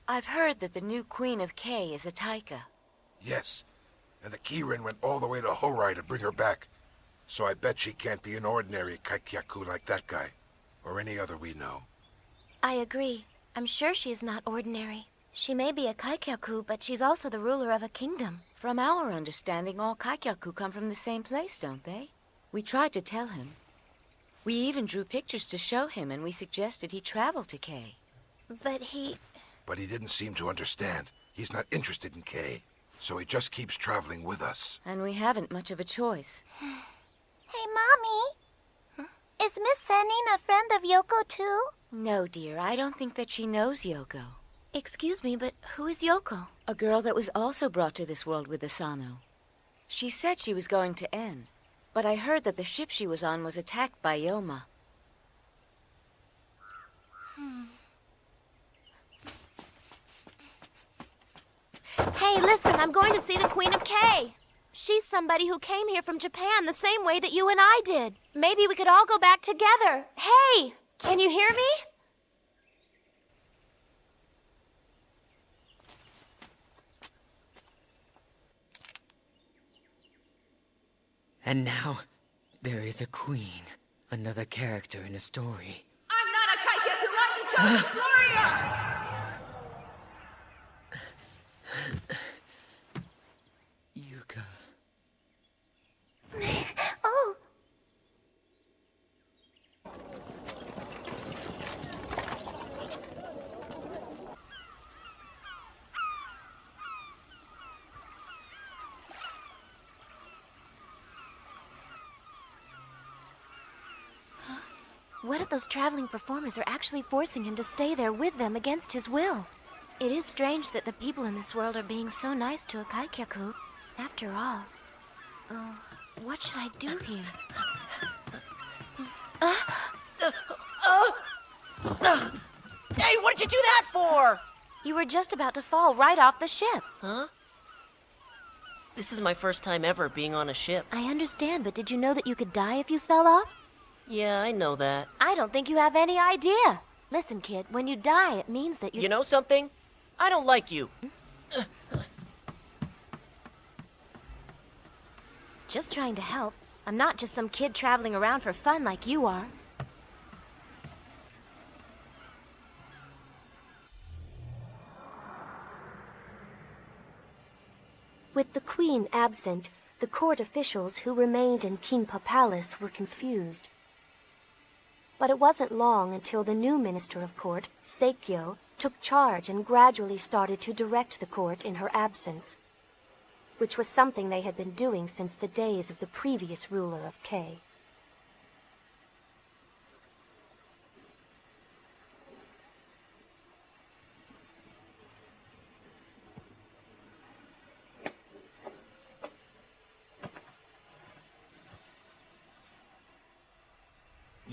I've heard that the new Queen of K is a Taika. Yes, and the Kirin went all the way to Horai to bring her back. So I bet she can't be an ordinary Kaikyaku like that guy, or any other we know. I agree. I'm sure she is not ordinary. She may be a Kaikyaku, but she's also the ruler of a kingdom. From our understanding, all Kaikyaku come from the same place, don't they? We tried to tell him. We even drew pictures to show him, and we suggested he travel to K. But he didn't seem to understand. He's not interested in Kay, so he just keeps traveling with us. And we haven't much of a choice. Hey, Mommy! Is Miss Sennin a friend of Yoko, too? No, dear, I don't think that she knows Yoko. Excuse me, but who is Yoko? A girl that was also brought to this world with Asano. She said she was going to N, but I heard that the ship she was on was attacked by Yoma. Hey, listen, I'm going to see the Queen of K. She's somebody who came here from Japan the same way that you and I did. Maybe we could all go back together. Hey, can you hear me? And now, there is a queen, another character in a story. I'm not a Kaikeku, I'm the chosen warrior! Yuka. Oh! What if those traveling performers are actually forcing him to stay there with them against his will? It is strange that the people in this world are being so nice to a Kaikyaku. After all, what should I do here? Hey, what'd you do that for? You were just about to fall right off the ship. Huh? This is my first time ever being on a ship. I understand, but did you know that you could die if you fell off? Yeah, I know that. I don't think you have any idea. Listen, kid, when you die, it means that You know something? I don't like you. Just trying to help. I'm not just some kid traveling around for fun like you are. With the queen absent, the court officials who remained in Kinpa Palace were confused. But it wasn't long until the new minister of court, Seikyo, took charge and gradually started to direct the court in her absence, which was something they had been doing since the days of the previous ruler of K.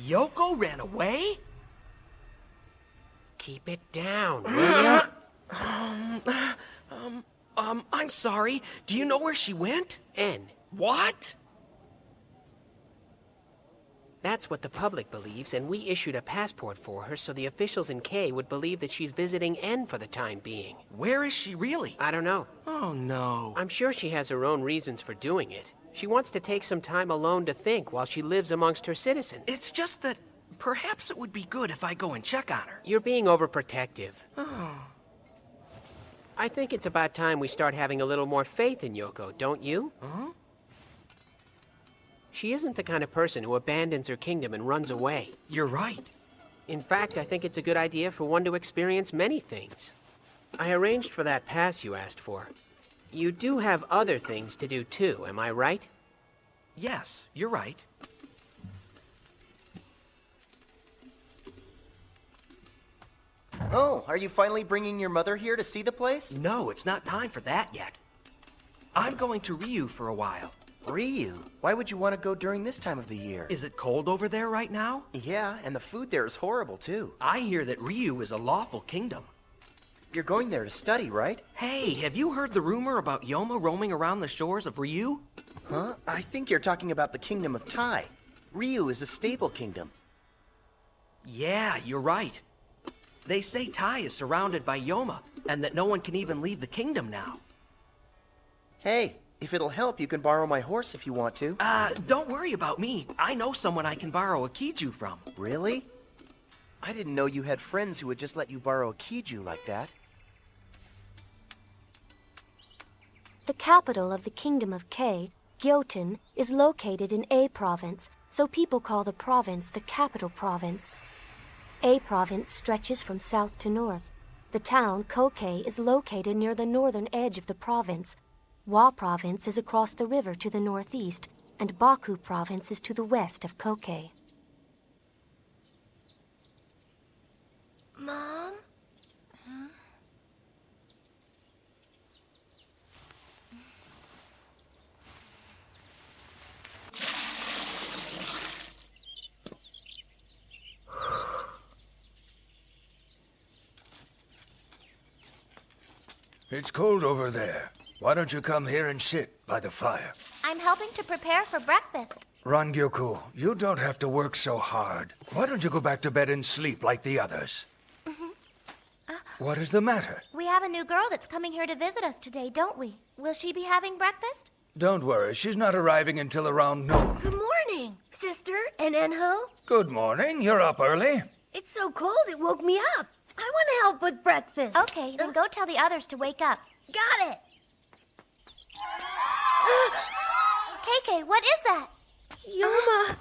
Yoko ran away? Keep it down, will ya? I'm sorry. Do you know where she went? N. What? That's what the public believes, and we issued a passport for her so the officials in K would believe that she's visiting N for the time being. Where is she really? I don't know. Oh, no. I'm sure she has her own reasons for doing it. She wants to take some time alone to think while she lives amongst her citizens. It's just that perhaps it would be good if I go and check on her. You're being overprotective. Oh. I think it's about time we start having a little more faith in Yoko, don't you? Huh? She isn't the kind of person who abandons her kingdom and runs away. You're right. In fact, I think it's a good idea for one to experience many things. I arranged for that pass you asked for. You do have other things to do too, am I right? Yes, you're right. Oh, are you finally bringing your mother here to see the place? No, it's not time for that yet. I'm going to Ryu for a while. Ryu? Why would you want to go during this time of the year? Is it cold over there right now? Yeah, and the food there is horrible too. I hear that Ryu is a lawful kingdom. You're going there to study, right? Hey, have you heard the rumor about Yoma roaming around the shores of Ryu? Huh? I think you're talking about the kingdom of Tai. Ryu is a stable kingdom. Yeah, you're right. They say Tai is surrounded by Yoma, and that no one can even leave the kingdom now. Hey, if it'll help, you can borrow my horse if you want to. Don't worry about me. I know someone I can borrow a Kiju from. Really? I didn't know you had friends who would just let you borrow a Kiju like that. The capital of the Kingdom of Kei, Gyoten, is located in A Province, so people call the province the capital province. A Province stretches from south to north. The town, Kokei, is located near the northern edge of the province. Wa Province is across the river to the northeast, and Baku Province is to the west of Kokei. Mom? It's cold over there. Why don't you come here and sit by the fire? I'm helping to prepare for breakfast. Rangyoku, you don't have to work so hard. Why don't you go back to bed and sleep like the others? What is the matter? We have a new girl that's coming here to visit us today, don't we? Will she be having breakfast? Don't worry, she's not arriving until around noon. Good morning, sister and Enho. Good morning, you're up early. It's so cold it woke me up. I want to help with breakfast. Okay, then go tell the others to wake up. Got it. KK, what is that? Yoma.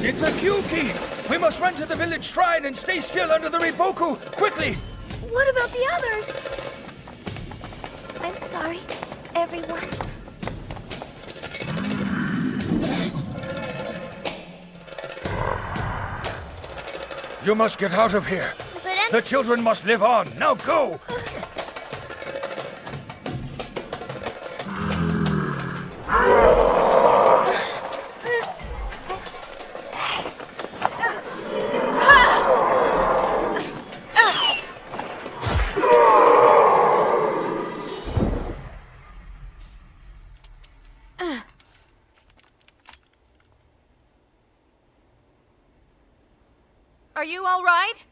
It's a Kyuki! We must run to the village shrine and stay still under the Riboku! Quickly! What about the others? I'm sorry, everyone. You must get out of here. The children must live on. Now go! Are you all right?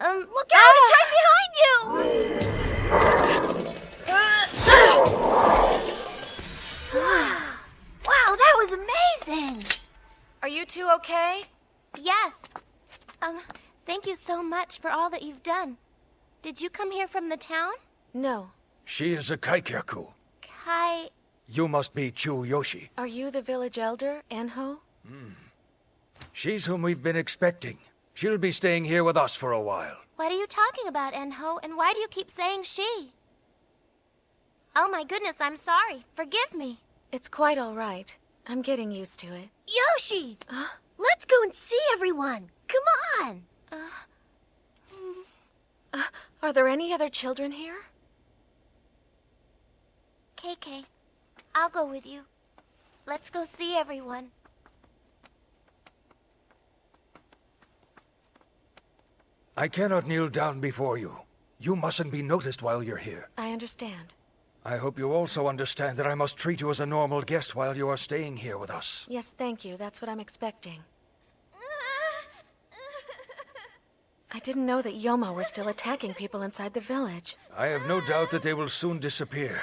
Look out! It's right behind you! Wow, that was amazing! Are you two okay? Yes. Thank you so much for all that you've done. Did you come here from the town? No. She is a Kaikyaku. Kai... You must be Chuyoshi. Are you the village elder, Enho? She's whom we've been expecting. She'll be staying here with us for a while. What are you talking about, Enho? And why do you keep saying she? Oh my goodness, I'm sorry. Forgive me. It's quite all right. I'm getting used to it. Yoshi! Let's go and see everyone. Come on! Are there any other children here? KK, I'll go with you. Let's go see everyone. I cannot kneel down before you. You mustn't be noticed while you're here. I understand. I hope you also understand that I must treat you as a normal guest while you are staying here with us. Yes, thank you. That's what I'm expecting. I didn't know that Yoma were still attacking people inside the village. I have no doubt that they will soon disappear,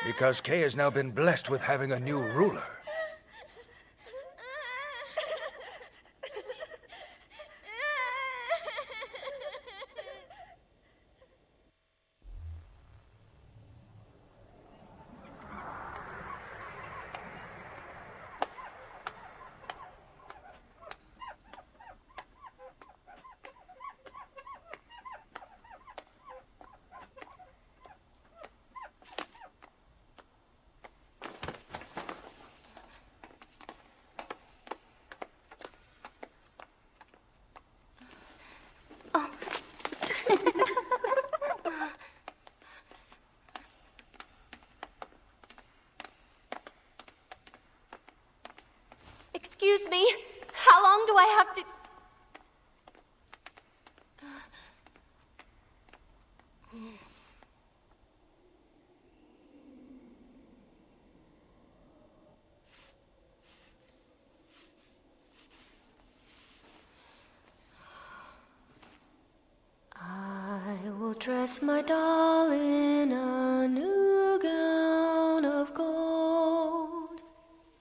because Kei has now been blessed with having a new ruler. dress my doll in a new gown of gold,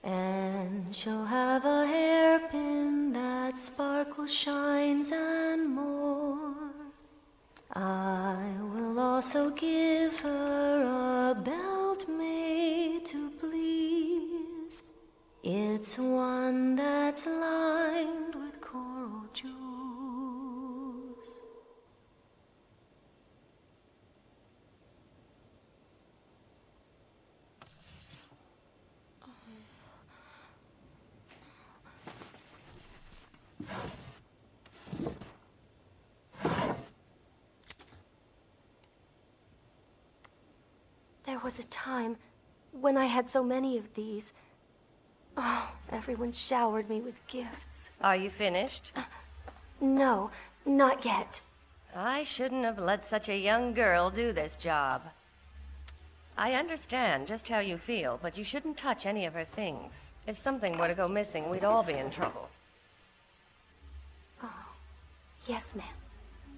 and she'll have a hairpin that sparkles, shines, and more. I will also give her a belt made to please. It's one that's lined with coral jewels. There was a time when I had so many of these. Oh, everyone showered me with gifts. Are you finished? No, not yet. I shouldn't have let such a young girl do this job. I understand just how you feel, but you shouldn't touch any of her things. If something were to go missing, we'd all be in trouble. Oh, yes, ma'am.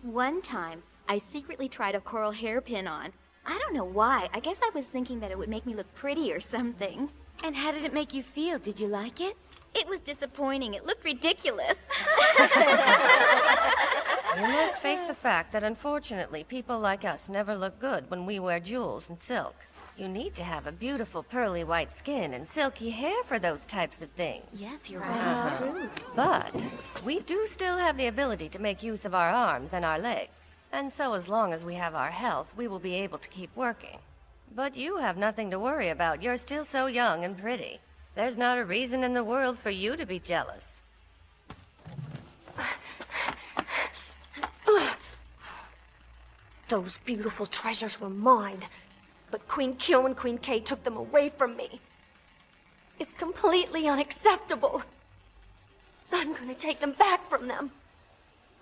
One time, I secretly tried a coral hairpin on. I don't know why. I guess I was thinking that it would make me look pretty or something. And how did it make you feel? Did you like it? It was disappointing. It looked ridiculous. You must face the fact that unfortunately people like us never look good when we wear jewels and silk. You need to have a beautiful pearly white skin and silky hair for those types of things. Yes, you're right. True. But we do still have the ability to make use of our arms and our legs. And so as long as we have our health, we will be able to keep working. But you have nothing to worry about. You're still so young and pretty. There's not a reason in the world for you to be jealous. Those beautiful treasures were mine, but Queen Kyo and Queen Kay took them away from me. It's completely unacceptable. I'm gonna take them back from them.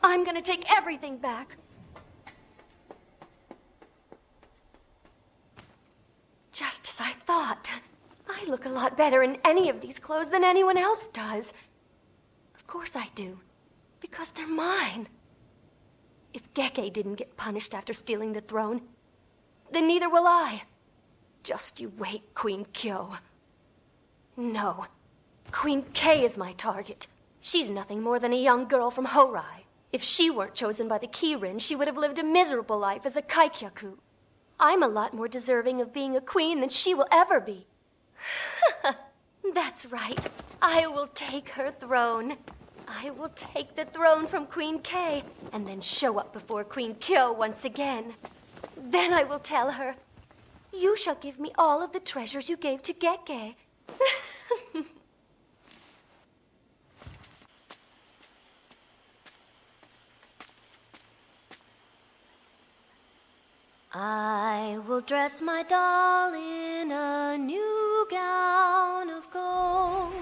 I'm gonna take everything back. Just as I thought. I look a lot better in any of these clothes than anyone else does. Of course I do, because they're mine. If Geke didn't get punished after stealing the throne, then neither will I. Just you wait, Queen Kyo. No, Queen Kay is my target. She's nothing more than a young girl from Horai. If she weren't chosen by the Kirin, she would have lived a miserable life as a Kaikyaku. I'm a lot more deserving of being a queen than she will ever be. That's right. I will take her throne. I will take the throne from Queen Kay and then show up before Queen Kyo once again. Then I will tell her, you shall give me all of the treasures you gave to Geke. I will dress my doll in a new gown of gold,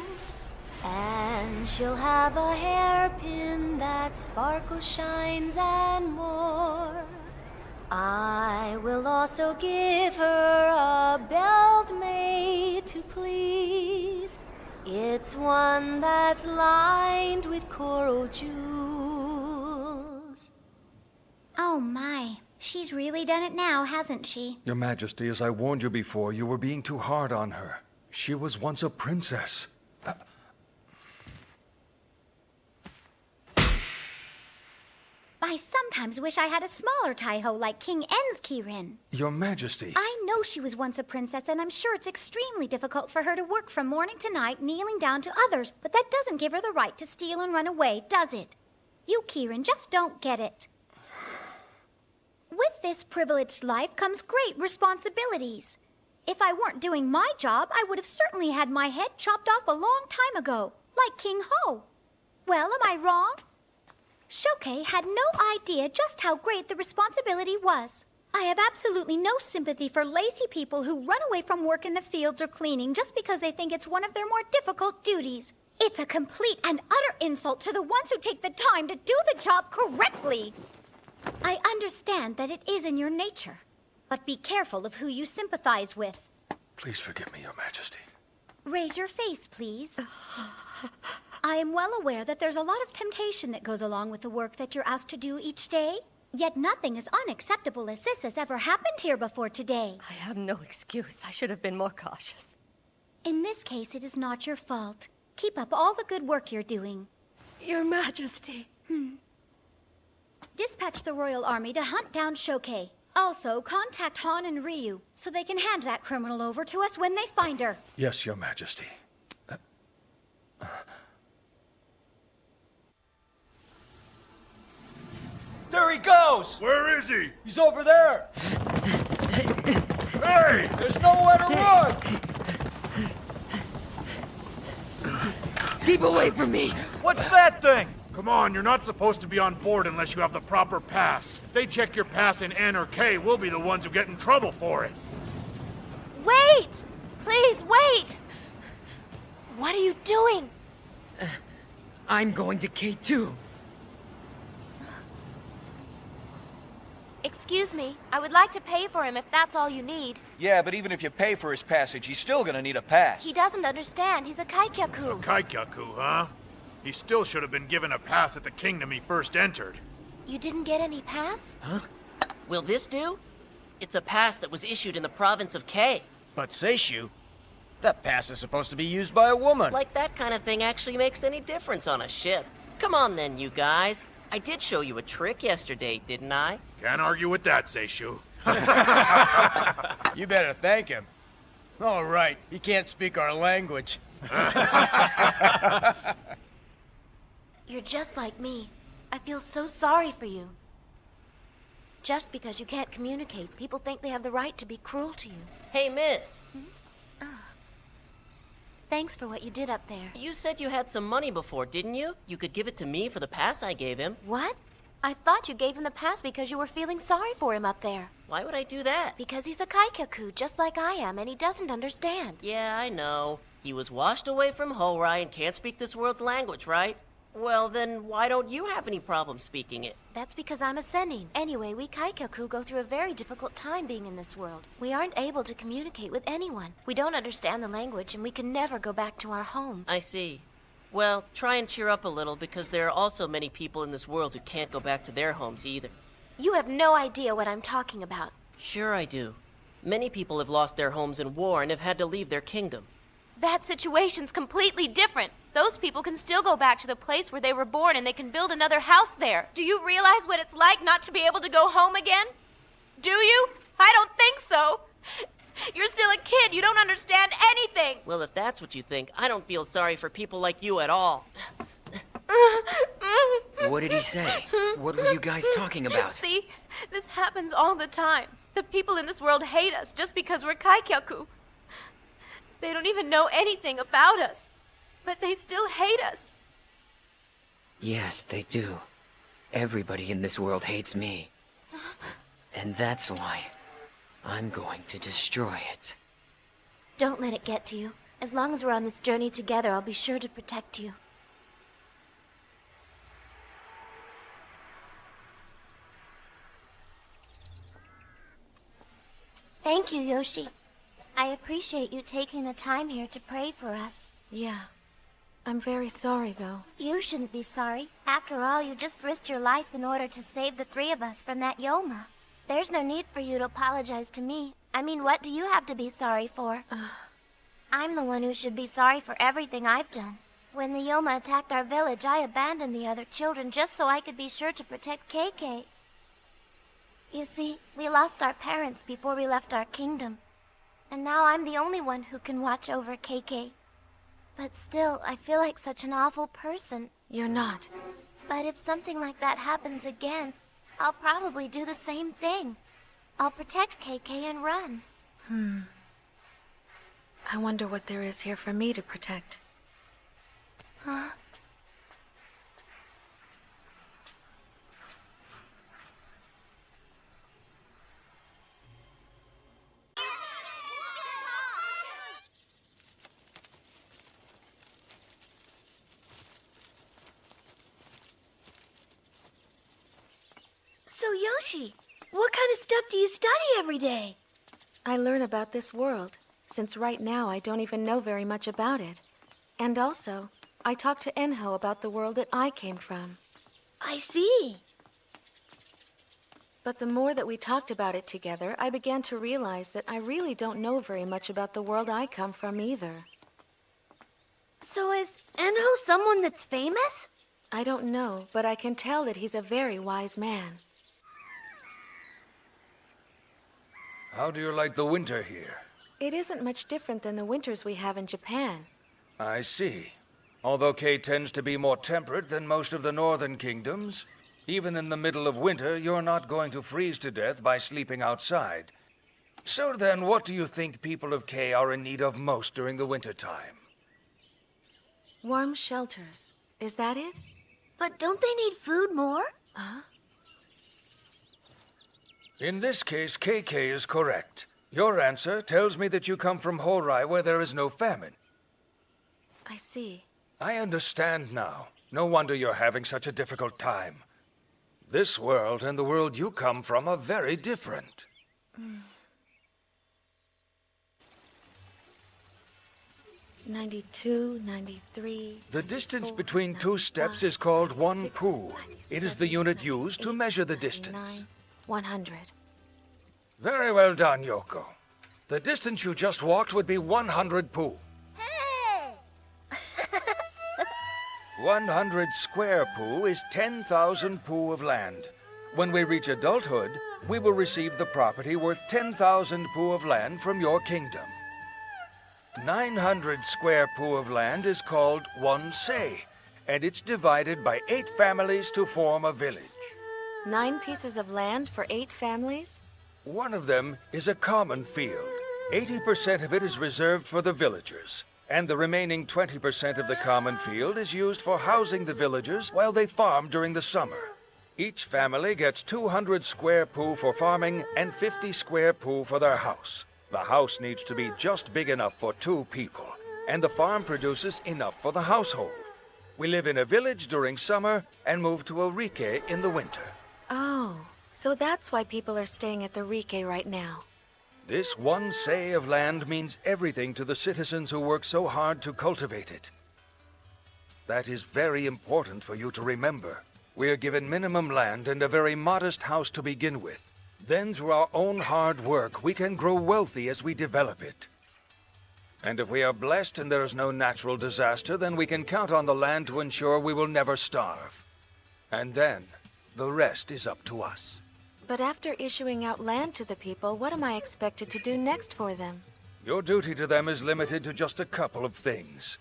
and she'll have a hairpin that sparkles, shines, and more. I will also give her a belt made to please. It's one that's lined with coral jewels. Oh my. She's really done it now, hasn't she? Your Majesty, as I warned you before, you were being too hard on her. She was once a princess. I sometimes wish I had a smaller Taiho like King En's Kirin. Your Majesty. I know she was once a princess, and I'm sure it's extremely difficult for her to work from morning to night, kneeling down to others, but that doesn't give her the right to steal and run away, does it? You, Kirin, just don't get it. With this privileged life comes great responsibilities. If I weren't doing my job, I would have certainly had my head chopped off a long time ago, like King Ho. Well, am I wrong? Shoke had no idea just how great the responsibility was. I have absolutely no sympathy for lazy people who run away from work in the fields or cleaning just because they think it's one of their more difficult duties. It's a complete and utter insult to the ones who take the time to do the job correctly. I understand that it is in your nature, but be careful of who you sympathize with. Please forgive me, Your Majesty. Raise your face, please. I am well aware that there's a lot of temptation that goes along with the work that you're asked to do each day. Yet nothing as unacceptable as this has ever happened here before today. I have no excuse. I should have been more cautious. In this case, it is not your fault. Keep up all the good work you're doing. Your Majesty. Dispatch the royal army to hunt down Shoukei. Also, contact Han and Ryu, so they can hand that criminal over to us when they find her. Yes, Your Majesty. There he goes! Where is he? He's over there! Hey! There's nowhere to run! Keep away from me! What's that thing? Come on, you're not supposed to be on board unless you have the proper pass. If they check your pass in N or K, we'll be the ones who get in trouble for it. Wait! Please, wait! What are you doing? I'm going to K2. Excuse me, I would like to pay for him if that's all you need. Yeah, but even if you pay for his passage, he's still gonna need a pass. He doesn't understand. He's a Kaikyaku. Kaikyaku, huh? He still should have been given a pass at the kingdom he first entered. You didn't get any pass? Huh? Will this do? It's a pass that was issued in the province of K. But Seishu, that pass is supposed to be used by a woman. Like that kind of thing actually makes any difference on a ship. Come on then, you guys. I did show you a trick yesterday, didn't I? Can't argue with that, Seishu. You better thank him. All right, he can't speak our language. You're just like me. I feel so sorry for you. Just because you can't communicate, people think they have the right to be cruel to you. Hey, miss. Thanks for what you did up there. You said you had some money before, didn't you? You could give it to me for the pass I gave him. What? I thought you gave him the pass because you were feeling sorry for him up there. Why would I do that? Because he's a Kaikyaku, just like I am, and he doesn't understand. Yeah, I know. He was washed away from Horai and can't speak this world's language, right? Well, then why don't you have any problem speaking it? That's because I'm a Sennin. Anyway, we Kaikyaku go through a very difficult time being in this world. We aren't able to communicate with anyone. We don't understand the language, and we can never go back to our home. I see. Well, try and cheer up a little, because there are also many people in this world who can't go back to their homes either. You have no idea what I'm talking about. Sure I do. Many people have lost their homes in war and have had to leave their kingdom. That situation's completely different. Those people can still go back to the place where they were born and they can build another house there. Do you realize what it's like not to be able to go home again? Do you? I don't think so. You're still a kid. You don't understand anything. Well, if that's what you think, I don't feel sorry for people like you at all. What did he say? What were you guys talking about? See, this happens all the time. The people in this world hate us just because we're Kaikyaku. They don't even know anything about us, but they still hate us. Yes, they do. Everybody in this world hates me. And that's why I'm going to destroy it. Don't let it get to you. As long as we're on this journey together, I'll be sure to protect you. Thank you, Yoshi. I appreciate you taking the time here to pray for us. Yeah. I'm very sorry, though. You shouldn't be sorry. After all, you just risked your life in order to save the three of us from that Yoma. There's no need for you to apologize to me. I mean, what do you have to be sorry for? I'm the one who should be sorry for everything I've done. When the Yoma attacked our village, I abandoned the other children just so I could be sure to protect KK. You see, we lost our parents before we left our kingdom. And now I'm the only one who can watch over KK. But still, I feel like such an awful person. You're not. But if something like that happens again, I'll probably do the same thing. I'll protect KK and run. I wonder what there is here for me to protect. Huh? So, Yoshi, what kind of stuff do you study every day? I learn about this world, since right now I don't even know very much about it. And also, I talk to Enho about the world that I came from. I see. But the more that we talked about it together, I began to realize that I really don't know very much about the world I come from either. So is Enho someone that's famous? I don't know, but I can tell that he's a very wise man. How do you like the winter here? It isn't much different than the winters we have in Japan. I see. Although Kay tends to be more temperate than most of the northern kingdoms, even in the middle of winter, you're not going to freeze to death by sleeping outside. So then, what do you think people of Kay are in need of most during the winter time? Warm shelters. Is that it? But don't they need food more? Huh? In this case, KK is correct. Your answer tells me that you come from Horai, where there is no famine. I see. I understand now. No wonder you're having such a difficult time. This world and the world you come from are very different. 92, 93... The distance between two steps is called one pu. It is the unit used to measure the distance. 100. Very well done, Yoko. The distance you just walked would be 100 pu. Hey! 100 square pu is 10,000 pu of land. When we reach adulthood, we will receive the property worth 10,000 pu of land from your kingdom. 900 square pu of land is called one sei, and it's divided by 8 families to form a village. 9 pieces of land for 8 families? One of them is a common field. 80% of it is reserved for the villagers, and the remaining 20% of the common field is used for housing the villagers while they farm during the summer. Each family gets 200 square pu for farming and 50 square pu for their house. The house needs to be just big enough for 2 people, and the farm produces enough for the household. We live in a village during summer and move to a rike in the winter. Oh, so that's why people are staying at the rike right now. This one sei of land means everything to the citizens who work so hard to cultivate it. That is very important for you to remember. We are given minimum land and a very modest house to begin with. Then, through our own hard work, we can grow wealthy as we develop it. And if we are blessed and there is no natural disaster, then we can count on the land to ensure we will never starve. And then, the rest is up to us. But after issuing out land to the people, what am I expected to do next for them? Your duty to them is limited to just a couple of things.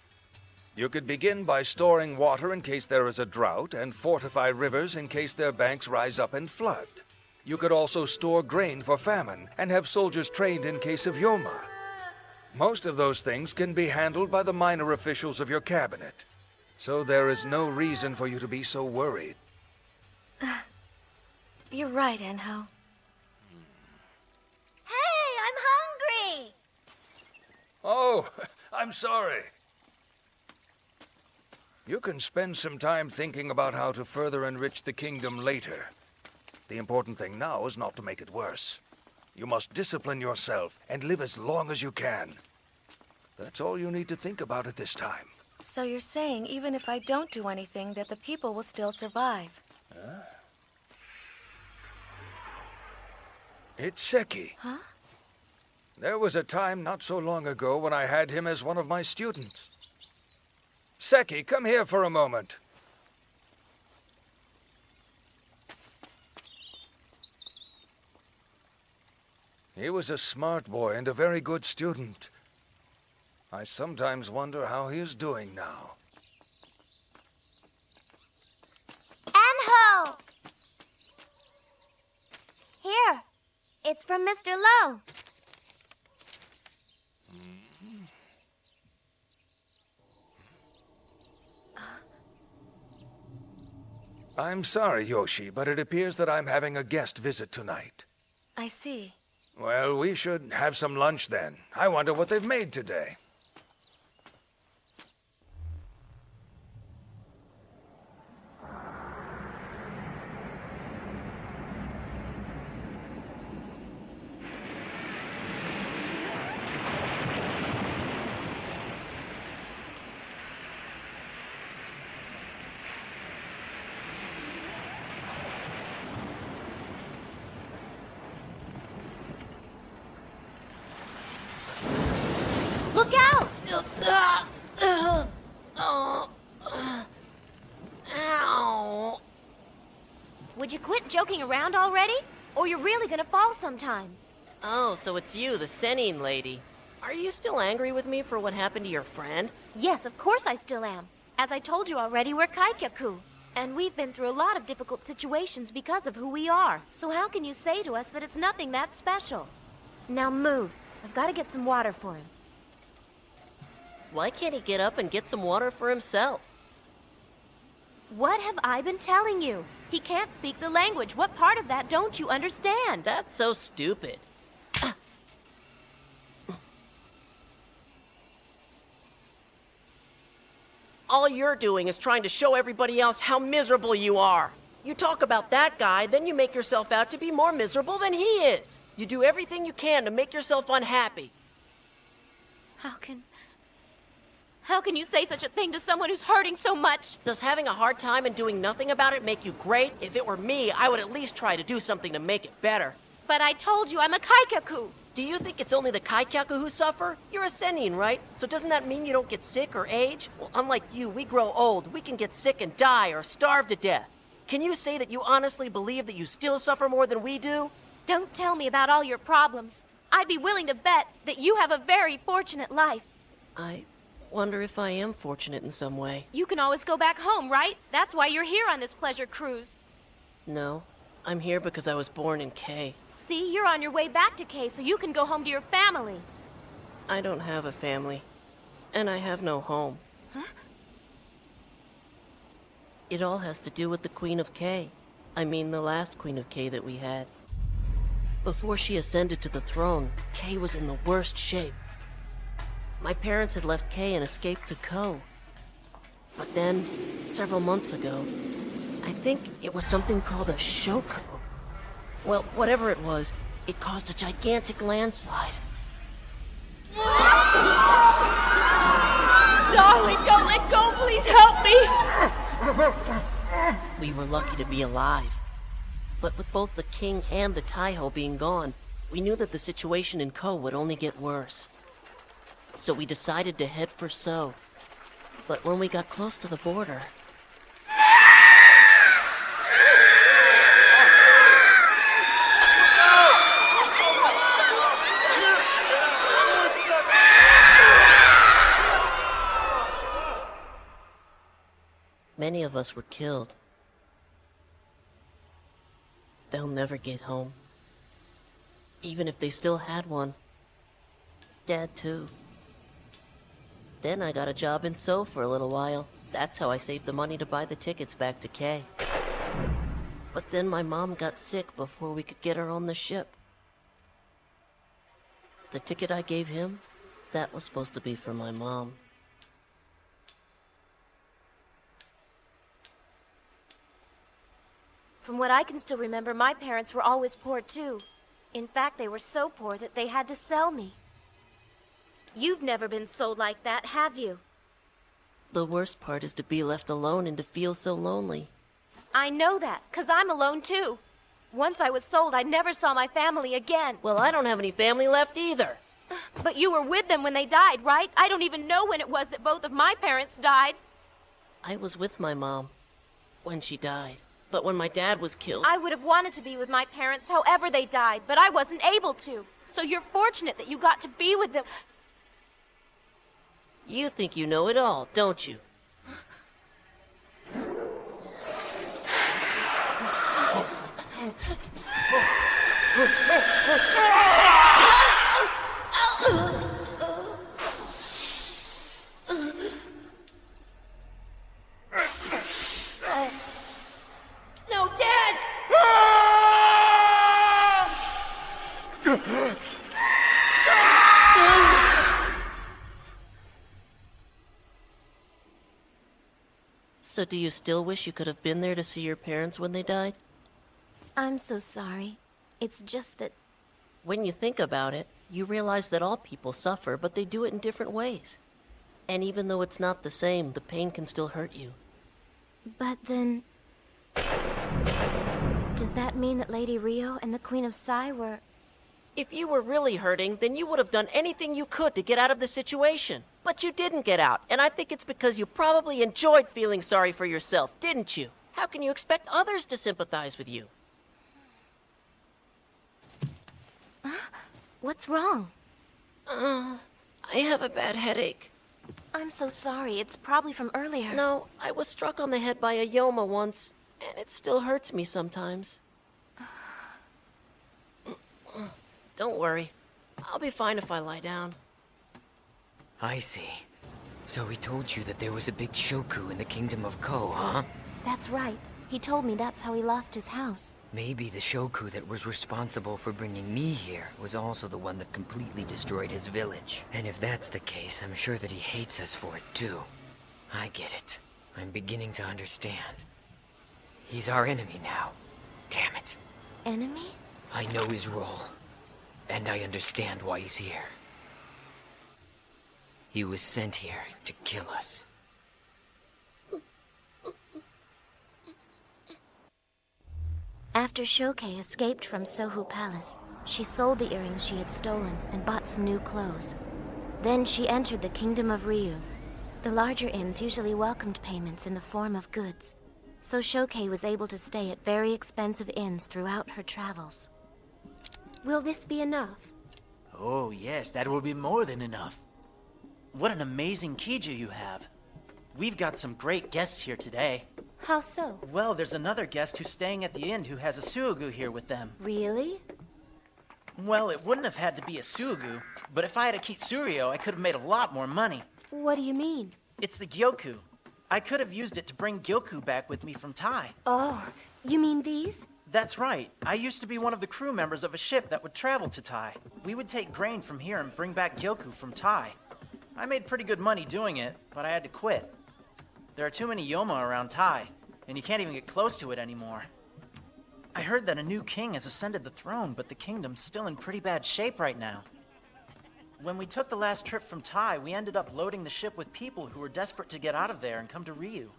You could begin by storing water in case there is a drought, and fortify rivers in case their banks rise up and flood. You could also store grain for famine, and have soldiers trained in case of Yoma. Most of those things can be handled by the minor officials of your cabinet. So there is no reason for you to be so worried. You're right, Enho. Hey, I'm hungry! Oh, I'm sorry. You can spend some time thinking about how to further enrich the kingdom later. The important thing now is not to make it worse. You must discipline yourself and live as long as you can. That's all you need to think about at this time. So you're saying even if I don't do anything, that the people will still survive? Huh? It's Seki. Huh? There was a time not so long ago when I had him as one of my students. Seki, come here for a moment. He was a smart boy and a very good student. I sometimes wonder how he is doing now. Enho! Here. It's from Mr. Lowe. I'm sorry, Yoshi, but it appears that I'm having a guest visit tonight. I see. Well, we should have some lunch then. I wonder what they've made today. Would you quit joking around already? Or you're really gonna fall sometime. Oh, so it's you, the Senine lady. Are you still angry with me for what happened to your friend? Yes, of course I still am. As I told you already, we're Kaikyaku. And we've been through a lot of difficult situations because of who we are. So how can you say to us that it's nothing that special? Now move. I've got to get some water for him. Why can't he get up and get some water for himself? What have I been telling you? He can't speak the language. What part of that don't you understand? That's so stupid. All you're doing is trying to show everybody else how miserable you are. You talk about that guy, then you make yourself out to be more miserable than he is. You do everything you can to make yourself unhappy. How can you say such a thing to someone who's hurting so much? Does having a hard time and doing nothing about it make you great? If it were me, I would at least try to do something to make it better. But I told you I'm a Kaikyaku. Do you think it's only the Kaikyaku who suffer? You're a Senine, right? So doesn't that mean you don't get sick or age? Well, unlike you, we grow old. We can get sick and die or starve to death. Can you say that you honestly believe that you still suffer more than we do? Don't tell me about all your problems. I'd be willing to bet that you have a very fortunate life. I wonder if I am fortunate in some way. You can always go back home, right? That's why you're here on this pleasure cruise. No, I'm here because I was born in K. See, you're on your way back to K so you can go home to your family. I don't have a family, and I have no home. Huh? It all has to do with the Queen of K. I mean, the last Queen of K that we had. Before she ascended to the throne, K was in the worst shape. My parents had left K and escaped to Ko. But then, several months ago, I think it was something called a shoko. Well, whatever it was, it caused a gigantic landslide. Darling, don't let go! Please help me! We were lucky to be alive. But with both the king and the Taiho being gone, we knew that the situation in Ko would only get worse. So we decided to head for So. But when we got close to the border... Many of us were killed. They'll never get home. Even if they still had one. Dad, too. Then I got a job in So for a little while. That's how I saved the money to buy the tickets back to K. But then my mom got sick before we could get her on the ship. The ticket I gave him, that was supposed to be for my mom. From what I can still remember, my parents were always poor too. In fact, they were so poor that they had to sell me. You've never been sold like that, have you? The worst part is to be left alone and to feel so lonely. I know that, 'cause I'm alone too. Once I was sold, I never saw my family again. Well, I don't have any family left either. But you were with them when they died, right? I don't even know when it was that both of my parents died. I was with my mom when she died. But when my dad was killed... I would have wanted to be with my parents however they died, but I wasn't able to. So you're fortunate that you got to be with them. You think you know it all, don't you? No, Dad! So do you still wish you could have been there to see your parents when they died? I'm so sorry. It's just that... When you think about it, you realize that all people suffer, but they do it in different ways. And even though it's not the same, the pain can still hurt you. But then... Does that mean that Lady Rio and the Queen of Sai were... If you were really hurting, then you would have done anything you could to get out of the situation. But you didn't get out, and I think it's because you probably enjoyed feeling sorry for yourself, didn't you? How can you expect others to sympathize with you? What's wrong? I have a bad headache. I'm so sorry. It's probably from earlier. No, I was struck on the head by a Yoma once, and it still hurts me sometimes. Don't worry. I'll be fine if I lie down. I see. So he told you that there was a big shoku in the kingdom of Ko, huh? That's right. He told me that's how he lost his house. Maybe the shoku that was responsible for bringing me here was also the one that completely destroyed his village. And if that's the case, I'm sure that he hates us for it too. I get it. I'm beginning to understand. He's our enemy now. Damn it. Enemy? I know his role. And I understand why he's here. He was sent here to kill us. After Shoke escaped from Sohu Palace, she sold the earrings she had stolen and bought some new clothes. Then she entered the kingdom of Ryu. The larger inns usually welcomed payments in the form of goods, so Shoke was able to stay at very expensive inns throughout her travels. Will this be enough? Oh, yes, that will be more than enough. What an amazing Kiju you have. We've got some great guests here today. How so? Well, there's another guest who's staying at the inn who has a suogu here with them. Really? Well, it wouldn't have had to be a suogu, but if I had a kitsuryo, I could have made a lot more money. What do you mean? It's the gyoku. I could have used it to bring gyoku back with me from Tai. Oh, you mean these? That's right. I used to be one of the crew members of a ship that would travel to Tai. We would take grain from here and bring back gyoku from Tai. I made pretty good money doing it, but I had to quit. There are too many Yoma around Tai, and you can't even get close to it anymore. I heard that a new king has ascended the throne, but the kingdom's still in pretty bad shape right now. When we took the last trip from Tai, we ended up loading the ship with people who were desperate to get out of there and come to Ryu.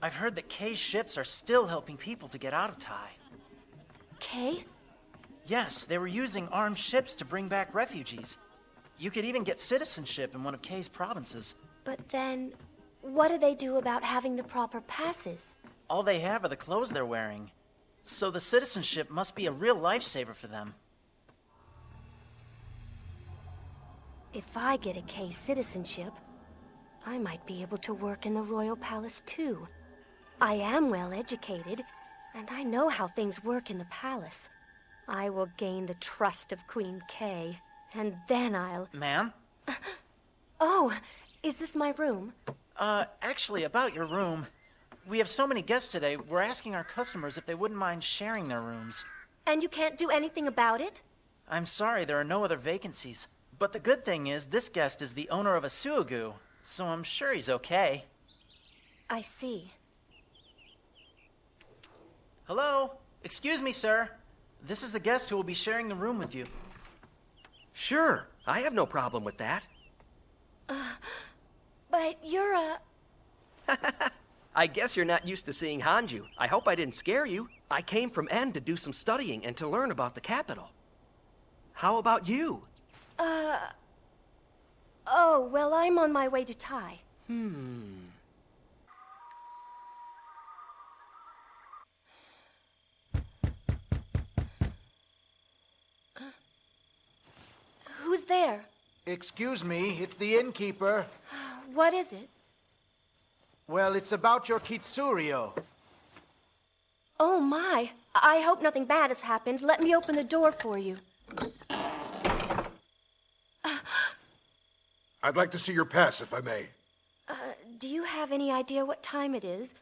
I've heard that Kei's ships are still helping people to get out of Tai. Kei? Yes, they were using armed ships to bring back refugees. You could even get citizenship in one of Kei's provinces. But then, what do they do about having the proper passes? All they have are the clothes they're wearing. So the citizenship must be a real lifesaver for them. If I get a Kei citizenship, I might be able to work in the royal palace too. I am well educated, and I know how things work in the palace. I will gain the trust of Queen Kei, and then I'll... Ma'am? Oh, is this my room? Actually, about your room. We have so many guests today, we're asking our customers if they wouldn't mind sharing their rooms. And you can't do anything about it? I'm sorry, there are no other vacancies. But the good thing is, this guest is the owner of a suogu, so I'm sure he's okay. I see. Hello? Excuse me, sir. This is the guest who will be sharing the room with you. Sure, I have no problem with that. But you're a... I guess you're not used to seeing Hanju. I hope I didn't scare you. I came from N to do some studying and to learn about the capital. How about you? Oh, well, I'm on my way to Tai. Who's there? Excuse me, it's the innkeeper. What is it? Well, it's about your kitsuryo. Oh, my. I hope nothing bad has happened. Let me open the door for you. I'd like to see your pass, if I may. Do you have any idea what time it is?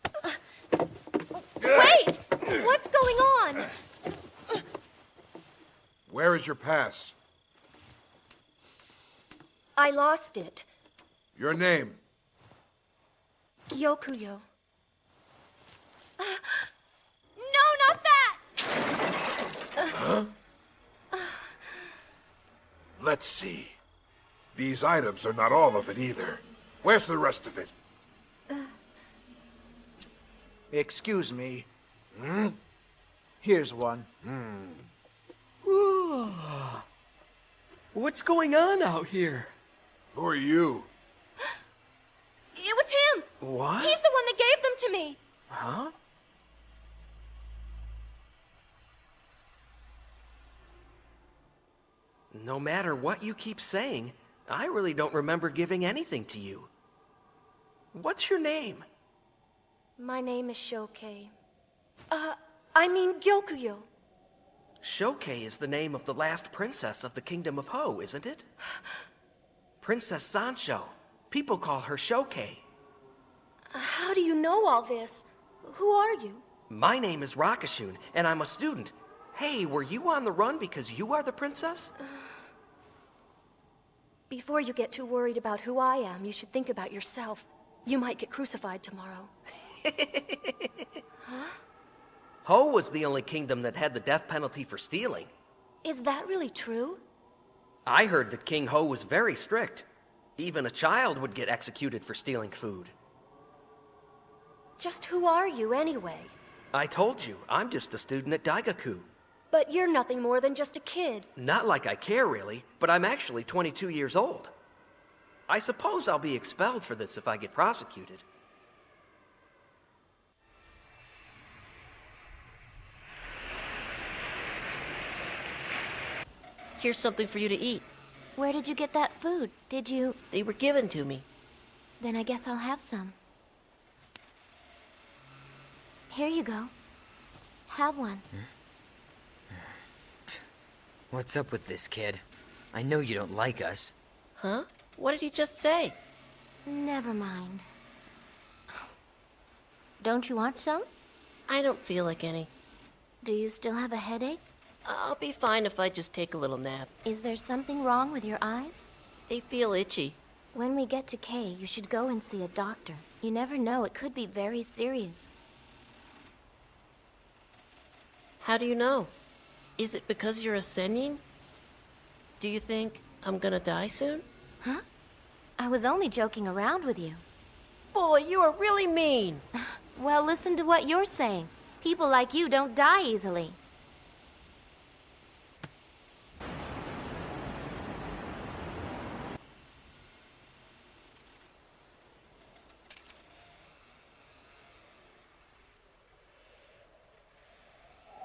Wait! What's going on? Where is your pass? I lost it. Your name? Gyokuyo. No, not that! Huh? Let's see. These items are not all of it either. Where's the rest of it? Excuse me. Here's one. What's going on out here? Who are you? It was him! What? He's the one that gave them to me! Huh? No matter what you keep saying, I really don't remember giving anything to you. What's your name? My name is Shokei. I mean Gyokuyo. Shokei is the name of the last princess of the Kingdom of Ho, isn't it? Princess Sancho. People call her Shokei. How do you know all this? Who are you? My name is Rakashun, and I'm a student. Hey, were you on the run because you are the princess? Before you get too worried about who I am, you should think about yourself. You might get crucified tomorrow. Huh? Ho was the only kingdom that had the death penalty for stealing. Is that really true? I heard that King Ho was very strict. Even a child would get executed for stealing food. Just who are you, anyway? I told you, I'm just a student at Daigaku. But you're nothing more than just a kid. Not like I care, really, but I'm actually 22 years old. I suppose I'll be expelled for this if I get prosecuted. Here's something for you to eat. Where did you get that food? Did you... They were given to me. Then I guess I'll have some. Here you go. Have one. What's up with this kid? I know you don't like us. Huh? What did he just say? Never mind. Don't you want some? I don't feel like any. Do you still have a headache? I'll be fine if I just take a little nap. Is there something wrong with your eyes? They feel itchy. When we get to K, you should go and see a doctor. You never know, it could be very serious. How do you know? Is it because you're a Sennin? Do you think I'm gonna die soon? Huh? I was only joking around with you. Boy, you are really mean. Well, listen to what you're saying. People like you don't die easily.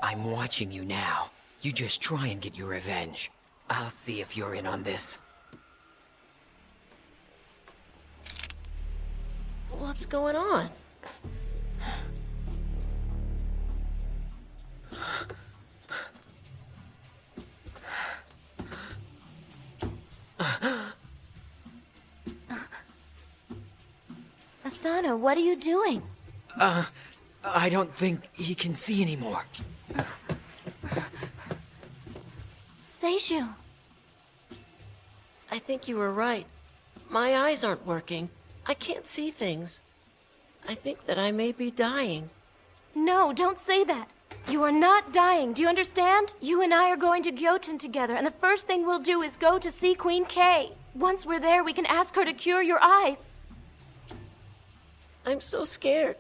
I'm watching you now. You just try and get your revenge. I'll see if you're in on this. What's going on? Asano, what are you doing? I don't think he can see anymore. Seishu. I think you were right. My eyes aren't working. I can't see things. I think that I may be dying. No, don't say that. You are not dying, do you understand? You and I are going to Gyoten together, and the first thing we'll do is go to see Queen Kay. Once we're there, we can ask her to cure your eyes. I'm so scared.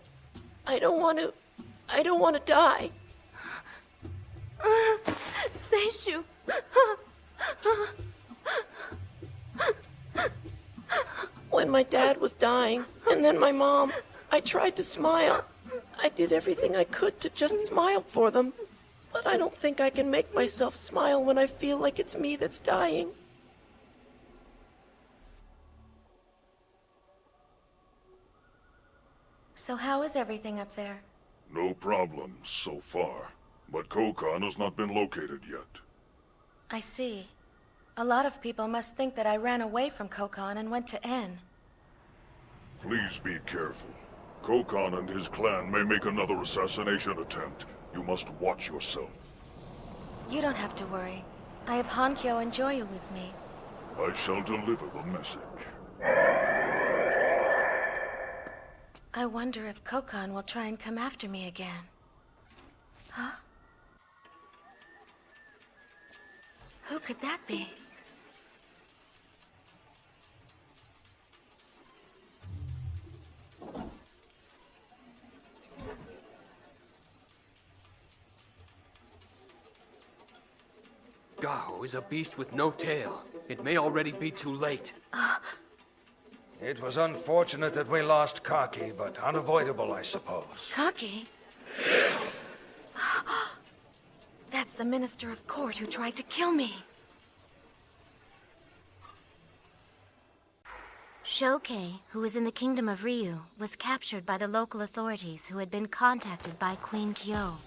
I don't want to die. Seishu. When my dad was dying, and then my mom, I tried to smile. I did everything I could to just smile for them. But I don't think I can make myself smile when I feel like it's me that's dying. So how is everything up there? No problems so far, but Kokan has not been located yet. I see. A lot of people must think that I ran away from Kokon and went to N. Please be careful. Kokan and his clan may make another assassination attempt. You must watch yourself. You don't have to worry. I have Hankyo and Joyu with me. I shall deliver the message. I wonder if Kokon will try and come after me again. Huh? Who could that be? Gaho is a beast with no tail. It may already be too late. It was unfortunate that we lost Kaki, but unavoidable, I suppose. Kaki? That's the Minister of Court who tried to kill me. Shokei, who was in the kingdom of Ryu, was captured by the local authorities who had been contacted by Queen Kyo.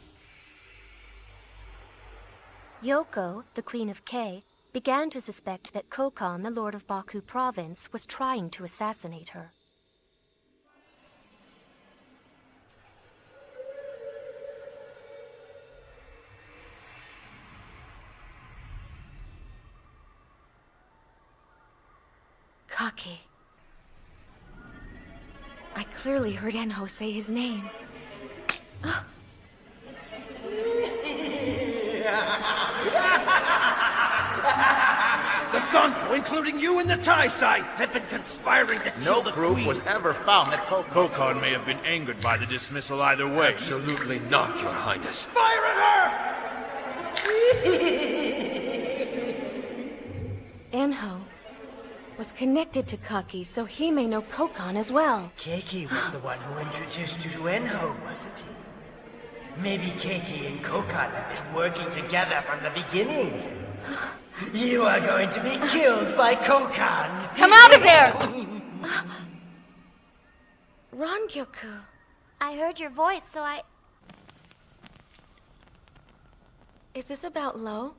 Yoko, the Queen of Kei, began to suspect that Kokon, the Lord of Baku Province, was trying to assassinate her. Kaki. I clearly heard Enho say his name. The Sanko, including you and the Taisai, have been conspiring to kill the proof Queen. was ever found that Kokon may have been angered by the dismissal either way. Absolutely not, Your Highness. Fire at her! Enho was connected to Kaki, so he may know Kokon as well. Keiki was the one who introduced you to Enho, wasn't he? Maybe Keiki and Kokon have been working together from the beginning. You are going to be killed by Kokon. Come out of there! Rangyoku. I heard your voice, so I... Is this about Lo?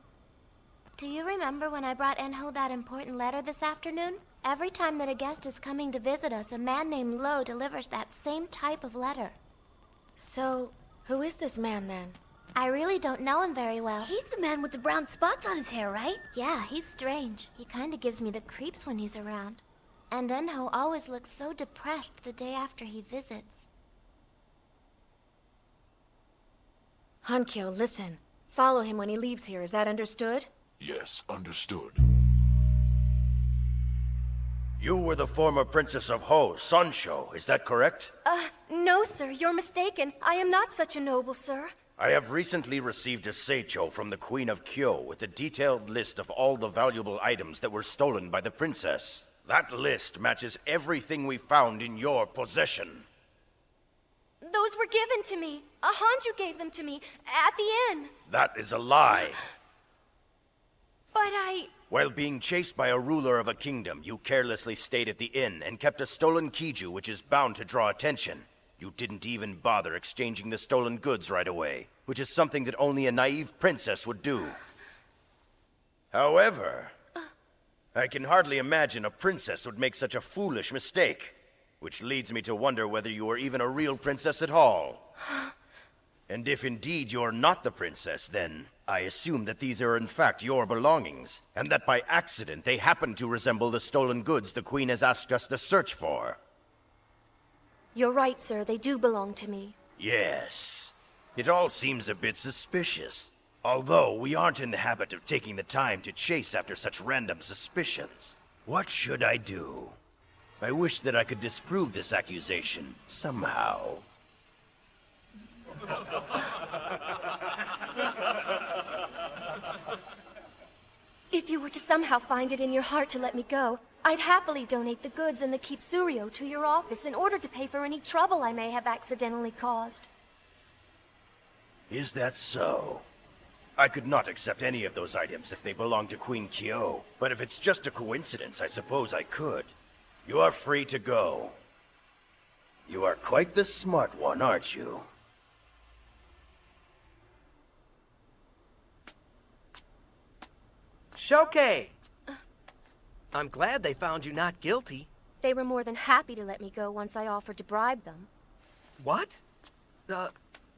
Do you remember when I brought Enho that important letter this afternoon? Every time that a guest is coming to visit us, a man named Lo delivers that same type of letter. So, who is this man then? I really don't know him very well. He's the man with the brown spots on his hair, right? Yeah, he's strange. He kind of gives me the creeps when he's around. And Enho always looks so depressed the day after he visits. Hankyo, listen. Follow him when he leaves here, is that understood? Yes, understood. You were the former Princess of Ho, Sansho, is that correct? No, sir, you're mistaken. I am not such a noble, sir. I have recently received a seicho from the Queen of Kyo with a detailed list of all the valuable items that were stolen by the princess. That list matches everything we found in your possession. Those were given to me. A Hanju gave them to me at the inn. That is a lie. But I... While being chased by a ruler of a kingdom, you carelessly stayed at the inn and kept a stolen kiju which is bound to draw attention. You didn't even bother exchanging the stolen goods right away, which is something that only a naive princess would do. However, I can hardly imagine a princess would make such a foolish mistake, which leads me to wonder whether you are even a real princess at all. And if indeed you're not the princess, then I assume that these are in fact your belongings, and that by accident they happen to resemble the stolen goods the Queen has asked us to search for. You're right, sir. They do belong to me. Yes. It all seems a bit suspicious. Although we aren't in the habit of taking the time to chase after such random suspicions. What should I do? I wish that I could disprove this accusation somehow. If you were to somehow find it in your heart to let me go, I'd happily donate the goods and the Kitsurio to your office in order to pay for any trouble I may have accidentally caused. Is that so? I could not accept any of those items if they belong to Queen Kyo, but if it's just a coincidence, I suppose I could. You are free to go. You are quite the smart one, aren't you? Shokei! I'm glad they found you not guilty. They were more than happy to let me go once I offered to bribe them. What?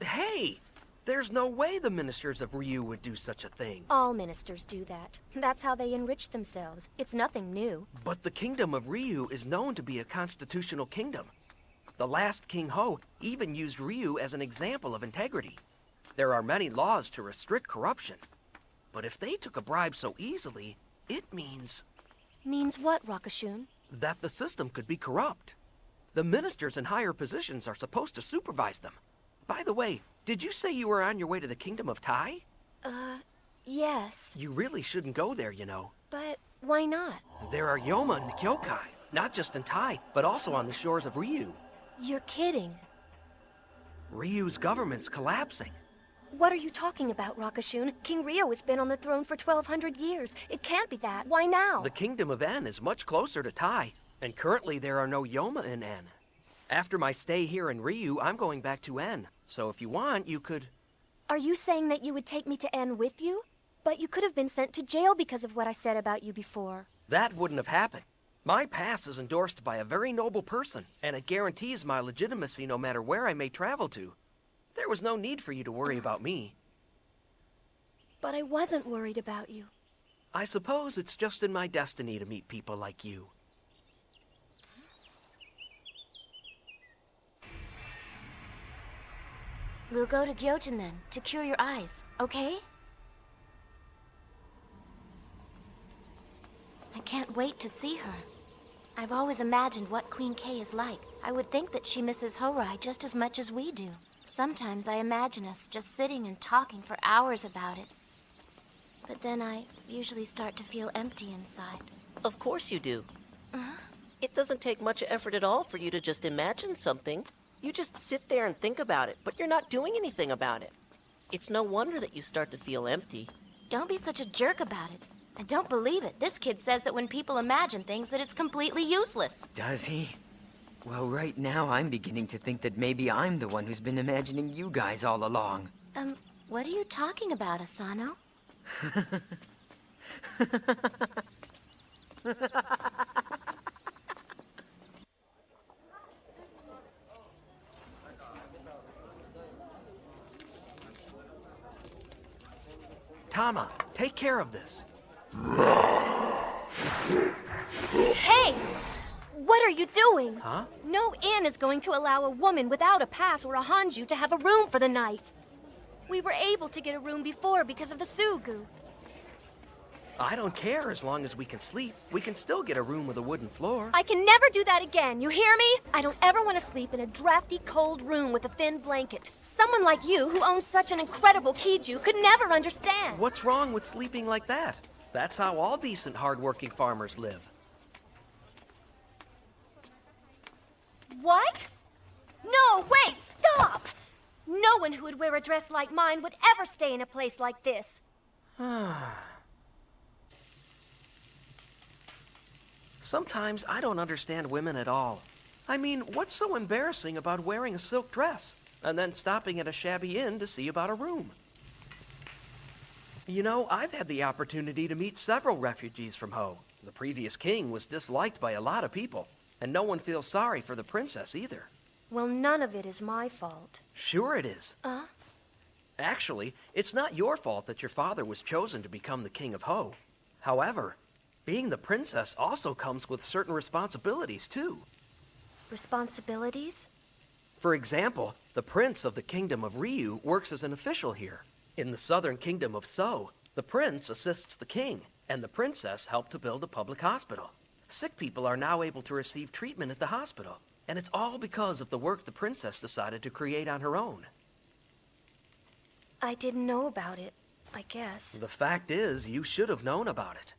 Hey! There's no way the ministers of Ryu would do such a thing. All ministers do that. That's how they enrich themselves. It's nothing new. But the kingdom of Ryu is known to be a constitutional kingdom. The last King Ho even used Ryu as an example of integrity. There are many laws to restrict corruption. But if they took a bribe so easily, it means... Means what, Rakashun? That the system could be corrupt. The ministers in higher positions are supposed to supervise them. By the way, did you say you were on your way to the kingdom of Tai? Yes. You really shouldn't go there, you know. But why not? There are Yoma and the Kyokai. Not just in Tai, but also on the shores of Ryu. You're kidding. Ryu's government's collapsing. What are you talking about, Rakashun? King Ryo has been on the throne for 1,200 years. It can't be that. Why now? The kingdom of En is much closer to Tai, and currently there are no Yoma in En. After my stay here in Ryu, I'm going back to En. So if you want, you could... Are you saying that you would take me to En with you? But you could have been sent to jail because of what I said about you before. That wouldn't have happened. My pass is endorsed by a very noble person, and it guarantees my legitimacy no matter where I may travel to. There was no need for you to worry about me. But I wasn't worried about you. I suppose it's just in my destiny to meet people like you. We'll go to Gyojin then, to cure your eyes, okay? I can't wait to see her. I've always imagined what Queen Kay is like. I would think that she misses Horai just as much as we do. Sometimes I imagine us just sitting and talking for hours about it. But then I usually start to feel empty inside. Of course you do. It doesn't take much effort at all for you to just imagine something. You just sit there and think about it, but you're not doing anything about it. It's no wonder that you start to feel empty. Don't be such a jerk about it. I don't believe it. This kid says that when people imagine things that it's completely useless. Does he? Well, right now I'm beginning to think that maybe I'm the one who's been imagining you guys all along. What are you talking about, Asano? Tama, take care of this. Hey! What are you doing? Huh? No inn is going to allow a woman without a pass or a hanju to have a room for the night. We were able to get a room before because of the Sugu. I don't care as long as we can sleep. We can still get a room with a wooden floor. I can never do that again, you hear me? I don't ever want to sleep in a drafty, cold room with a thin blanket. Someone like you, who owns such an incredible kiju, could never understand. What's wrong with sleeping like that? That's how all decent, hard-working farmers live. What? No, wait, stop! No one who would wear a dress like mine would ever stay in a place like this. Sometimes I don't understand women at all. I mean, what's so embarrassing about wearing a silk dress and then stopping at a shabby inn to see about a room? You know, I've had the opportunity to meet several refugees from Ho. The previous king was disliked by a lot of people, and no one feels sorry for the princess either. Well, none of it is my fault. Sure it is. Actually, it's not your fault that your father was chosen to become the king of Ho. However, being the princess also comes with certain responsibilities, too. Responsibilities? For example, the prince of the kingdom of Ryu works as an official here. In the southern kingdom of So, the prince assists the king, and the princess helped to build a public hospital. Sick people are now able to receive treatment at the hospital, and it's all because of the work the princess decided to create on her own. I didn't know about it, I guess. The fact is, you should have known about it.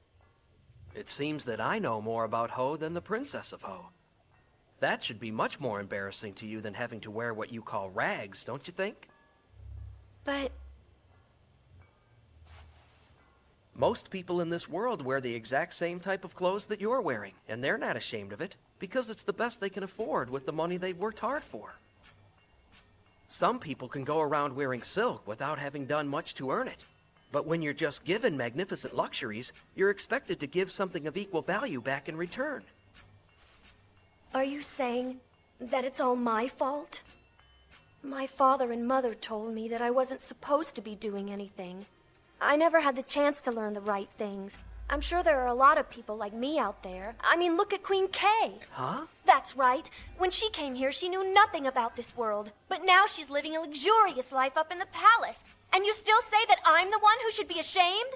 It seems that I know more about Ho than the princess of Ho. That should be much more embarrassing to you than having to wear what you call rags, don't you think? But... Most people in this world wear the exact same type of clothes that you're wearing, and they're not ashamed of it, because it's the best they can afford with the money they've worked hard for. Some people can go around wearing silk without having done much to earn it. But when you're just given magnificent luxuries, you're expected to give something of equal value back in return. Are you saying that it's all my fault? My father and mother told me that I wasn't supposed to be doing anything. I never had the chance to learn the right things. I'm sure there are a lot of people like me out there. I mean, look at Queen Kay. Huh? That's right. When she came here, she knew nothing about this world. But now she's living a luxurious life up in the palace. And you still say that I'm the one who should be ashamed?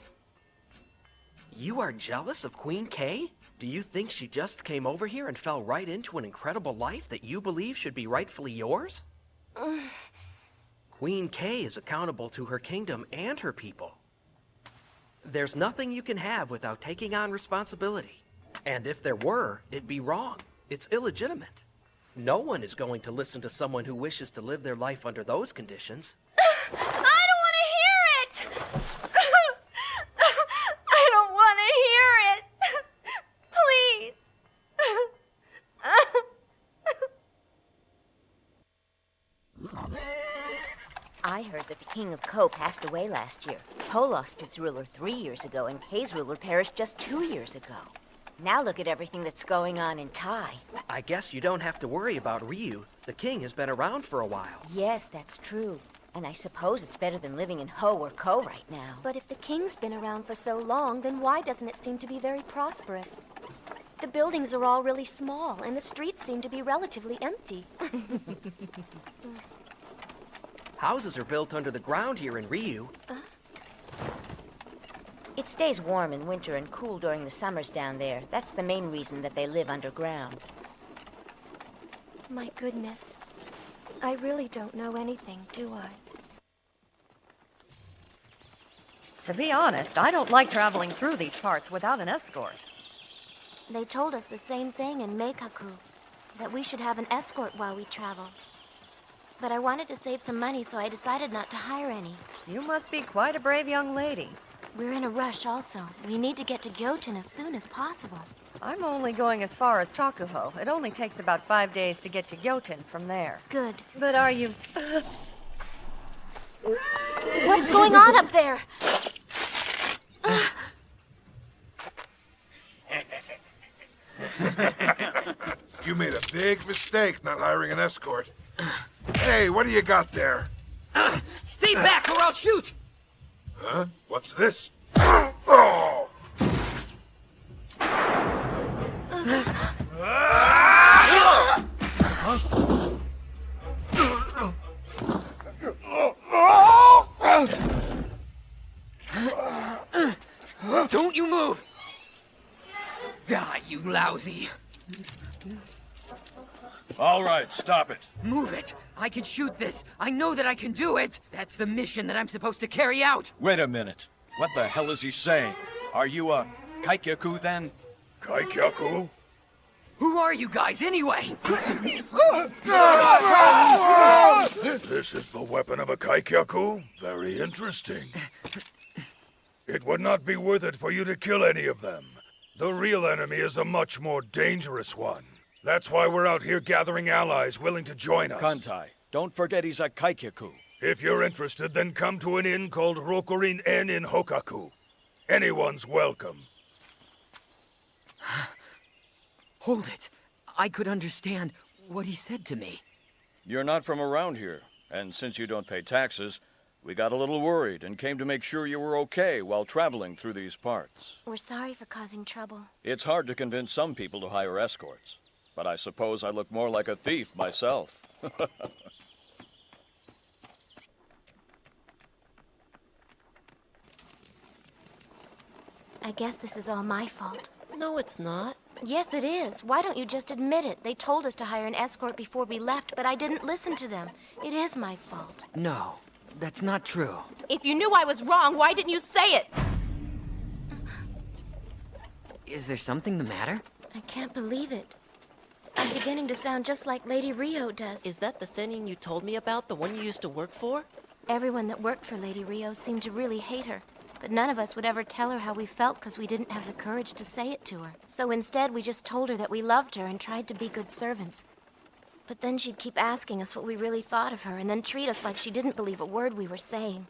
You are jealous of Queen Kay? Do you think she just came over here and fell right into an incredible life that you believe should be rightfully yours? Queen Kay is accountable to her kingdom and her people. There's nothing you can have without taking on responsibility. And if there were, it'd be wrong. It's illegitimate. No one is going to listen to someone who wishes to live their life under those conditions. I don't want to hear it! I don't want to hear it! Please! I heard that the King of Ko passed away last year. Ho lost its ruler 3 years ago, and K's ruler perished just 2 years ago. Now look at everything that's going on in Tai. I guess you don't have to worry about Ryu. The king has been around for a while. Yes, that's true. And I suppose it's better than living in Ho or Ko right now. But if the king's been around for so long, then why doesn't it seem to be very prosperous? The buildings are all really small, and the streets seem to be relatively empty. Houses are built under the ground here in Ryu. It stays warm in winter and cool during the summers down there. That's the main reason that they live underground. My goodness. I really don't know anything, do I? To be honest, I don't like traveling through these parts without an escort. They told us the same thing in Meikaku, that we should have an escort while we travel. But I wanted to save some money, so I decided not to hire any. You must be quite a brave young lady. We're in a rush also. We need to get to Gyoten as soon as possible. I'm only going as far as Takuho. It only takes about 5 days to get to Gyoten from there. Good. But are you... What's going on up there? You made a big mistake not hiring an escort. Hey, what do you got there? Stay back or I'll shoot! Huh? What's this? Oh! Don't you move! Die, you lousy! All right, stop it. Move it! I can shoot this! I know that I can do it! That's the mission that I'm supposed to carry out! Wait a minute. What the hell is he saying? Are you a Kaikyaku then? Kaikyaku? Who are you guys anyway? This is the weapon of a Kaikyaku? Very interesting. It would not be worth it for you to kill any of them. The real enemy is a much more dangerous one. That's why we're out here gathering allies willing to join us. Kantai, don't forget he's a Kaikyaku. If you're interested, then come to an inn called Rokurin Inn in Hokaku. Anyone's welcome. Hold it. I could understand what he said to me. You're not from around here, and since you don't pay taxes, we got a little worried and came to make sure you were okay while traveling through these parts. We're sorry for causing trouble. It's hard to convince some people to hire escorts, but I suppose I look more like a thief myself. I guess this is all my fault. No, it's not. Yes, it is. Why don't you just admit it? They told us to hire an escort before we left, but I didn't listen to them. It is my fault. No, that's not true. If you knew I was wrong, why didn't you say it? Is there something the matter? I can't believe it. I'm beginning to sound just like Lady Rio does. Is that the Sennin you told me about, the one you used to work for? Everyone that worked for Lady Rio seemed to really hate her. But none of us would ever tell her how we felt because we didn't have the courage to say it to her. So instead, we just told her that we loved her and tried to be good servants. But then she'd keep asking us what we really thought of her and then treat us like she didn't believe a word we were saying.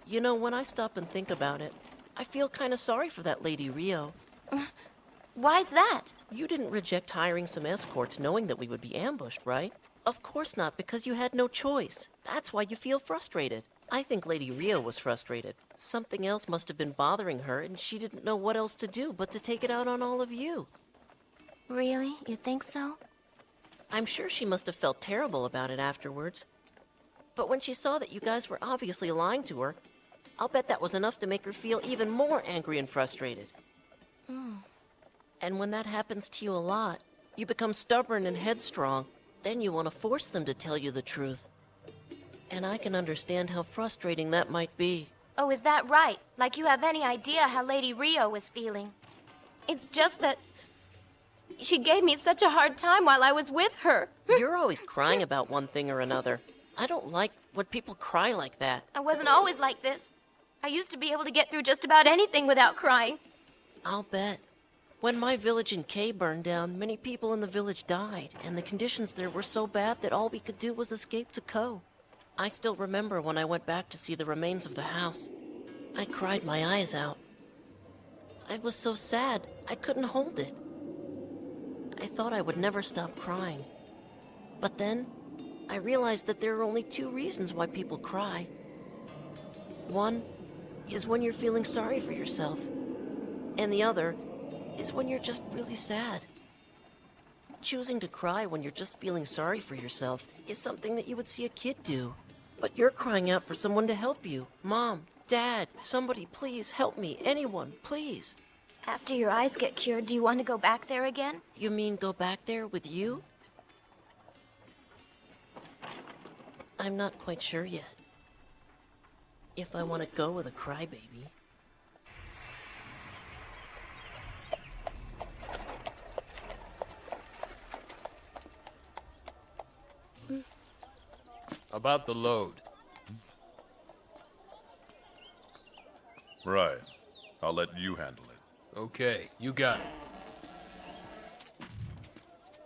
You know, when I stop and think about it, I feel kind of sorry for that Lady Rio. Why's that? You didn't reject hiring some escorts knowing that we would be ambushed, right? Of course not, because you had no choice. That's why you feel frustrated. I think Lady Rio was frustrated. Something else must have been bothering her, and she didn't know what else to do but to take it out on all of you. Really? You think so? I'm sure she must have felt terrible about it afterwards. But when she saw that you guys were obviously lying to her, I'll bet that was enough to make her feel even more angry and frustrated. And when that happens to you a lot, you become stubborn and headstrong. Then you want to force them to tell you the truth. And I can understand how frustrating that might be. Oh, is that right? Like you have any idea how Lady Rio was feeling? It's just that she gave me such a hard time while I was with her. You're always crying about one thing or another. I don't like when people cry like that. I wasn't always like this. I used to be able to get through just about anything without crying. I'll bet. When my village in K burned down, many people in the village died, and the conditions there were so bad that all we could do was escape to Ko. I still remember when I went back to see the remains of the house. I cried my eyes out. I was so sad, I couldn't hold it. I thought I would never stop crying. But then, I realized that there are only two reasons why people cry. One is when you're feeling sorry for yourself, and the other is when you're just really sad. Choosing to cry when you're just feeling sorry for yourself is something that you would see a kid do. But you're crying out for someone to help you. Mom, Dad, somebody please help me. Anyone, please. After your eyes get cured, do you want to go back there again? You mean go back there with you? I'm not quite sure yet. If I want to go with a crybaby. About the load. Right. I'll let you handle it. Okay, you got it.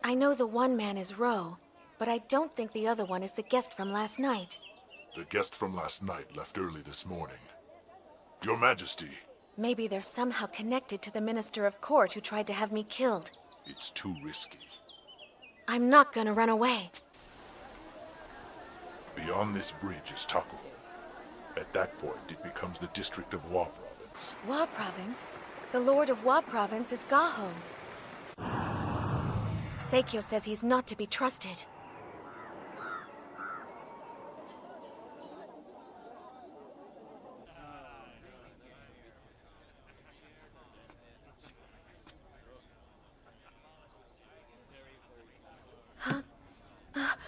I know the one man is Ro, but I don't think the other one is the guest from last night. The guest from last night left early this morning. Your Majesty. Maybe they're somehow connected to the Minister of Court who tried to have me killed. It's too risky. I'm not gonna run away. Beyond this bridge is Takuho. At that point, it becomes the district of Wa Province. Wa Province? The Lord of Wa Province is Gaho. Seikyo says he's not to be trusted.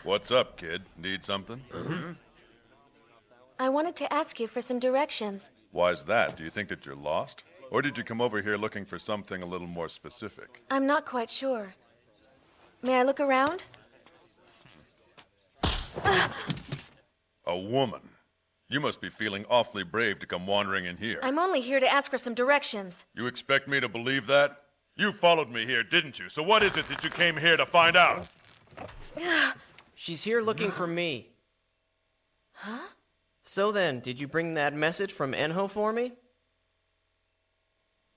What's up, kid? Need something? I wanted to ask you for some directions. Why's that? Do you think that you're lost? Or did you come over here looking for something a little more specific? I'm not quite sure. May I look around? A woman? You must be feeling awfully brave to come wandering in here. I'm only here to ask for some directions. You expect me to believe that? You followed me here, didn't you? So what is it that you came here to find out? She's here looking for me. Huh? So then, did you bring that message from Enho for me?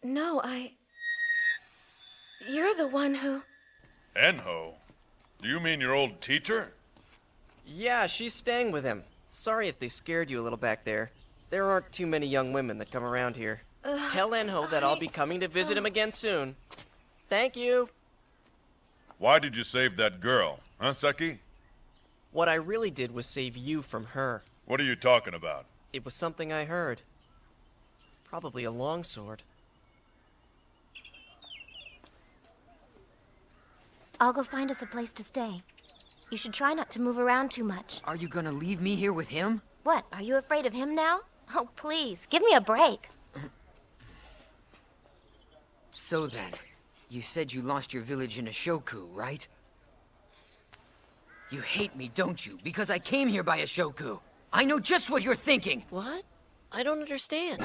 No, You're the one who... Enho? Do you mean your old teacher? Yeah, she's staying with him. Sorry if they scared you a little back there. There aren't too many young women that come around here. Tell Enho that I'll be coming to visit him again soon. Thank you. Why did you save that girl, huh, Seki? What I really did was save you from her. What are you talking about? It was something I heard. Probably a longsword. I'll go find us a place to stay. You should try not to move around too much. Are you gonna leave me here with him? What, are you afraid of him now? Oh, please, give me a break. So then, you said you lost your village in a shoku, right? You hate me, don't you? Because I came here by a shoku. I know just what you're thinking. What? I don't understand.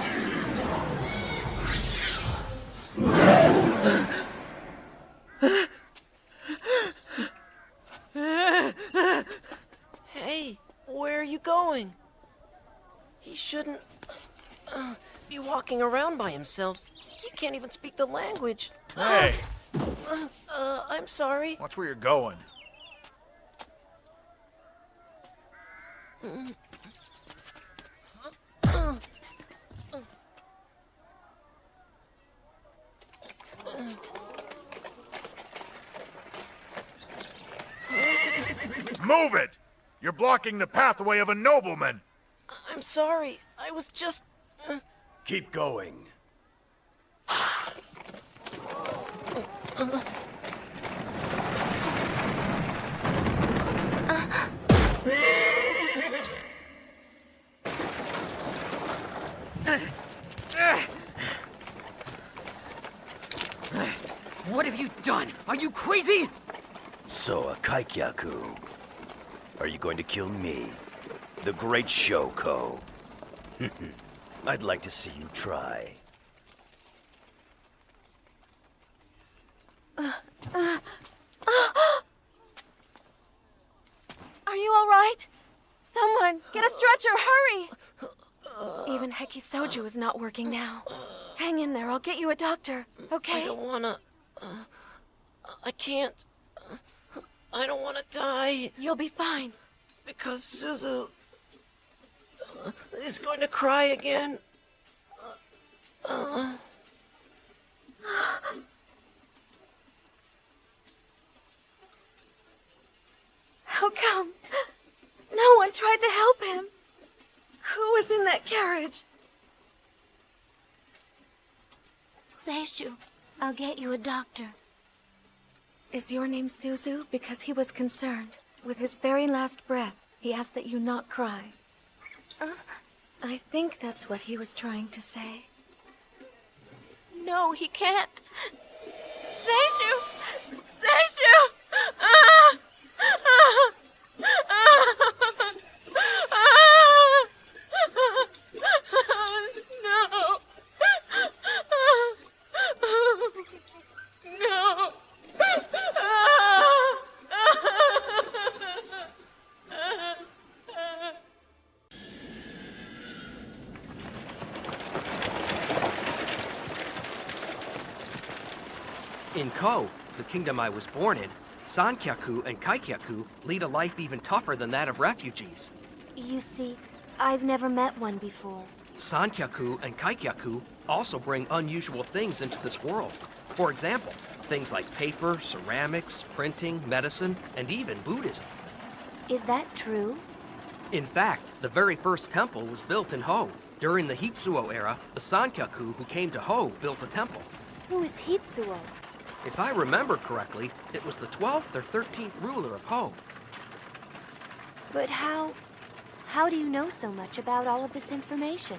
Hey, where are you going? He shouldn't be walking around by himself. He can't even speak the language. Hey! I'm sorry. Watch where you're going. Move it! You're blocking the pathway of a nobleman. I'm sorry. I was just... Keep going. you done? Are you crazy? So, a Kaikyaku. Are you going to kill me? The great Shoko? I'd like to see you try. Are you all right? Someone, get a stretcher, hurry! Even Heki Soju is not working now. Hang in there, I'll get you a doctor, okay? I don't wanna... I can't... I don't wanna die. You'll be fine. Because Suzu... is going to cry again. How come? No one tried to help him. Who was in that carriage? Seishu, I'll get you a doctor. Is your name Suzu? Because he was concerned. With his very last breath, he asked that you not cry. I think that's what he was trying to say. No, he can't. Seishu! Seishu! No! No! In Ko, the kingdom I was born in, Sankyaku and Kaikyaku lead a life even tougher than that of refugees. You see, I've never met one before. Sankyaku and Kaikyaku also bring unusual things into this world. For example, things like paper, ceramics, printing, medicine, and even Buddhism. Is that true? In fact, the very first temple was built in Ho. During the Hitsuo era, the Sankyaku who came to Ho built a temple. Who is Hitsuo? If I remember correctly, it was the 12th or 13th ruler of Ho. But how do you know so much about all of this information?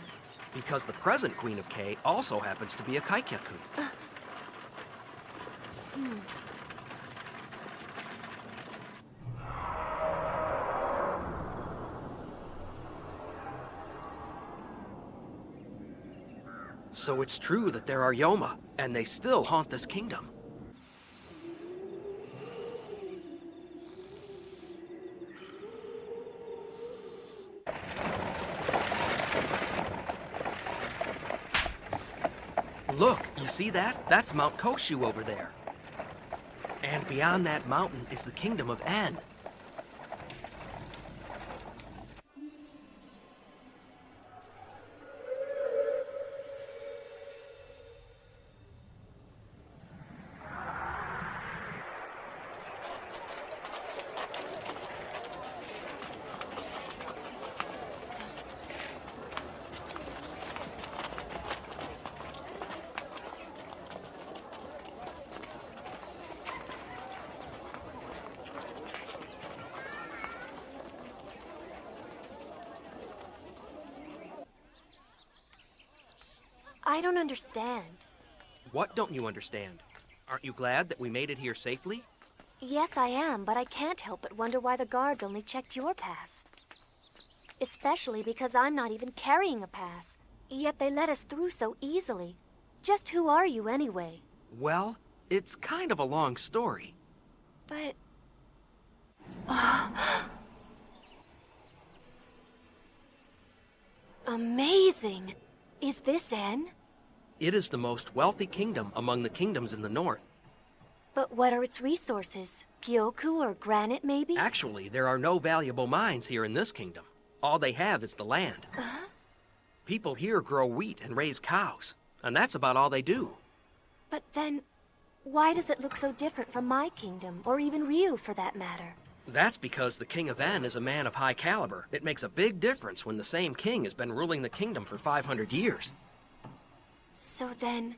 Because the present Queen of K also happens to be a Kaikyaku. So it's true that there are Yoma, and they still haunt this kingdom. Look, you see that? That's Mount Koshu over there. And beyond that mountain is the kingdom of En. I don't understand. What don't you understand? Aren't you glad that we made it here safely? Yes, I am, but I can't help but wonder why the guards only checked your pass. Especially because I'm not even carrying a pass. Yet they let us through so easily. Just who are you anyway? Well, it's kind of a long story. But... Amazing! Is this En? It is the most wealthy kingdom among the kingdoms in the north. But what are its resources? Gyoku or granite, maybe? Actually, there are no valuable mines here in this kingdom. All they have is the land. People here grow wheat and raise cows, and that's about all they do. But then, why does it look so different from my kingdom, or even Ryu for that matter? That's because the king of En is a man of high caliber. It makes a big difference when the same king has been ruling the kingdom for 500 years. So then...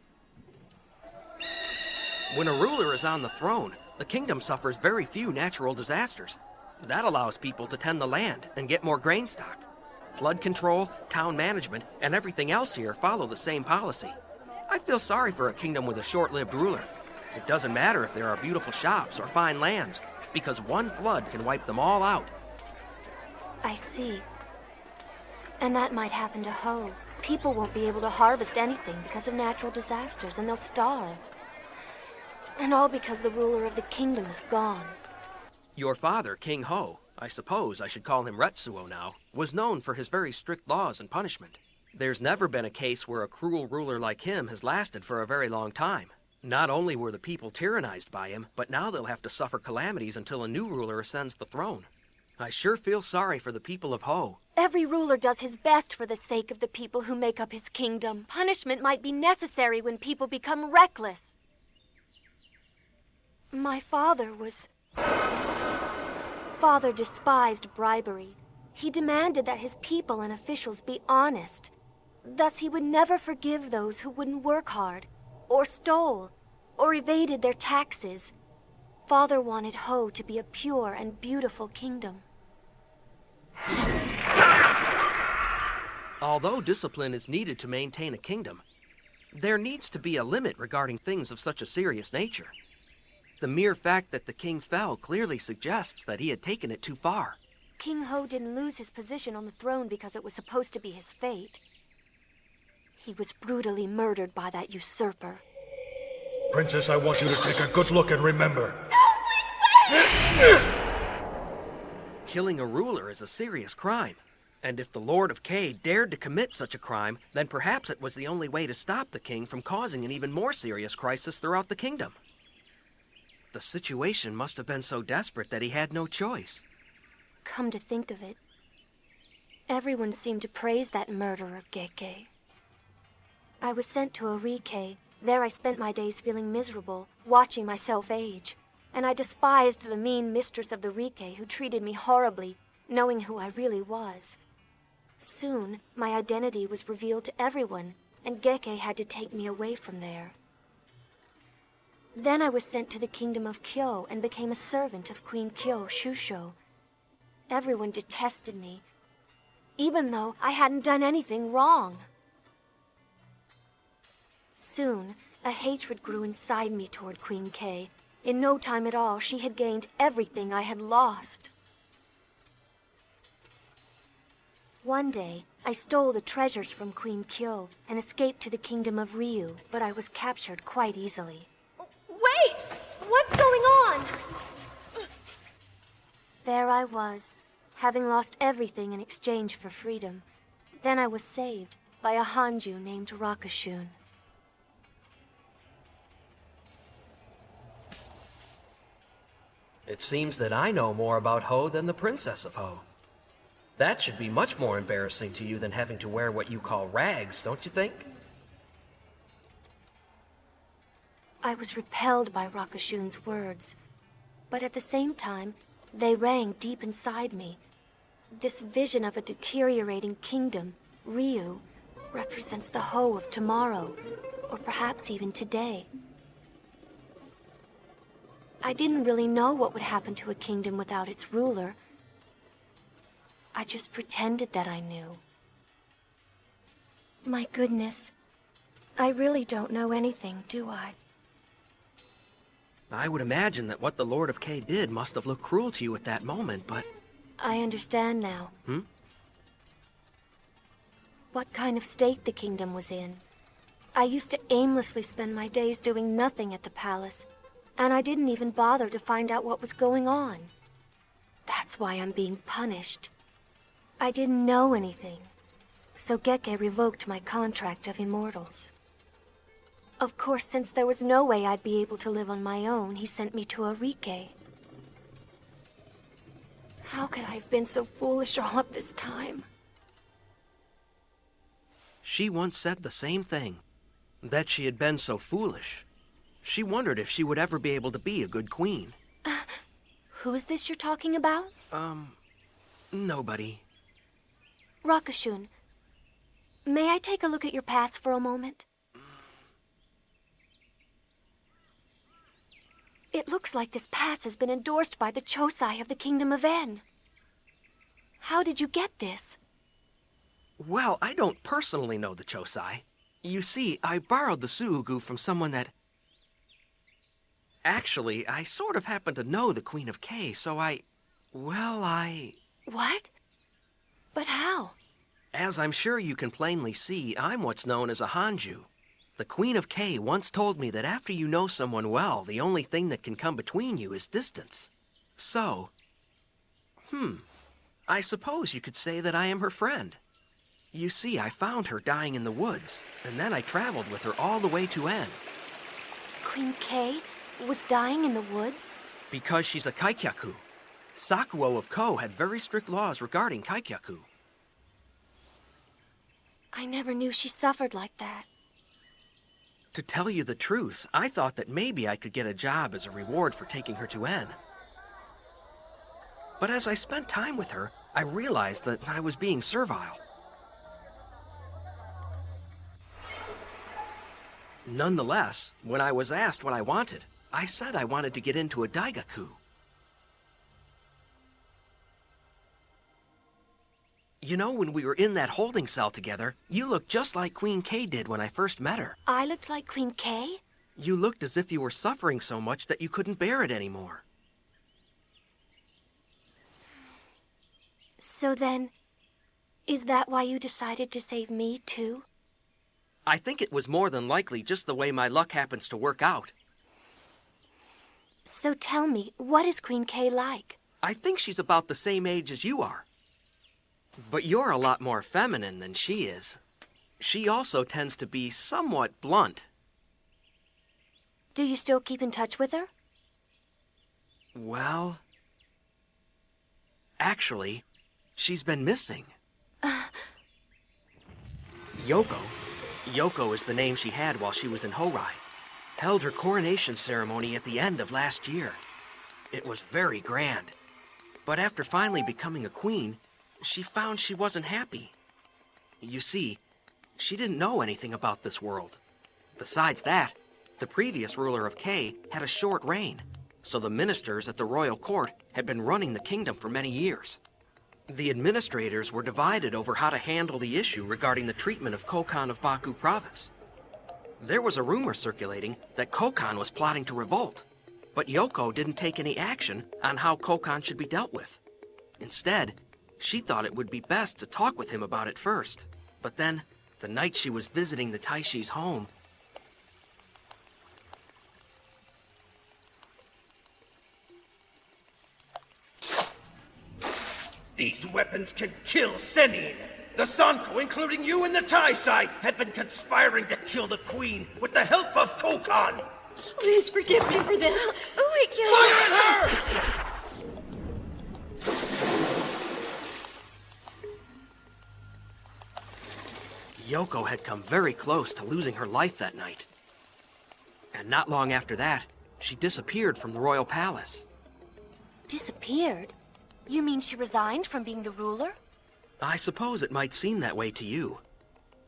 When a ruler is on the throne, the kingdom suffers very few natural disasters. That allows people to tend the land and get more grain stock. Flood control, town management, and everything else here follow the same policy. I feel sorry for a kingdom with a short-lived ruler. It doesn't matter if there are beautiful shops or fine lands, because one flood can wipe them all out. I see. And that might happen to Ho. People won't be able to harvest anything because of natural disasters, and they'll starve. And all because the ruler of the kingdom is gone. Your father, King Ho, I suppose I should call him Retsuo now, was known for his very strict laws and punishment. There's never been a case where a cruel ruler like him has lasted for a very long time. Not only were the people tyrannized by him, but now they'll have to suffer calamities until a new ruler ascends the throne. I sure feel sorry for the people of Ho. Every ruler does his best for the sake of the people who make up his kingdom. Punishment might be necessary when people become reckless. My father was... Father despised bribery. He demanded that his people and officials be honest. Thus he would never forgive those who wouldn't work hard, or stole, or evaded their taxes. Father wanted Ho to be a pure and beautiful kingdom. Although discipline is needed to maintain a kingdom, there needs to be a limit regarding things of such a serious nature. The mere fact that the king fell clearly suggests that he had taken it too far. King Ho didn't lose his position on the throne because it was supposed to be his fate. He was brutally murdered by that usurper. Princess, I want you to take a good look and remember. No, please wait! Killing a ruler is a serious crime. And if the Lord of K dared to commit such a crime, then perhaps it was the only way to stop the king from causing an even more serious crisis throughout the kingdom. The situation must have been so desperate that he had no choice. Come to think of it, everyone seemed to praise that murderer, Geke. I was sent to Arike. There I spent my days feeling miserable, watching myself age. And I despised the mean mistress of the Rike who treated me horribly, knowing who I really was. Soon, my identity was revealed to everyone, and Geke had to take me away from there. Then I was sent to the kingdom of Kyo and became a servant of Queen Kyo, Shusho. Everyone detested me, even though I hadn't done anything wrong. Soon, a hatred grew inside me toward Queen K. In no time at all, she had gained everything I had lost. One day, I stole the treasures from Queen Kyo and escaped to the kingdom of Ryu, but I was captured quite easily. Wait! What's going on? There I was, having lost everything in exchange for freedom. Then I was saved by a Hanju named Rakashun. It seems that I know more about Ho than the Princess of Ho. That should be much more embarrassing to you than having to wear what you call rags, don't you think? I was repelled by Rakashun's words, but at the same time, they rang deep inside me. This vision of a deteriorating kingdom, Ryu, represents the Ho of tomorrow, or perhaps even today. I didn't really know what would happen to a kingdom without its ruler. I just pretended that I knew. My goodness, I really don't know anything, do I? I would imagine that what the Lord of K did must have looked cruel to you at that moment, but... I understand now. Hmm? What kind of state the kingdom was in. I used to aimlessly spend my days doing nothing at the palace, and I didn't even bother to find out what was going on. That's why I'm being punished. I didn't know anything, so Geke revoked my contract of immortals. Of course, since there was no way I'd be able to live on my own, he sent me to Arike. How could I have been so foolish all of this time? She once said the same thing, that she had been so foolish. She wondered if she would ever be able to be a good queen. Who's this you're talking about? Nobody. Rakashun, may I take a look at your pass for a moment? It looks like this pass has been endorsed by the Chosai of the Kingdom of En. How did you get this? Well, I don't personally know the Chosai. You see, I borrowed the Suugu from someone that... Actually, I sort of happen to know the Queen of K, so I... What? But how? As I'm sure you can plainly see, I'm what's known as a Hanju. The Queen of K once told me that after you know someone well, the only thing that can come between you is distance. So, I suppose you could say that I am her friend. You see, I found her dying in the woods, and then I traveled with her all the way to N. Queen K was dying in the woods? Because she's a Kaikyaku. Sakuo of Ko had very strict laws regarding Kaikyaku. I never knew she suffered like that. To tell you the truth, I thought that maybe I could get a job as a reward for taking her to N. But as I spent time with her, I realized that I was being servile. Nonetheless, when I was asked what I wanted, I said I wanted to get into a Daigaku. You know, when we were in that holding cell together, you looked just like Queen K did when I first met her. I looked like Queen K? You looked as if you were suffering so much that you couldn't bear it anymore. So then, is that why you decided to save me, too? I think it was more than likely just the way my luck happens to work out. So tell me, what is Queen K like? I think she's about the same age as you are. But you're a lot more feminine than she is. She also tends to be somewhat blunt. Do you still keep in touch with her? Well, actually, she's been missing. Yoko is the name she had while she was in Horai, held her coronation ceremony at the end of last year. It was very grand. But after finally becoming a queen, she found she wasn't happy. You see, she didn't know anything about this world. Besides that, the previous ruler of K had a short reign, so the ministers at the royal court had been running the kingdom for many years. The administrators were divided over how to handle the issue regarding the treatment of Kokan of Baku province. There was a rumor circulating that Kokan was plotting to revolt, but Yoko didn't take any action on how Kokan should be dealt with. Instead, she thought it would be best to talk with him about it first. But then, the night she was visiting the Taishi's home, these weapons can kill Senin. The Sanko, including you and the Taisai, have been conspiring to kill the Queen with the help of Kokan. Please forgive me for this. Oh, Fire at her! Yoko had come very close to losing her life that night. And not long after that, she disappeared from the royal palace. Disappeared? You mean she resigned from being the ruler? I suppose it might seem that way to you.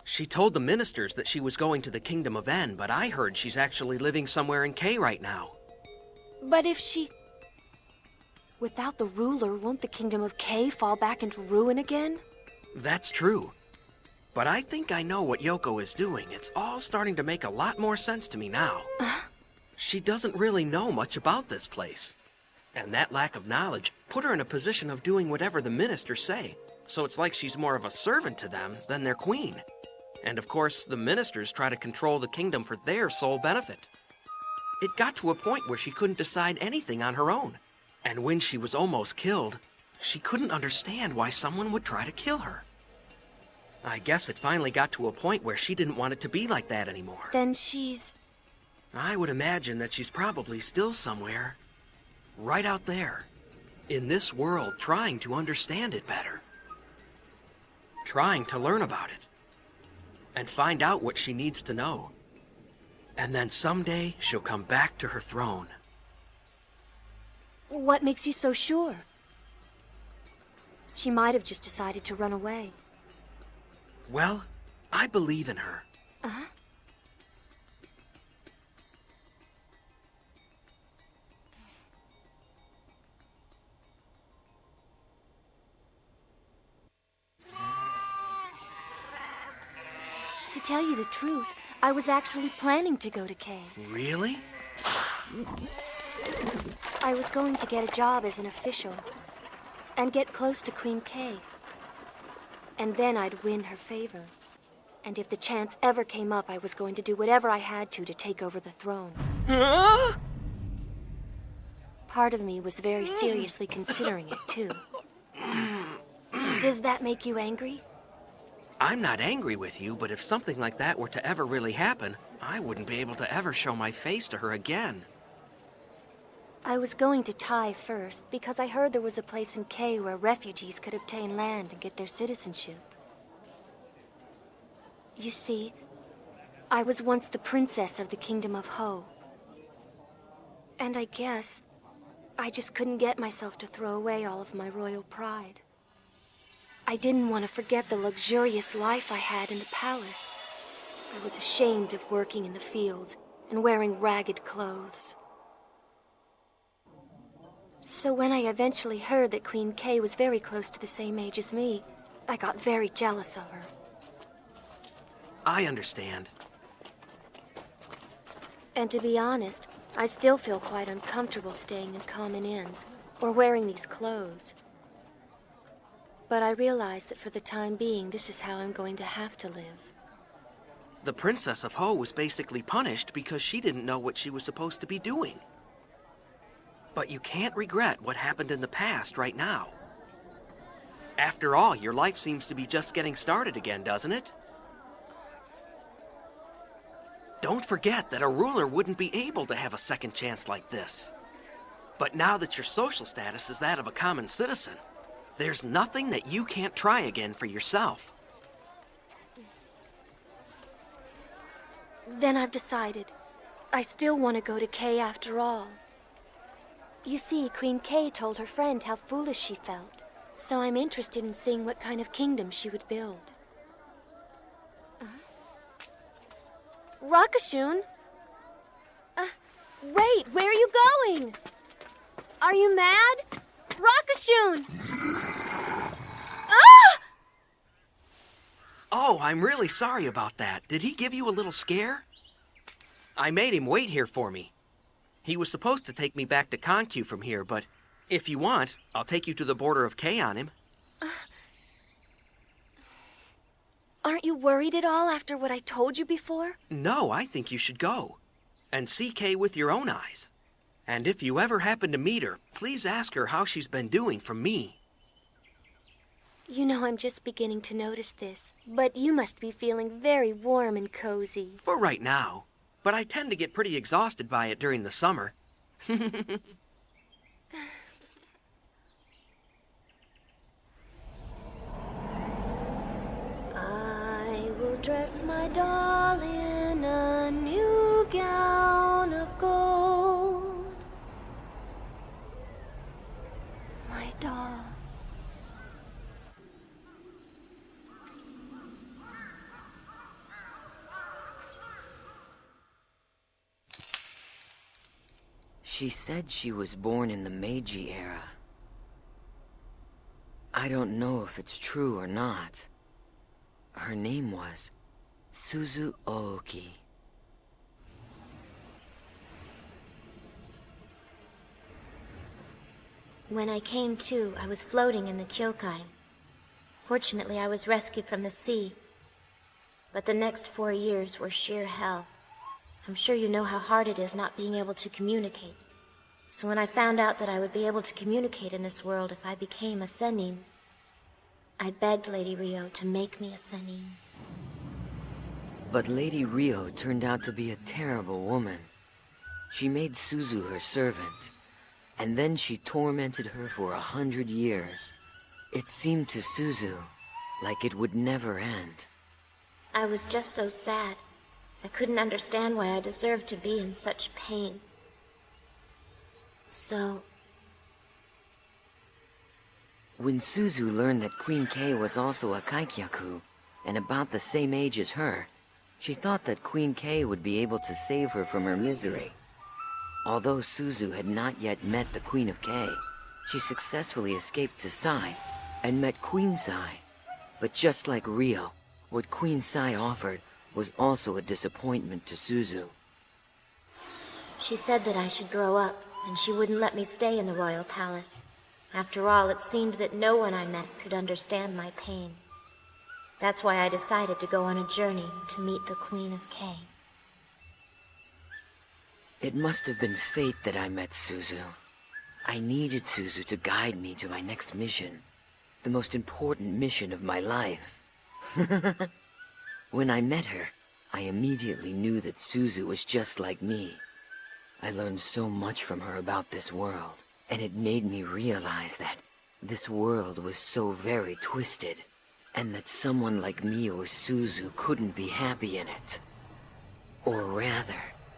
She told the ministers that she was going to the Kingdom of N, but I heard she's actually living somewhere in K right now. But if she... Without the ruler, won't the Kingdom of K fall back into ruin again? That's true. But I think I know what Yoko is doing. It's all starting to make a lot more sense to me now. She doesn't really know much about this place. And that lack of knowledge put her in a position of doing whatever the ministers say. So it's like she's more of a servant to them than their queen. And of course, the ministers try to control the kingdom for their sole benefit. It got to a point where she couldn't decide anything on her own. And when she was almost killed, she couldn't understand why someone would try to kill her. I guess it finally got to a point where she didn't want it to be like that anymore. Then she's... I would imagine that she's probably still somewhere, right out there, in this world, trying to understand it better. Trying to learn about it, and find out what she needs to know. And then someday, she'll come back to her throne. What makes you so sure? She might have just decided to run away. Well, I believe in her. To tell you the truth, I was actually planning to go to K. Really? I was going to get a job as an official and get close to Queen Kay. And then I'd win her favor. And if the chance ever came up, I was going to do whatever I had to take over the throne. Part of me was very seriously considering it, too. Does that make you angry? I'm not angry with you, but if something like that were to ever really happen, I wouldn't be able to ever show my face to her again. I was going to Tai first because I heard there was a place in Kay where refugees could obtain land and get their citizenship. You see, I was once the princess of the Kingdom of Ho. And I guess I just couldn't get myself to throw away all of my royal pride. I didn't want to forget the luxurious life I had in the palace. I was ashamed of working in the fields and wearing ragged clothes. So when I eventually heard that Queen Kay was very close to the same age as me, I got very jealous of her. I understand. And to be honest, I still feel quite uncomfortable staying in common inns or wearing these clothes. But I realize that for the time being, this is how I'm going to have to live. The Princess of Ho was basically punished because she didn't know what she was supposed to be doing. But you can't regret what happened in the past right now. After all, your life seems to be just getting started again, doesn't it? Don't forget that a ruler wouldn't be able to have a second chance like this. But now that your social status is that of a common citizen, there's nothing that you can't try again for yourself. Then I've decided. I still want to go to Kay after all. You see, Queen Kay told her friend how foolish she felt, so I'm interested in seeing what kind of kingdom she would build. Rakashun? Wait, where are you going? Are you mad? Rakashun! Ah! Oh, I'm really sorry about that. Did he give you a little scare? I made him wait here for me. He was supposed to take me back to Konku from here, but if you want, I'll take you to the border of Kay on him. Aren't you worried at all after what I told you before? No, I think you should go and see Kay with your own eyes. And if you ever happen to meet her, please ask her how she's been doing from me. You know, I'm just beginning to notice this, but you must be feeling very warm and cozy. For right now, but I tend to get pretty exhausted by it during the summer. I will dress my doll in a new gown of gold. My doll. She said she was born in the Meiji era. I don't know if it's true or not. Her name was Suzu Ooki. When I came to, I was floating in the Kyokai. Fortunately, I was rescued from the sea. But the next 4 years were sheer hell. I'm sure you know how hard it is not being able to communicate. So when I found out that I would be able to communicate in this world if I became a Sennin, I begged Lady Rio to make me a Sennin. But Lady Rio turned out to be a terrible woman. She made Suzu her servant, and then she tormented her for 100 years. It seemed to Suzu like it would never end. I was just so sad. I couldn't understand why I deserved to be in such pain. So... When Suzu learned that Queen Kay was also a Kaikyaku, and about the same age as her, she thought that Queen Kay would be able to save her from her misery. Although Suzu had not yet met the Queen of Kay, she successfully escaped to Sai, and met Queen Sai. But just like Rio, what Queen Sai offered was also a disappointment to Suzu. She said that I should grow up, and she wouldn't let me stay in the royal palace. After all, it seemed that no one I met could understand my pain. That's why I decided to go on a journey to meet the Queen of K. It must have been fate that I met Suzu. I needed Suzu to guide me to my next mission. The most important mission of my life. When I met her, I immediately knew that Suzu was just like me. I learned so much from her about this world, and it made me realize that this world was so very twisted, and that someone like me or Suzu couldn't be happy in it. Or rather,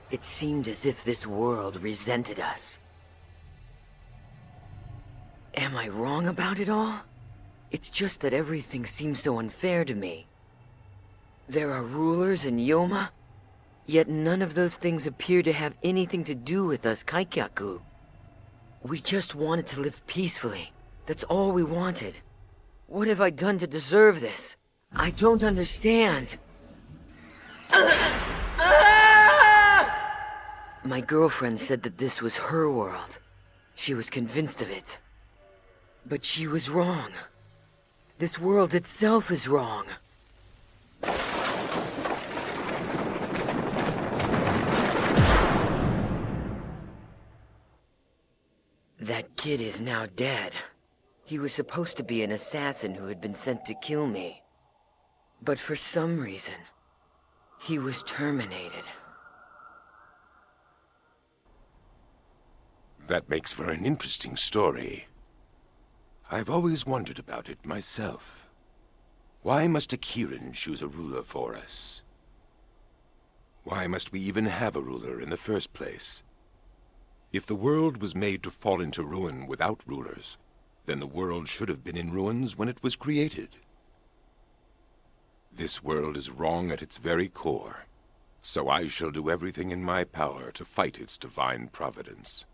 it seemed as if this world resented us. Am I wrong about it all? It's just that everything seems so unfair to me. There are rulers in Yoma, yet none of those things appear to have anything to do with us Kaikyaku. We just wanted to live peacefully. That's all we wanted. What have I done to deserve this? I don't understand. My girlfriend said that this was her world. She was convinced of it. But she was wrong. This world itself is wrong. That kid is now dead. He was supposed to be an assassin who had been sent to kill me. But for some reason, he was terminated. That makes for an interesting story. I've always wondered about it myself. Why must a Kirin choose a ruler for us? Why must we even have a ruler in the first place? If the world was made to fall into ruin without rulers, then the world should have been in ruins when it was created. This world is wrong at its very core, so I shall do everything in my power to fight its divine providence.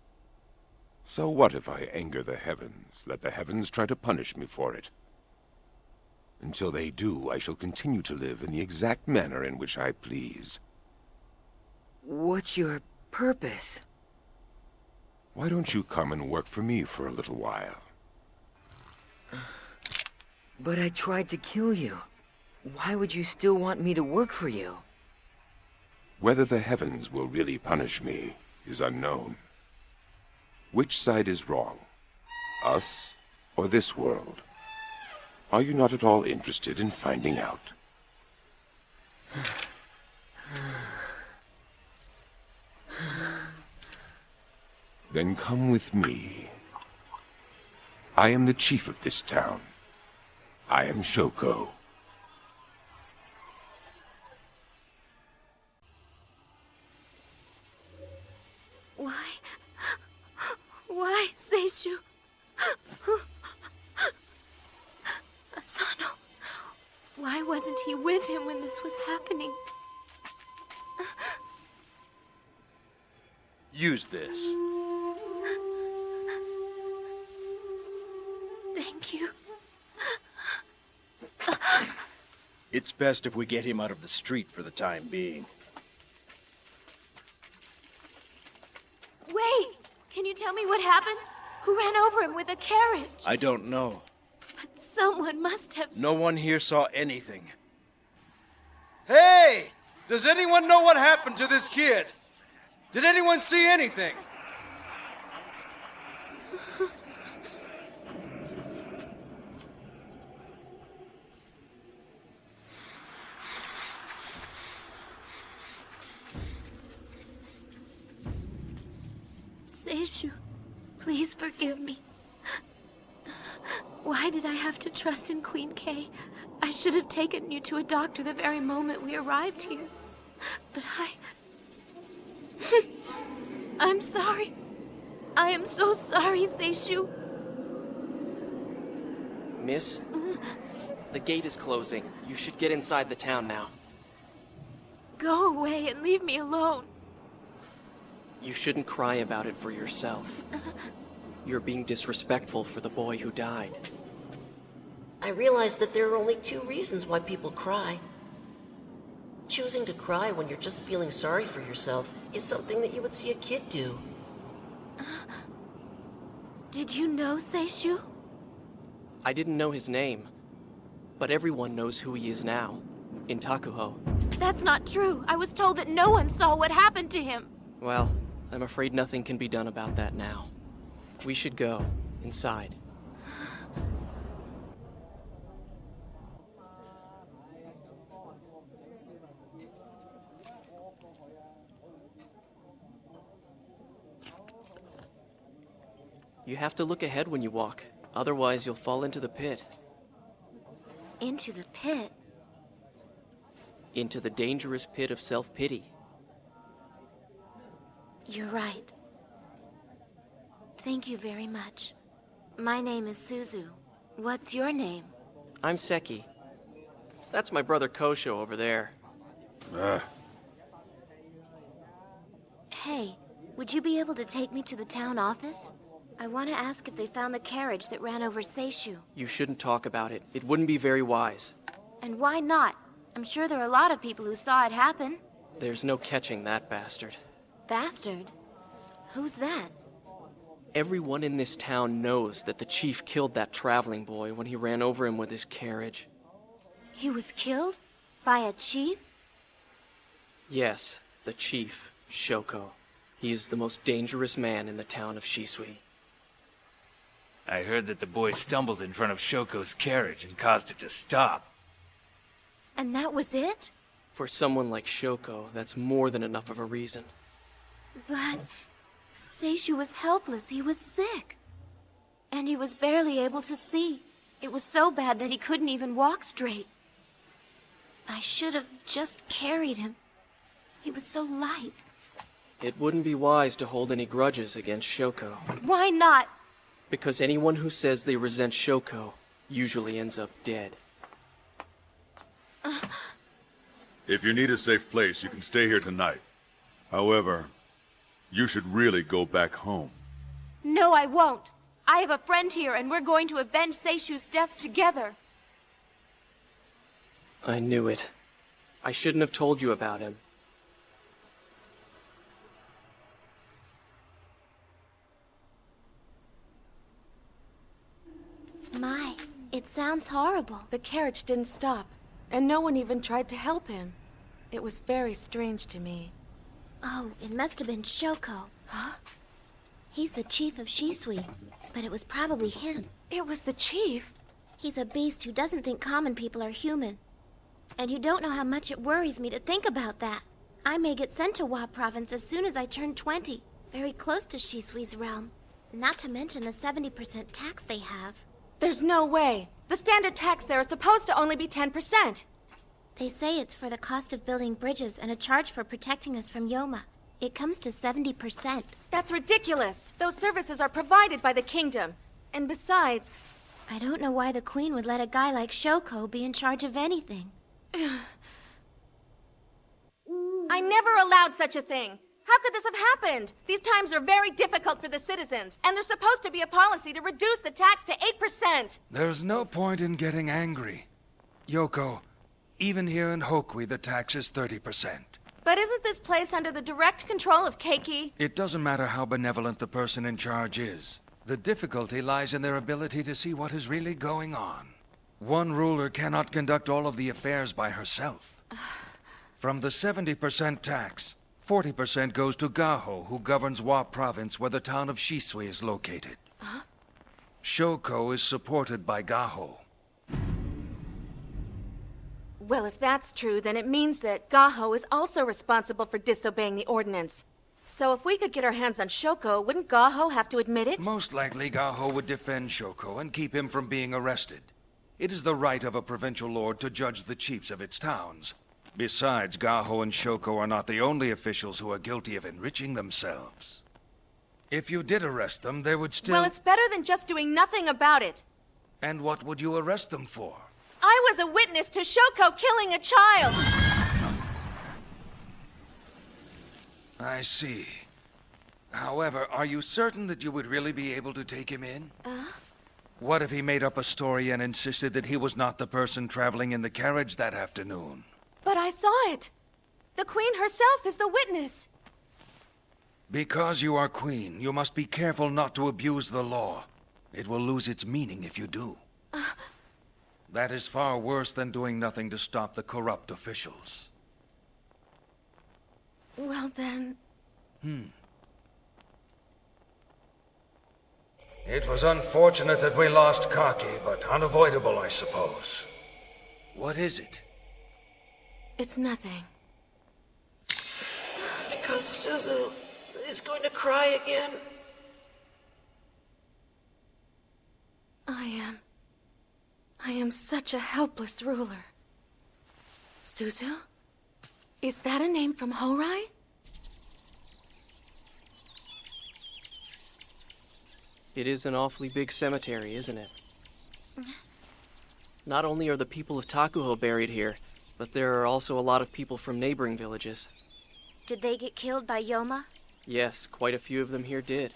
So what if I anger the heavens? Let the heavens try to punish me for it. Until they do, I shall continue to live in the exact manner in which I please. What's your purpose? Why don't you come and work for me for a little while? But I tried to kill you. Why would you still want me to work for you? Whether the heavens will really punish me is unknown. Which side is wrong? Us or this world? Are you not at all interested in finding out? Then come with me. I am the chief of this town. I am Shoko. Why, Seishu? Asano, why wasn't he with him when this was happening? Use this. Thank you. It's best if we get him out of the street for the time being. Wait! Can you tell me what happened? Who ran over him with a carriage? I don't know. But someone must have... No one here saw anything. Hey! Does anyone know what happened to this kid? Did anyone see anything? Seishu, please forgive me. Why did I have to trust in Queen K? I should have taken you to a doctor the very moment we arrived here. But I'm sorry. I am so sorry, Seishu. Miss, the gate is closing. You should get inside the town now. Go away and leave me alone. You shouldn't cry about it for yourself. You're being disrespectful for the boy who died. I realized that there are only two reasons why people cry. Choosing to cry when you're just feeling sorry for yourself is something that you would see a kid do. Did you know Seishu? I didn't know his name, but everyone knows who he is now, in Takuho. That's not true. I was told that no one saw what happened to him. Well, I'm afraid nothing can be done about that now. We should go inside. You have to look ahead when you walk. Otherwise, you'll fall into the pit. Into the pit? Into the dangerous pit of self-pity. You're right. Thank you very much. My name is Suzu. What's your name? I'm Seki. That's my brother Kosho over there. Hey, would you be able to take me to the town office? I want to ask if they found the carriage that ran over Seishu. You shouldn't talk about it. It wouldn't be very wise. And why not? I'm sure there are a lot of people who saw it happen. There's no catching that bastard. Bastard? Who's that? Everyone in this town knows that the chief killed that traveling boy when he ran over him with his carriage. He was killed? By a chief? Yes, the chief, Shoko. He is the most dangerous man in the town of Shisui. I heard that the boy stumbled in front of Shoko's carriage and caused it to stop. And that was it? For someone like Shoko, that's more than enough of a reason. But Seishu was helpless. He was sick. And he was barely able to see. It was so bad that he couldn't even walk straight. I should have just carried him. He was so light. It wouldn't be wise to hold any grudges against Shoko. Why not? Because anyone who says they resent Shoko usually ends up dead. If you need a safe place, you can stay here tonight. However, you should really go back home. No, I won't. I have a friend here, and we're going to avenge Seishu's death together. I knew it. I shouldn't have told you about him. My, it sounds horrible. The carriage didn't stop, and no one even tried to help him. It was very strange to me. Oh, it must have been Shoko. Huh? He's the chief of Shisui, but it was probably him. It was the chief? He's a beast who doesn't think common people are human. And you don't know how much it worries me to think about that. I may get sent to Wa Province as soon as I turn 20, very close to Shisui's realm. Not to mention the 70% tax they have. There's no way. The standard tax there is supposed to only be 10%. They say it's for the cost of building bridges and a charge for protecting us from Yoma. It comes to 70%. That's ridiculous. Those services are provided by the kingdom. And besides... I don't know why the queen would let a guy like Shoko be in charge of anything. I never allowed such a thing. How could this have happened? These times are very difficult for the citizens, and there's supposed to be a policy to reduce the tax to 8%. There's no point in getting angry. Yoko, even here in Hokui, the tax is 30%. But isn't this place under the direct control of Keiki? It doesn't matter how benevolent the person in charge is. The difficulty lies in their ability to see what is really going on. One ruler cannot conduct all of the affairs by herself. From the 70% tax, 40% goes to Gaho, who governs Wa Province, where the town of Shisui is located. Huh? Shoko is supported by Gaho. Well, if that's true, then it means that Gaho is also responsible for disobeying the ordinance. So if we could get our hands on Shoko, wouldn't Gaho have to admit it? Most likely, Gaho would defend Shoko and keep him from being arrested. It is the right of a provincial lord to judge the chiefs of its towns. Besides, Gaho and Shoko are not the only officials who are guilty of enriching themselves. If you did arrest them, there would still... Well, it's better than just doing nothing about it. And what would you arrest them for? I was a witness to Shoko killing a child! I see. However, are you certain that you would really be able to take him in? What if he made up a story and insisted that he was not the person traveling in the carriage that afternoon? But I saw it. The queen herself is the witness. Because you are queen, you must be careful not to abuse the law. It will lose its meaning if you do. That is far worse than doing nothing to stop the corrupt officials. Well then... It was unfortunate that we lost Kaki, but unavoidable, I suppose. What is it? It's nothing. Because Suzu is going to cry again. I am such a helpless ruler. Suzu? Is that a name from Horai? It is an awfully big cemetery, isn't it? Not only are the people of Takuho buried here, but there are also a lot of people from neighboring villages. Did they get killed by Yoma? Yes, quite a few of them here did.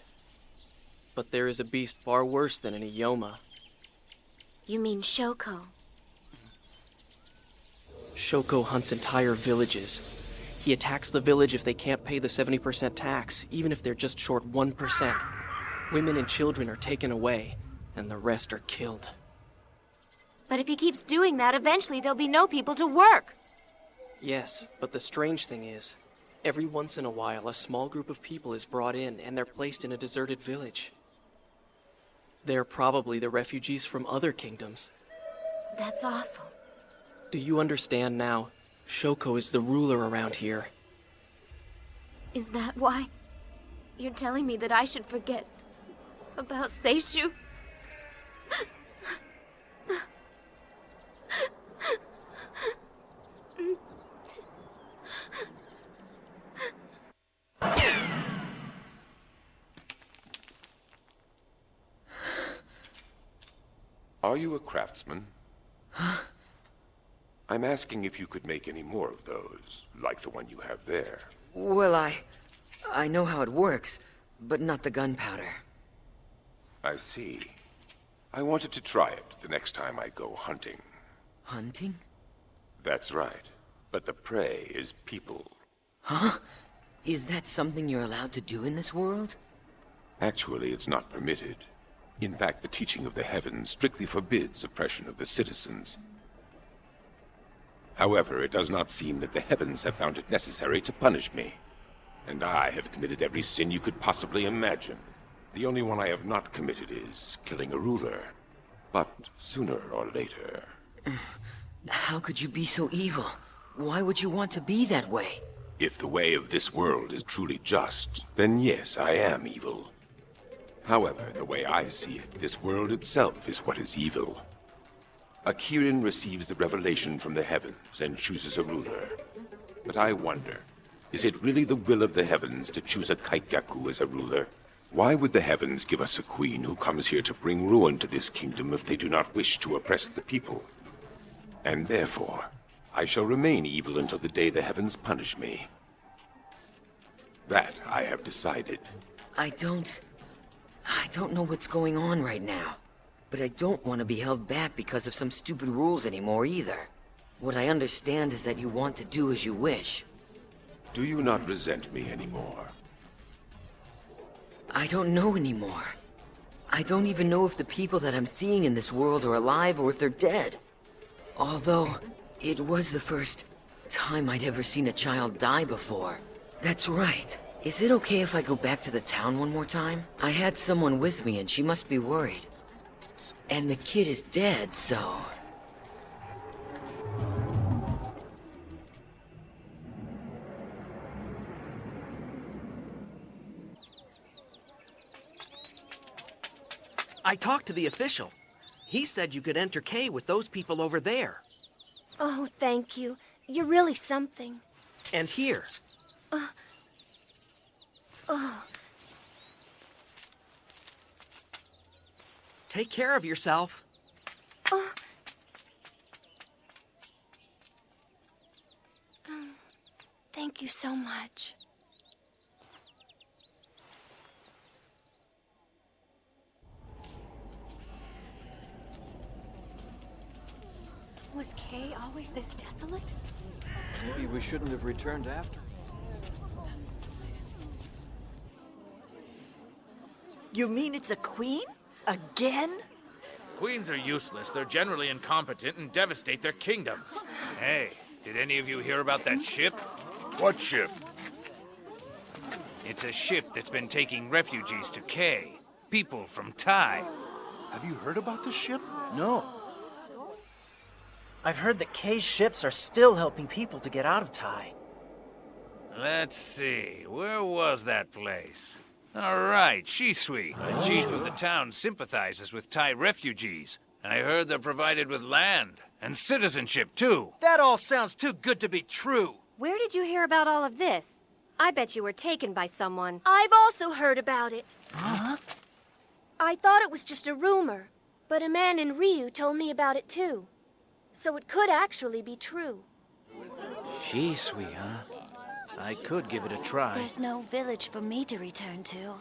But there is a beast far worse than any Yoma. You mean Shoko? Shoko hunts entire villages. He attacks the village if they can't pay the 70% tax, even if they're just short 1%. Women and children are taken away, and the rest are killed. But if he keeps doing that, eventually there'll be no people to work. Yes, but the strange thing is, every once in a while a small group of people is brought in and they're placed in a deserted village. They're probably the refugees from other kingdoms. That's awful. Do you understand now? Shoko is the ruler around here. Is that why? You're telling me that I should forget about Seishu? Are you a craftsman? I'm asking if you could make any more of those, like the one you have there. Well, I know how it works, but not the gunpowder. I see. I wanted to try it the next time I go hunting. Hunting? That's right. But the prey is people. Huh? Is that something you're allowed to do in this world? Actually, it's not permitted. In fact, the teaching of the heavens strictly forbids oppression of the citizens. However, it does not seem that the heavens have found it necessary to punish me. And I have committed every sin you could possibly imagine. The only one I have not committed is killing a ruler. But sooner or later... How could you be so evil? Why would you want to be that way? If the way of this world is truly just, then yes, I am evil. However, the way I see it, this world itself is what is evil. A Kirin receives the revelation from the heavens and chooses a ruler. But I wonder, is it really the will of the heavens to choose a Kaikaku as a ruler? Why would the heavens give us a queen who comes here to bring ruin to this kingdom if they do not wish to oppress the people? And therefore, I shall remain evil until the day the heavens punish me. That I have decided. I don't know what's going on right now. But I don't want to be held back because of some stupid rules anymore either. What I understand is that you want to do as you wish. Do you not resent me anymore? I don't know anymore. I don't even know if the people that I'm seeing in this world are alive or if they're dead. Although, it was the first time I'd ever seen a child die before. That's right. Is it okay if I go back to the town one more time? I had someone with me and she must be worried. And the kid is dead, so... I talked to the official. He said you could enter K with those people over there. Oh, thank you. You're really something. And here. Take care of yourself. Thank you so much. Was Kay always this desolate? Maybe we shouldn't have returned after. You mean it's a queen? Again? Queens are useless. They're generally incompetent and devastate their kingdoms. Hey, did any of you hear about that ship? What ship? It's a ship that's been taking refugees to Kay. People from Tai. Have you heard about the ship? No. I've heard that Kay's ships are still helping people to get out of Tai. Let's see, where was that place? All right, Shisui. The chief of the town sympathizes with Tai refugees. I heard they're provided with land and citizenship, too. That all sounds too good to be true. Where did you hear about all of this? I bet you were taken by someone. I've also heard about it. Huh? I thought it was just a rumor, but a man in Ryu told me about it too. So it could actually be true. Shisui, huh? I could give it a try. There's no village for me to return to.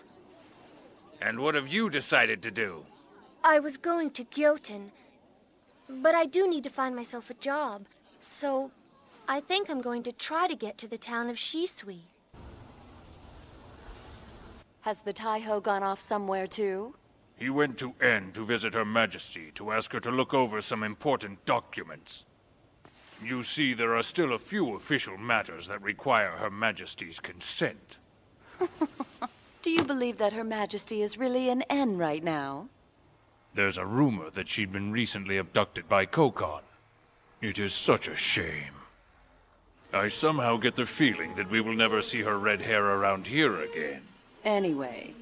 And what have you decided to do? I was going to Gyoten, but I do need to find myself a job. So I think I'm going to try to get to the town of Shisui. Has the Taiho gone off somewhere too? He went to N to visit Her Majesty to ask her to look over some important documents. You see, there are still a few official matters that require Her Majesty's consent. Do you believe that Her Majesty is really in N right now? There's a rumor that she'd been recently abducted by Kokon. It is such a shame. I somehow get the feeling that we will never see her red hair around here again. Anyway,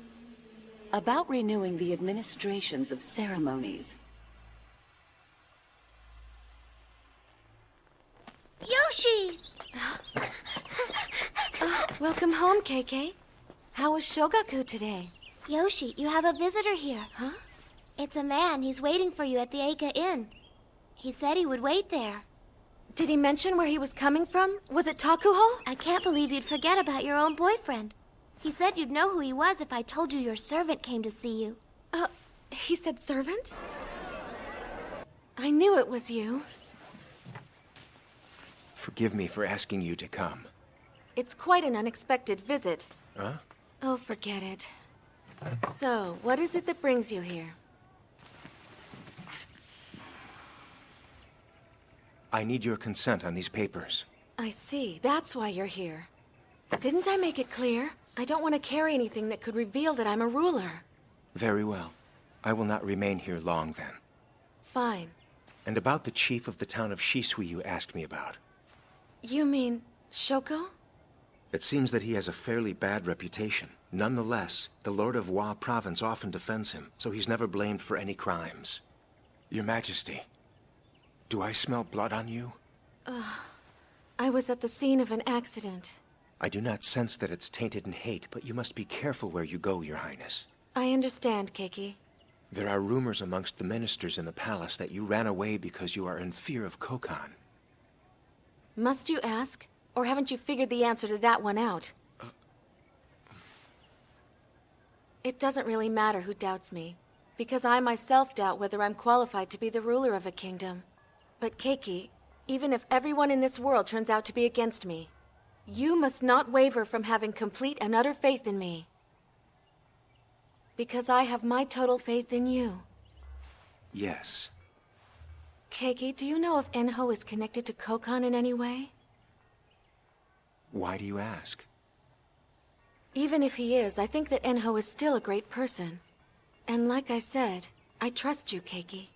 about renewing the administrations of ceremonies. Yoshi! Welcome home, KK. How was Shogaku today? Yoshi, you have a visitor here. Huh? It's a man. He's waiting for you at the Eika Inn. He said he would wait there. Did he mention where he was coming from? Was it Takuho? I can't believe you'd forget about your own boyfriend. He said you'd know who he was if I told you your servant came to see you. He said servant? I knew it was you. Forgive me for asking you to come. It's quite an unexpected visit. Huh? Oh, forget it. So, what is it that brings you here? I need your consent on these papers. I see. That's why you're here. Didn't I make it clear? I don't want to carry anything that could reveal that I'm a ruler. Very well. I will not remain here long then. Fine. And about the chief of the town of Shisui you asked me about. You mean Shoko? It seems that he has a fairly bad reputation. Nonetheless, the Lord of Wa Province often defends him, so he's never blamed for any crimes. Your Majesty, do I smell blood on you? I was at the scene of an accident. I do not sense that it's tainted in hate, but you must be careful where you go, Your Highness. I understand, Keiki. There are rumors amongst the ministers in the palace that you ran away because you are in fear of Kokon. Must you ask? Or haven't you figured the answer to that one out? It doesn't really matter who doubts me, because I myself doubt whether I'm qualified to be the ruler of a kingdom. But Keiki, even if everyone in this world turns out to be against me, you must not waver from having complete and utter faith in me. Because I have my total faith in you. Yes. Keiki, do you know if Enho is connected to Kokon in any way? Why do you ask? Even if he is, I think that Enho is still a great person. And like I said, I trust you, Keiki.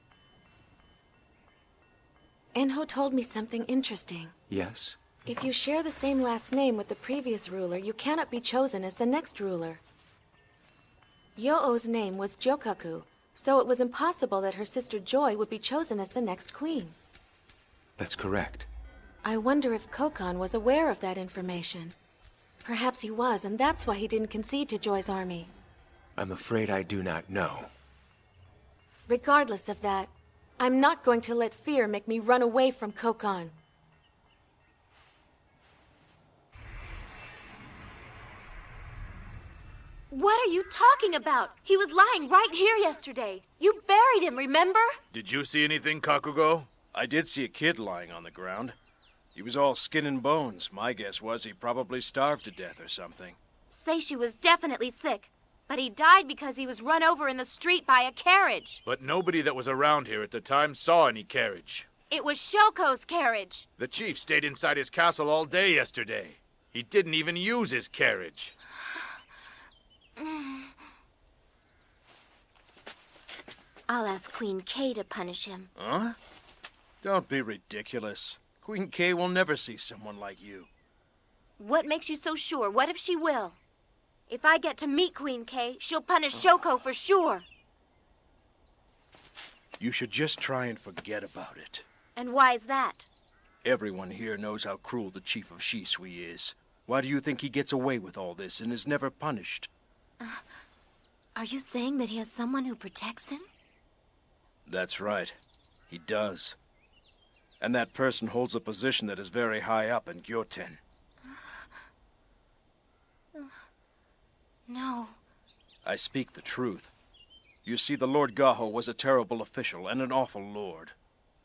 Enho told me something interesting. Yes? If you share the same last name with the previous ruler, you cannot be chosen as the next ruler. Yo-O's name was Jokaku, so it was impossible that her sister Joy would be chosen as the next queen. That's correct. I wonder if Kokon was aware of that information. Perhaps he was, and that's why he didn't concede to Joy's army. I'm afraid I do not know. Regardless of that, I'm not going to let fear make me run away from Kokon. What are you talking about? He was lying right here yesterday. You buried him, remember? Did you see anything, Kakugo? I did see a kid lying on the ground. He was all skin and bones. My guess was he probably starved to death or something. Seishu was definitely sick, but he died because he was run over in the street by a carriage. But nobody that was around here at the time saw any carriage. It was Shoko's carriage. The chief stayed inside his castle all day yesterday. He didn't even use his carriage. I'll ask Queen Kay to punish him. Huh? Don't be ridiculous. Queen Kay will never see someone like you. What makes you so sure? What if she will? If I get to meet Queen Kay, she'll punish Shoko for sure. You should just try and forget about it. And why is that? Everyone here knows how cruel the chief of Shisui is. Why do you think he gets away with all this and is never punished? Are you saying that he has someone who protects him? That's right. He does. And that person holds a position that is very high up in Gyoten. No. I speak the truth. You see, the Lord Gaho was a terrible official and an awful lord.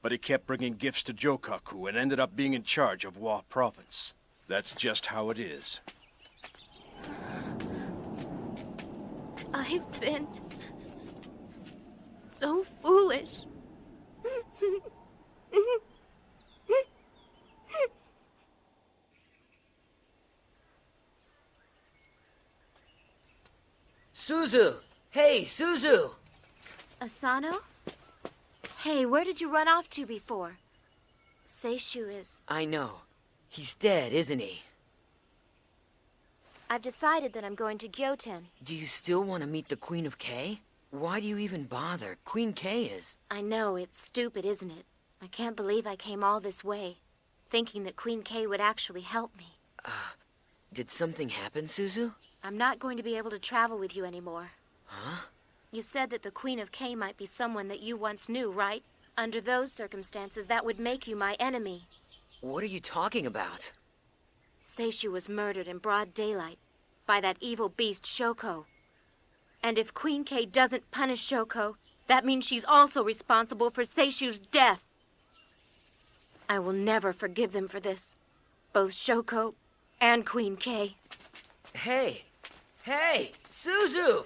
But he kept bringing gifts to Jokaku and ended up being in charge of Wa Province. That's just how it is. I've been so foolish. Suzu! Hey, Suzu! Asano? Hey, where did you run off to before? Seishu is... I know. He's dead, isn't he? I've decided that I'm going to Gyoten. Do you still want to meet the Queen of Kay? Why do you even bother? Queen Kay is... I know, it's stupid, isn't it? I can't believe I came all this way, thinking that Queen Kay would actually help me. Did something happen, Suzu? I'm not going to be able to travel with you anymore. Huh? You said that the Queen of Kay might be someone that you once knew, right? Under those circumstances, that would make you my enemy. What are you talking about? Seishu was murdered in broad daylight by that evil beast Shoko. And if Queen Kay doesn't punish Shoko, that means she's also responsible for Seishu's death. I will never forgive them for this. Both Shoko and Queen Kay. Hey! Hey! Suzu!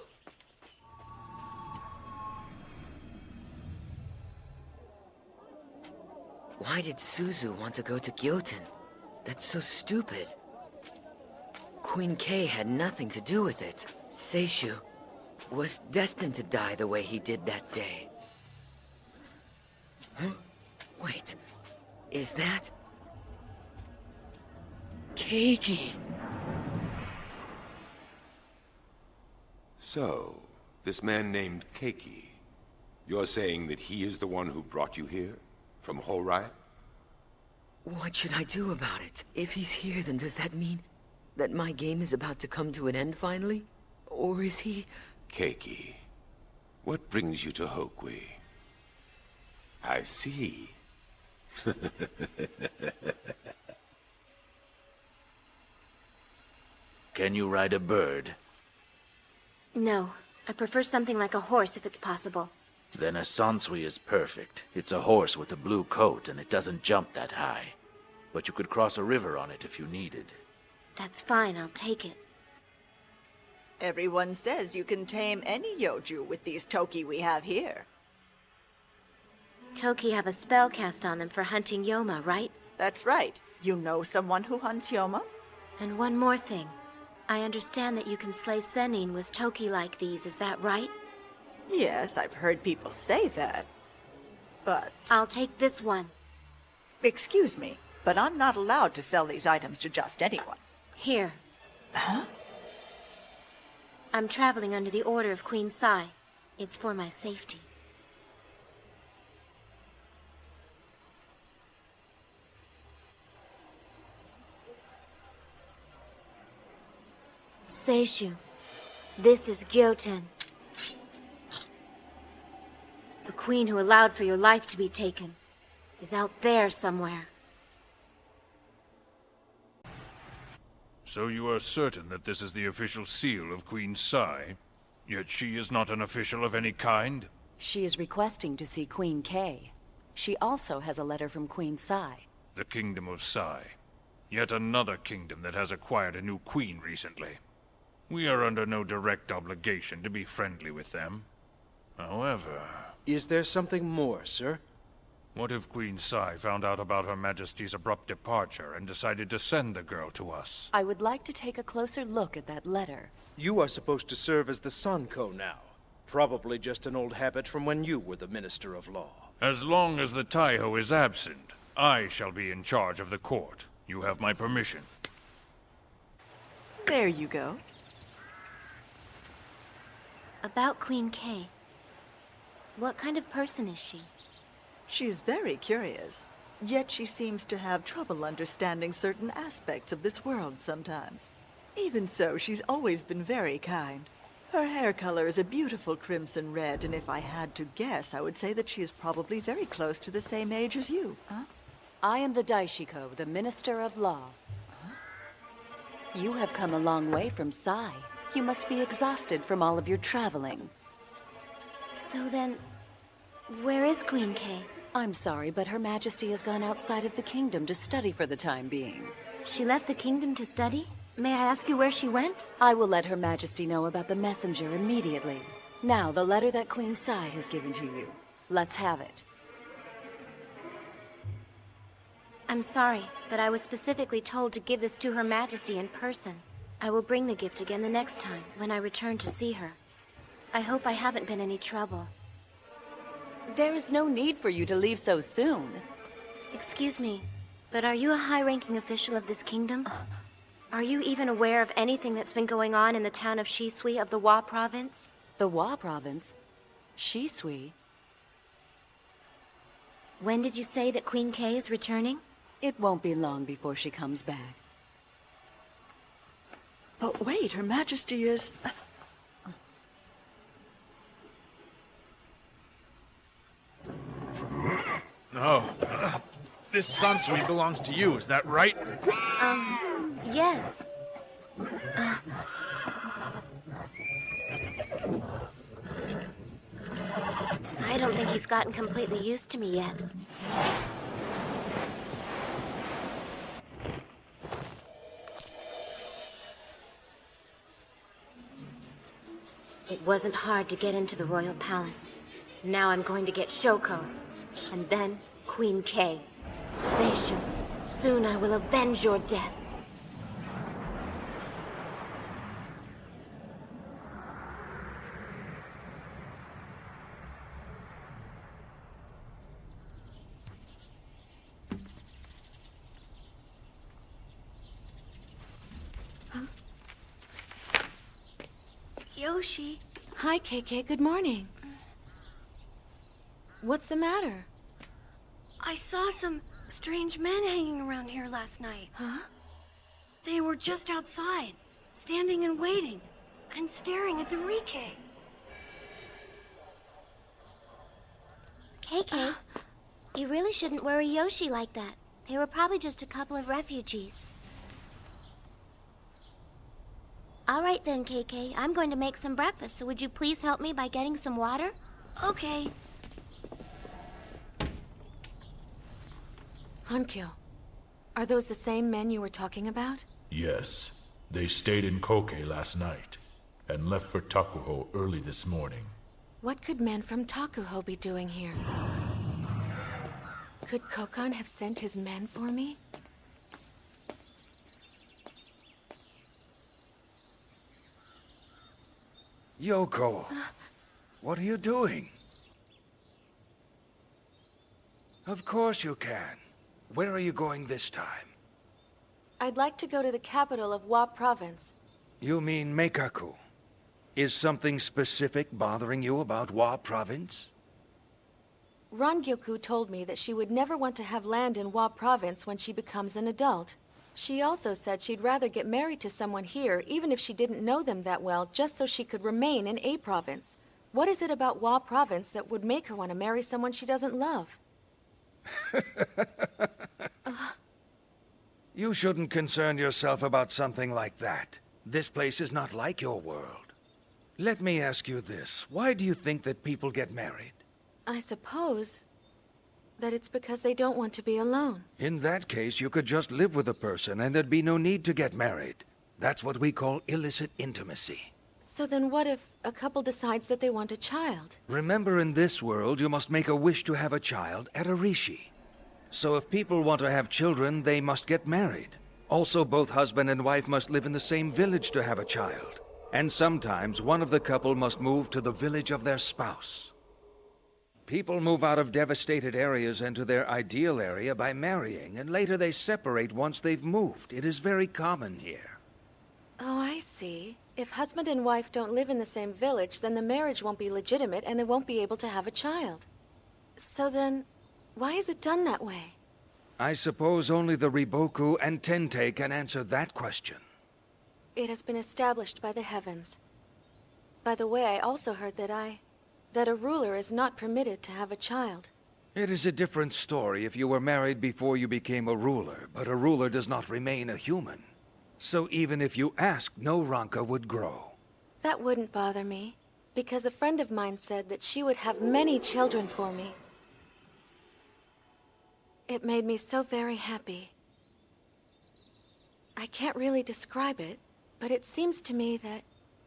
Why did Suzu want to go to Gyoten? That's so stupid. Queen Kay had nothing to do with it. Seishu was destined to die the way he did that day. Huh? Wait, is that... Keiki? So, this man named Keiki, you're saying that he is the one who brought you here? From Horai? What should I do about it? If he's here, then does that mean that my game is about to come to an end finally? Or is he... Keiki, what brings you to Hokui? I see. Can you ride a bird? No, I prefer something like a horse if it's possible. Then a sansui is perfect. It's a horse with a blue coat and it doesn't jump that high. But you could cross a river on it if you needed. That's fine, I'll take it. Everyone says you can tame any Yoju with these Toki we have here. Toki have a spell cast on them for hunting Yoma, right? That's right. You know someone who hunts Yoma? And one more thing. I understand that you can slay Sennin with Toki like these, is that right? Yes, I've heard people say that. But... I'll take this one. Excuse me, but I'm not allowed to sell these items to just anyone. Here. Huh? I'm traveling under the order of Queen Sai. It's for my safety. Seishu, this is Gyoten. The queen who allowed for your life to be taken is out there somewhere. So you are certain that this is the official seal of Queen Sai? Yet she is not an official of any kind? She is requesting to see Queen Kay. She also has a letter from Queen Sai. The Kingdom of Sai. Yet another kingdom that has acquired a new queen recently. We are under no direct obligation to be friendly with them. However... Is there something more, sir? What if Queen Sai found out about Her Majesty's abrupt departure and decided to send the girl to us? I would like to take a closer look at that letter. You are supposed to serve as the Sanko now. Probably just an old habit from when you were the Minister of Law. As long as the Taiho is absent, I shall be in charge of the court. You have my permission. There you go. About Queen Kay. What kind of person is she? She's very curious, yet she seems to have trouble understanding certain aspects of this world sometimes. Even so, she's always been very kind. Her hair color is a beautiful crimson red, and if I had to guess, I would say that she is probably very close to the same age as you. Huh? I am the Daishiko, the Minister of Law. You have come a long way from Sai. You must be exhausted from all of your traveling. So then, where is Queen Kay? I'm sorry, but Her Majesty has gone outside of the kingdom to study for the time being. She left the kingdom to study? May I ask you where she went? I will let Her Majesty know about the messenger immediately. Now, the letter that Queen Sai has given to you. Let's have it. I'm sorry, but I was specifically told to give this to Her Majesty in person. I will bring the gift again the next time, when I return to see her. I hope I haven't been any trouble. There is no need for you to leave so soon. Excuse me, but are you a high-ranking official of this kingdom? Are you even aware of anything that's been going on in the town of Shisui of the Wa province? The Wa province? Shisui? When did you say that Queen Kay is returning? It won't be long before she comes back. But wait, Her Majesty is... Oh, this Sansui belongs to you, is that right? Yes. I don't think he's gotten completely used to me yet. It wasn't hard to get into the royal palace. Now I'm going to get Shoko. And then Queen Kay. Seishu, soon I will avenge your death. Yoshi. Hi, KK. Good morning. What's the matter? I saw some strange men hanging around here last night. Huh? They were just outside, standing and waiting, and staring at the Rike. KK, you really shouldn't worry Yoshi like that. They were probably just a couple of refugees. All right then, KK. I'm going to make some breakfast, so would you please help me by getting some water? Okay. Hankyo, are those the same men you were talking about? Yes. They stayed in Koke last night and left for Takuho early this morning. What could men from Takuho be doing here? Could Kokon have sent his men for me? Yoko, what are you doing? Of course you can. Where are you going this time? I'd like to go to the capital of Wa province. You mean Meikaku. Is something specific bothering you about Wa province? Rangyoku told me that she would never want to have land in Wa province when she becomes an adult. She also said she'd rather get married to someone here, even if she didn't know them that well, just so she could remain in A province. What is it about Wa province that would make her want to marry someone she doesn't love? You shouldn't concern yourself about something like that. This place is not like your world. Let me ask you this. Why do you think that people get married? I suppose that it's because they don't want to be alone. In that case, you could just live with a person and there'd be no need to get married. That's what we call illicit intimacy. So then what if a couple decides that they want a child? Remember, in this world, you must make a wish to have a child at a rishi. So if people want to have children, they must get married. Also, both husband and wife must live in the same village to have a child. And sometimes one of the couple must move to the village of their spouse. People move out of devastated areas into their ideal area by marrying, and later they separate once they've moved. It is very common here. Oh, I see. If husband and wife don't live in the same village, then the marriage won't be legitimate and they won't be able to have a child. So then, why is it done that way? I suppose only the Riboku and Tente can answer that question. It has been established by the heavens. By the way, I also heard that a ruler is not permitted to have a child. It is a different story if you were married before you became a ruler, but a ruler does not remain a human. So even if you asked, no Ranka would grow. That wouldn't bother me, because a friend of mine said that she would have many children for me. It made me so very happy. I can't really describe it, but it seems to me that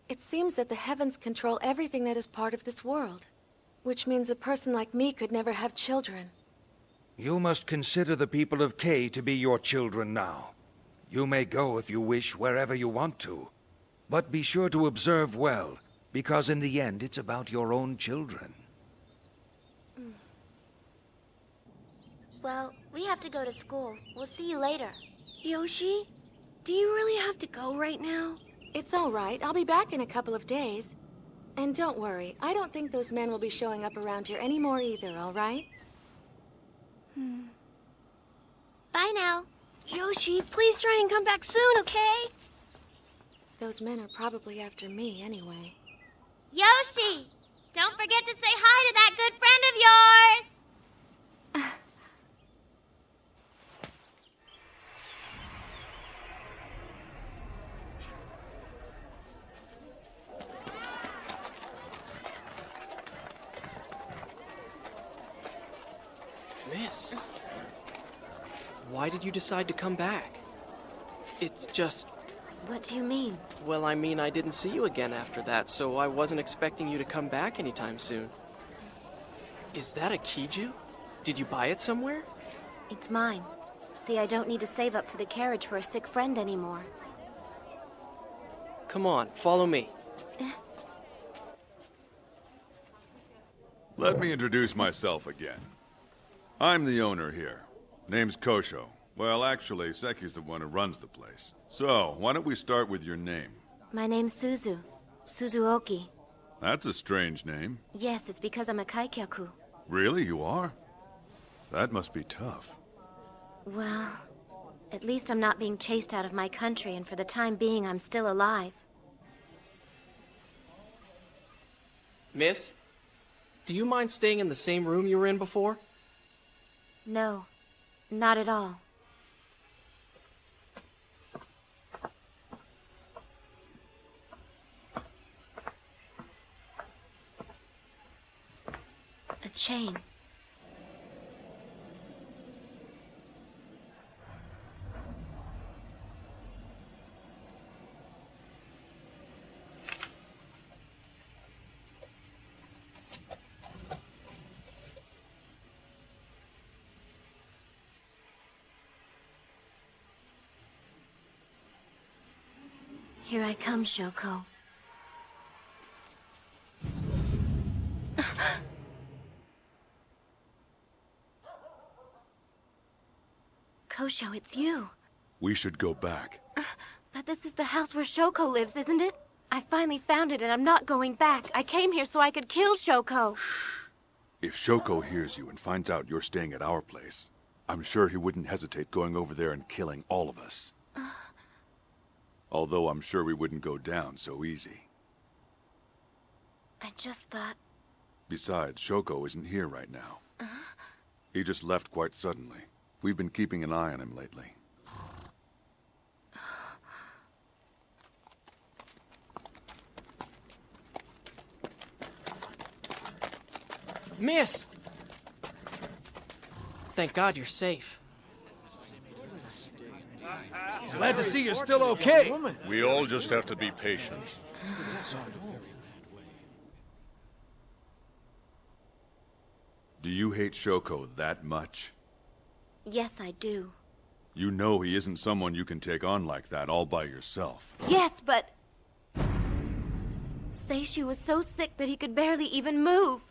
the heavens control everything that is part of this world, which means a person like me could never have children. You must consider the people of K to be your children now. You may go if you wish wherever you want to, but be sure to observe well, because in the end it's about your own children. Well, we have to go to school. We'll see you later. Yoshi, do you really have to go right now? It's all right. I'll be back in a couple of days. And don't worry, I don't think those men will be showing up around here anymore either, all right? Bye now. Yoshi, please try and come back soon, okay? Those men are probably after me anyway. Yoshi! Don't forget to say hi to that good friend of yours! Miss, why did you decide to come back? It's just... What do you mean? Well, I mean, I didn't see you again after that, so I wasn't expecting you to come back anytime soon. Is that a Kiju? Did you buy it somewhere? It's mine. See, I don't need to save up for the carriage for a sick friend anymore. Come on, follow me. Let me introduce myself again. I'm the owner here. Name's Kosho. Well, actually, Seki's the one who runs the place. So, why don't we start with your name? My name's Suzu. Suzuoki. That's a strange name. Yes, it's because I'm a kaikyaku. Really, you are? That must be tough. Well, at least I'm not being chased out of my country, and for the time being, I'm still alive. Miss, do you mind staying in the same room you were in before? No, not at all. A chain. Here I come, Shoko. Kosho, it's you. We should go back. But this is the house where Shoko lives, isn't it? I finally found it and I'm not going back. I came here so I could kill Shoko. If Shoko hears you and finds out you're staying at our place, I'm sure he wouldn't hesitate going over there and killing all of us. Although I'm sure we wouldn't go down so easy. I just thought... Besides, Shoko isn't here right now. He just left quite suddenly. We've been keeping an eye on him lately. Miss! Thank God you're safe. Glad to see you're still okay. We all just have to be patient. Do you hate Shoko that much? Yes, I do. You know he isn't someone you can take on like that all by yourself. Yes, but... Seishu was so sick that he could barely even move.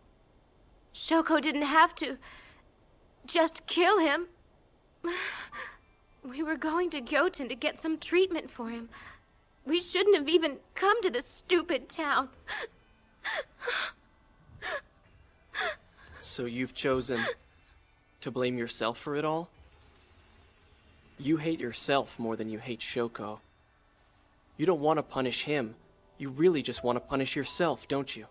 Shoko didn't have to... just kill him. We were going to Gyoten to get some treatment for him. We shouldn't have even come to this stupid town. So you've chosen to blame yourself for it all? You hate yourself more than you hate Shoko. You don't want to punish him. You really just want to punish yourself, don't you?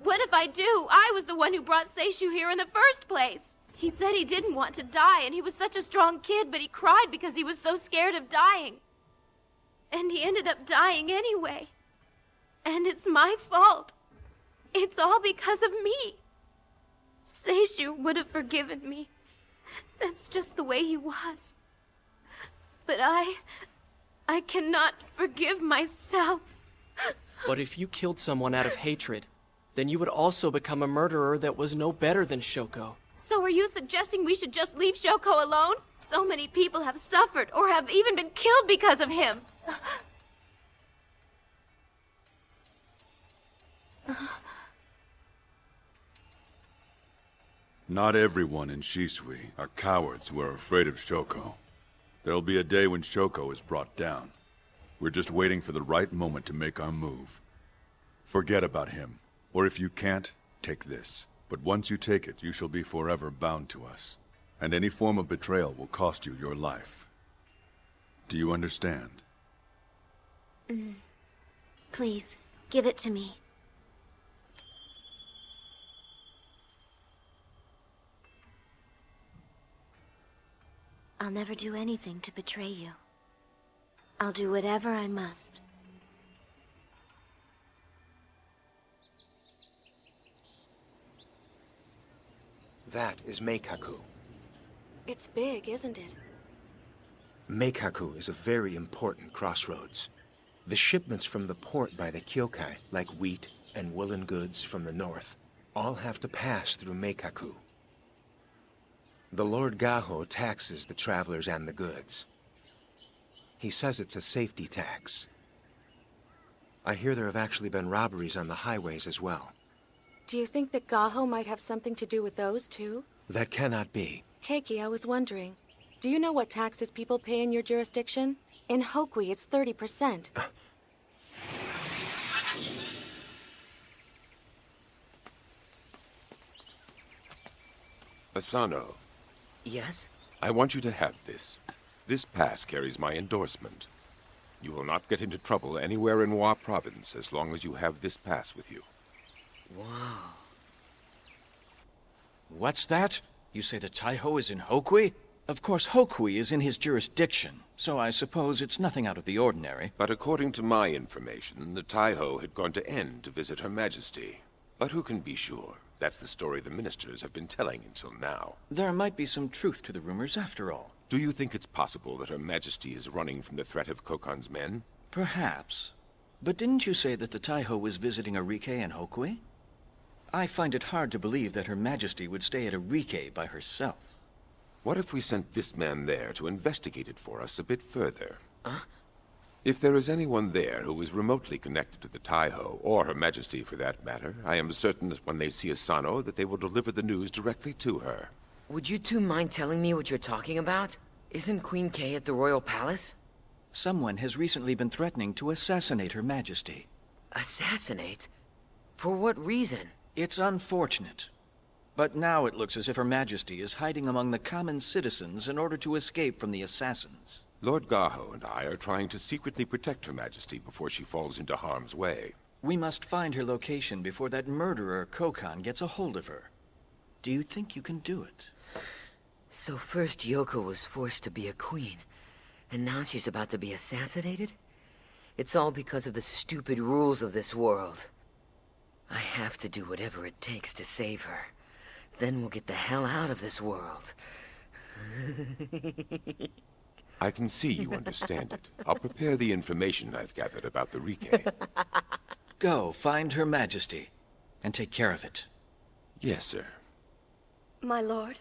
What if I do? I was the one who brought Seishu here in the first place. He said he didn't want to die, and he was such a strong kid, but he cried because he was so scared of dying. And he ended up dying anyway. And it's my fault. It's all because of me. Seishu would have forgiven me. That's just the way he was. But I cannot forgive myself. But if you killed someone out of hatred, then you would also become a murderer that was no better than Shoko. So are you suggesting we should just leave Shoko alone? So many people have suffered or have even been killed because of him. Not everyone in Shisui are cowards who are afraid of Shoko. There'll be a day when Shoko is brought down. We're just waiting for the right moment to make our move. Forget about him, or if you can't, take this. But once you take it, you shall be forever bound to us. And any form of betrayal will cost you your life. Do you understand? Please, give it to me. I'll never do anything to betray you. I'll do whatever I must. That is Meikaku. It's big, isn't it? Meikaku is a very important crossroads. The shipments from the port by the Kyokai, like wheat and woolen goods from the north, all have to pass through Meikaku. The Lord Gaho taxes the travelers and the goods. He says it's a safety tax. I hear there have actually been robberies on the highways as well. Do you think that Gaho might have something to do with those, too? That cannot be. Keiki, I was wondering, do you know what taxes people pay in your jurisdiction? In Hokui, it's 30%. Asano. Yes? I want you to have this. This pass carries my endorsement. You will not get into trouble anywhere in Wa Province as long as you have this pass with you. Wow. What's that? You say the Taiho is in Hokui? Of course, Hokui is in his jurisdiction, so I suppose it's nothing out of the ordinary. But according to my information, the Taiho had gone to N to visit Her Majesty. But who can be sure? That's the story the ministers have been telling until now. There might be some truth to the rumors after all. Do you think it's possible that Her Majesty is running from the threat of Kokon's men? Perhaps. But didn't you say that the Taiho was visiting Arike in Hokui? I find it hard to believe that Her Majesty would stay at Arike by herself. What if we sent this man there to investigate it for us a bit further? If there is anyone there who is remotely connected to the Taiho, or Her Majesty for that matter, I am certain that when they see Asano, that they will deliver the news directly to her. Would you two mind telling me what you're talking about? Isn't Queen Kay at the royal palace? Someone has recently been threatening to assassinate Her Majesty. Assassinate? For what reason? It's unfortunate. But now it looks as if Her Majesty is hiding among the common citizens in order to escape from the assassins. Lord Gaho and I are trying to secretly protect Her Majesty before she falls into harm's way. We must find her location before that murderer Kokon gets a hold of her. Do you think you can do it? So first Yoko was forced to be a queen, and now she's about to be assassinated? It's all because of the stupid rules of this world. I have to do whatever it takes to save her. Then we'll get the hell out of this world. I can see you understand it. I'll prepare the information I've gathered about the Rike. Go, find Her Majesty, and take care of it. Yes, sir. My lord?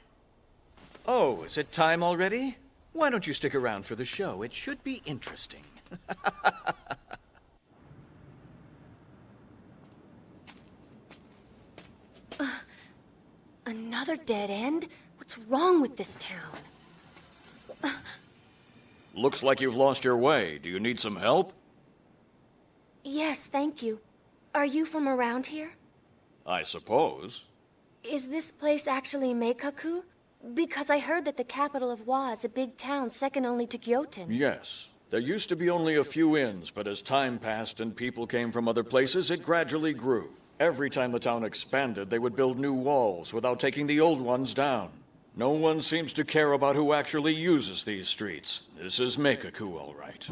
Oh, is it time already? Why don't you stick around for the show? It should be interesting. Another dead end? What's wrong with this town? Looks like you've lost your way. Do you need some help? Yes, thank you. Are you from around here? I suppose. Is this place actually Meikaku? Because I heard that the capital of Wa is a big town second only to Gyoten. Yes. There used to be only a few inns, but as time passed and people came from other places, it gradually grew. Every time the town expanded, they would build new walls without taking the old ones down. No one seems to care about who actually uses these streets. This is Meikaku, all right.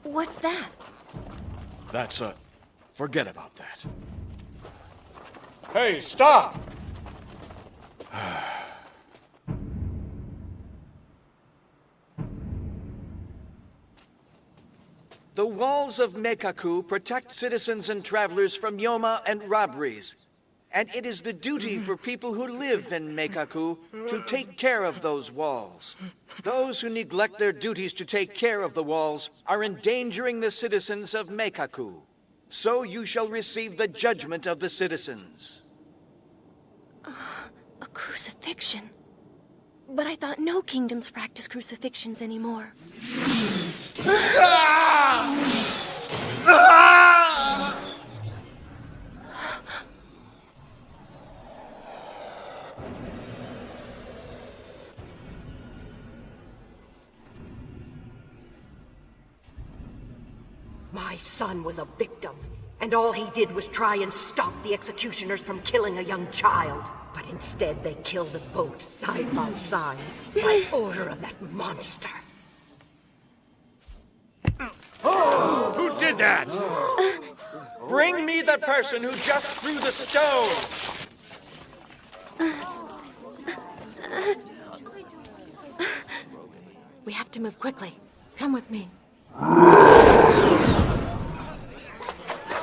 What's that? That's forget about that. Hey, stop! The walls of Meikaku protect citizens and travelers from Yoma and robberies. And it is the duty for people who live in Meikaku to take care of those walls. Those who neglect their duties to take care of the walls are endangering the citizens of Meikaku. So you shall receive the judgment of the citizens. A crucifixion? But I thought no kingdoms practice crucifixions anymore. My son was a victim, and all he did was try and stop the executioners from killing a young child. But instead they killed them both side by side, by order of that monster. Who did that? Bring me the person who just threw the stone! We have to move quickly. Come with me.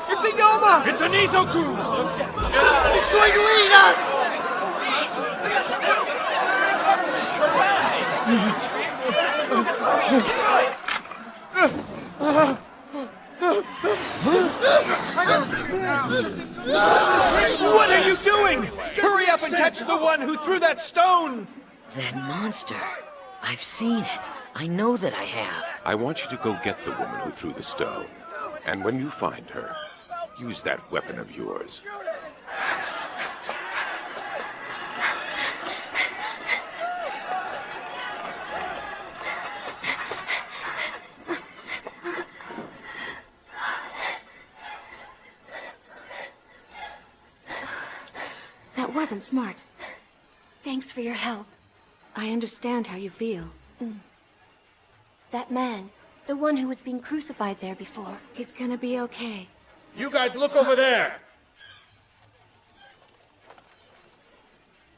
It's a Yoma! It's a Nizoku! It's going to eat us! What are you doing? Hurry up and catch the one who threw that stone! That monster. I've seen it. I know that I have. I want you to go get the woman who threw the stone. And when you find her, use that weapon of yours. That wasn't smart. Thanks for your help. I understand how you feel. That man, the one who was being crucified there before. He's gonna be okay. You guys look over there!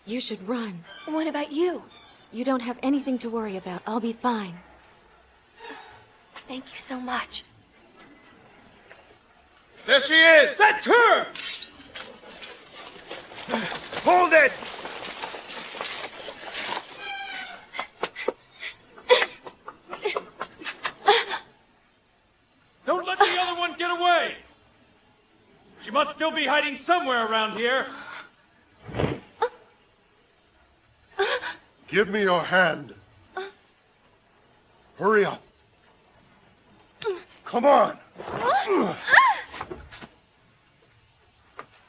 You should run. What about you? You don't have anything to worry about. I'll be fine. Thank you so much. There she is! That's her! Hold it! Don't let the other one get away! She must still be hiding somewhere around here. Give me your hand. Hurry up. Come on.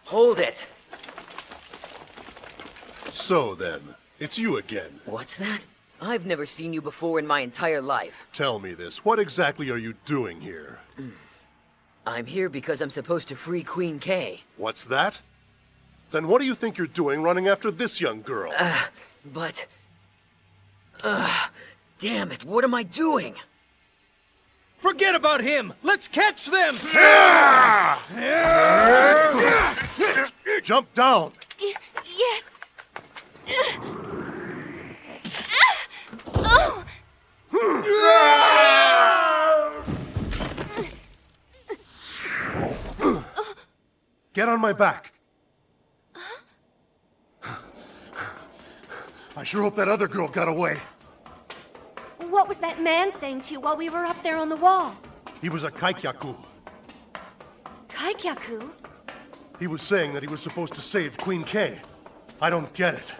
Hold it. So then, it's you again. What's that? I've never seen you before in my entire life. Tell me this. What exactly are you doing here? I'm here because I'm supposed to free Queen Kay. What's that? Then what do you think you're doing running after this young girl? But... damn it, what am I doing? Forget about him! Let's catch them! Jump down! Yes. Oh! Get on my back. I sure hope that other girl got away. What was that man saying to you while we were up there on the wall? He was a Kaikyaku. Kaikyaku? He was saying that he was supposed to save Queen Kay. I don't get it.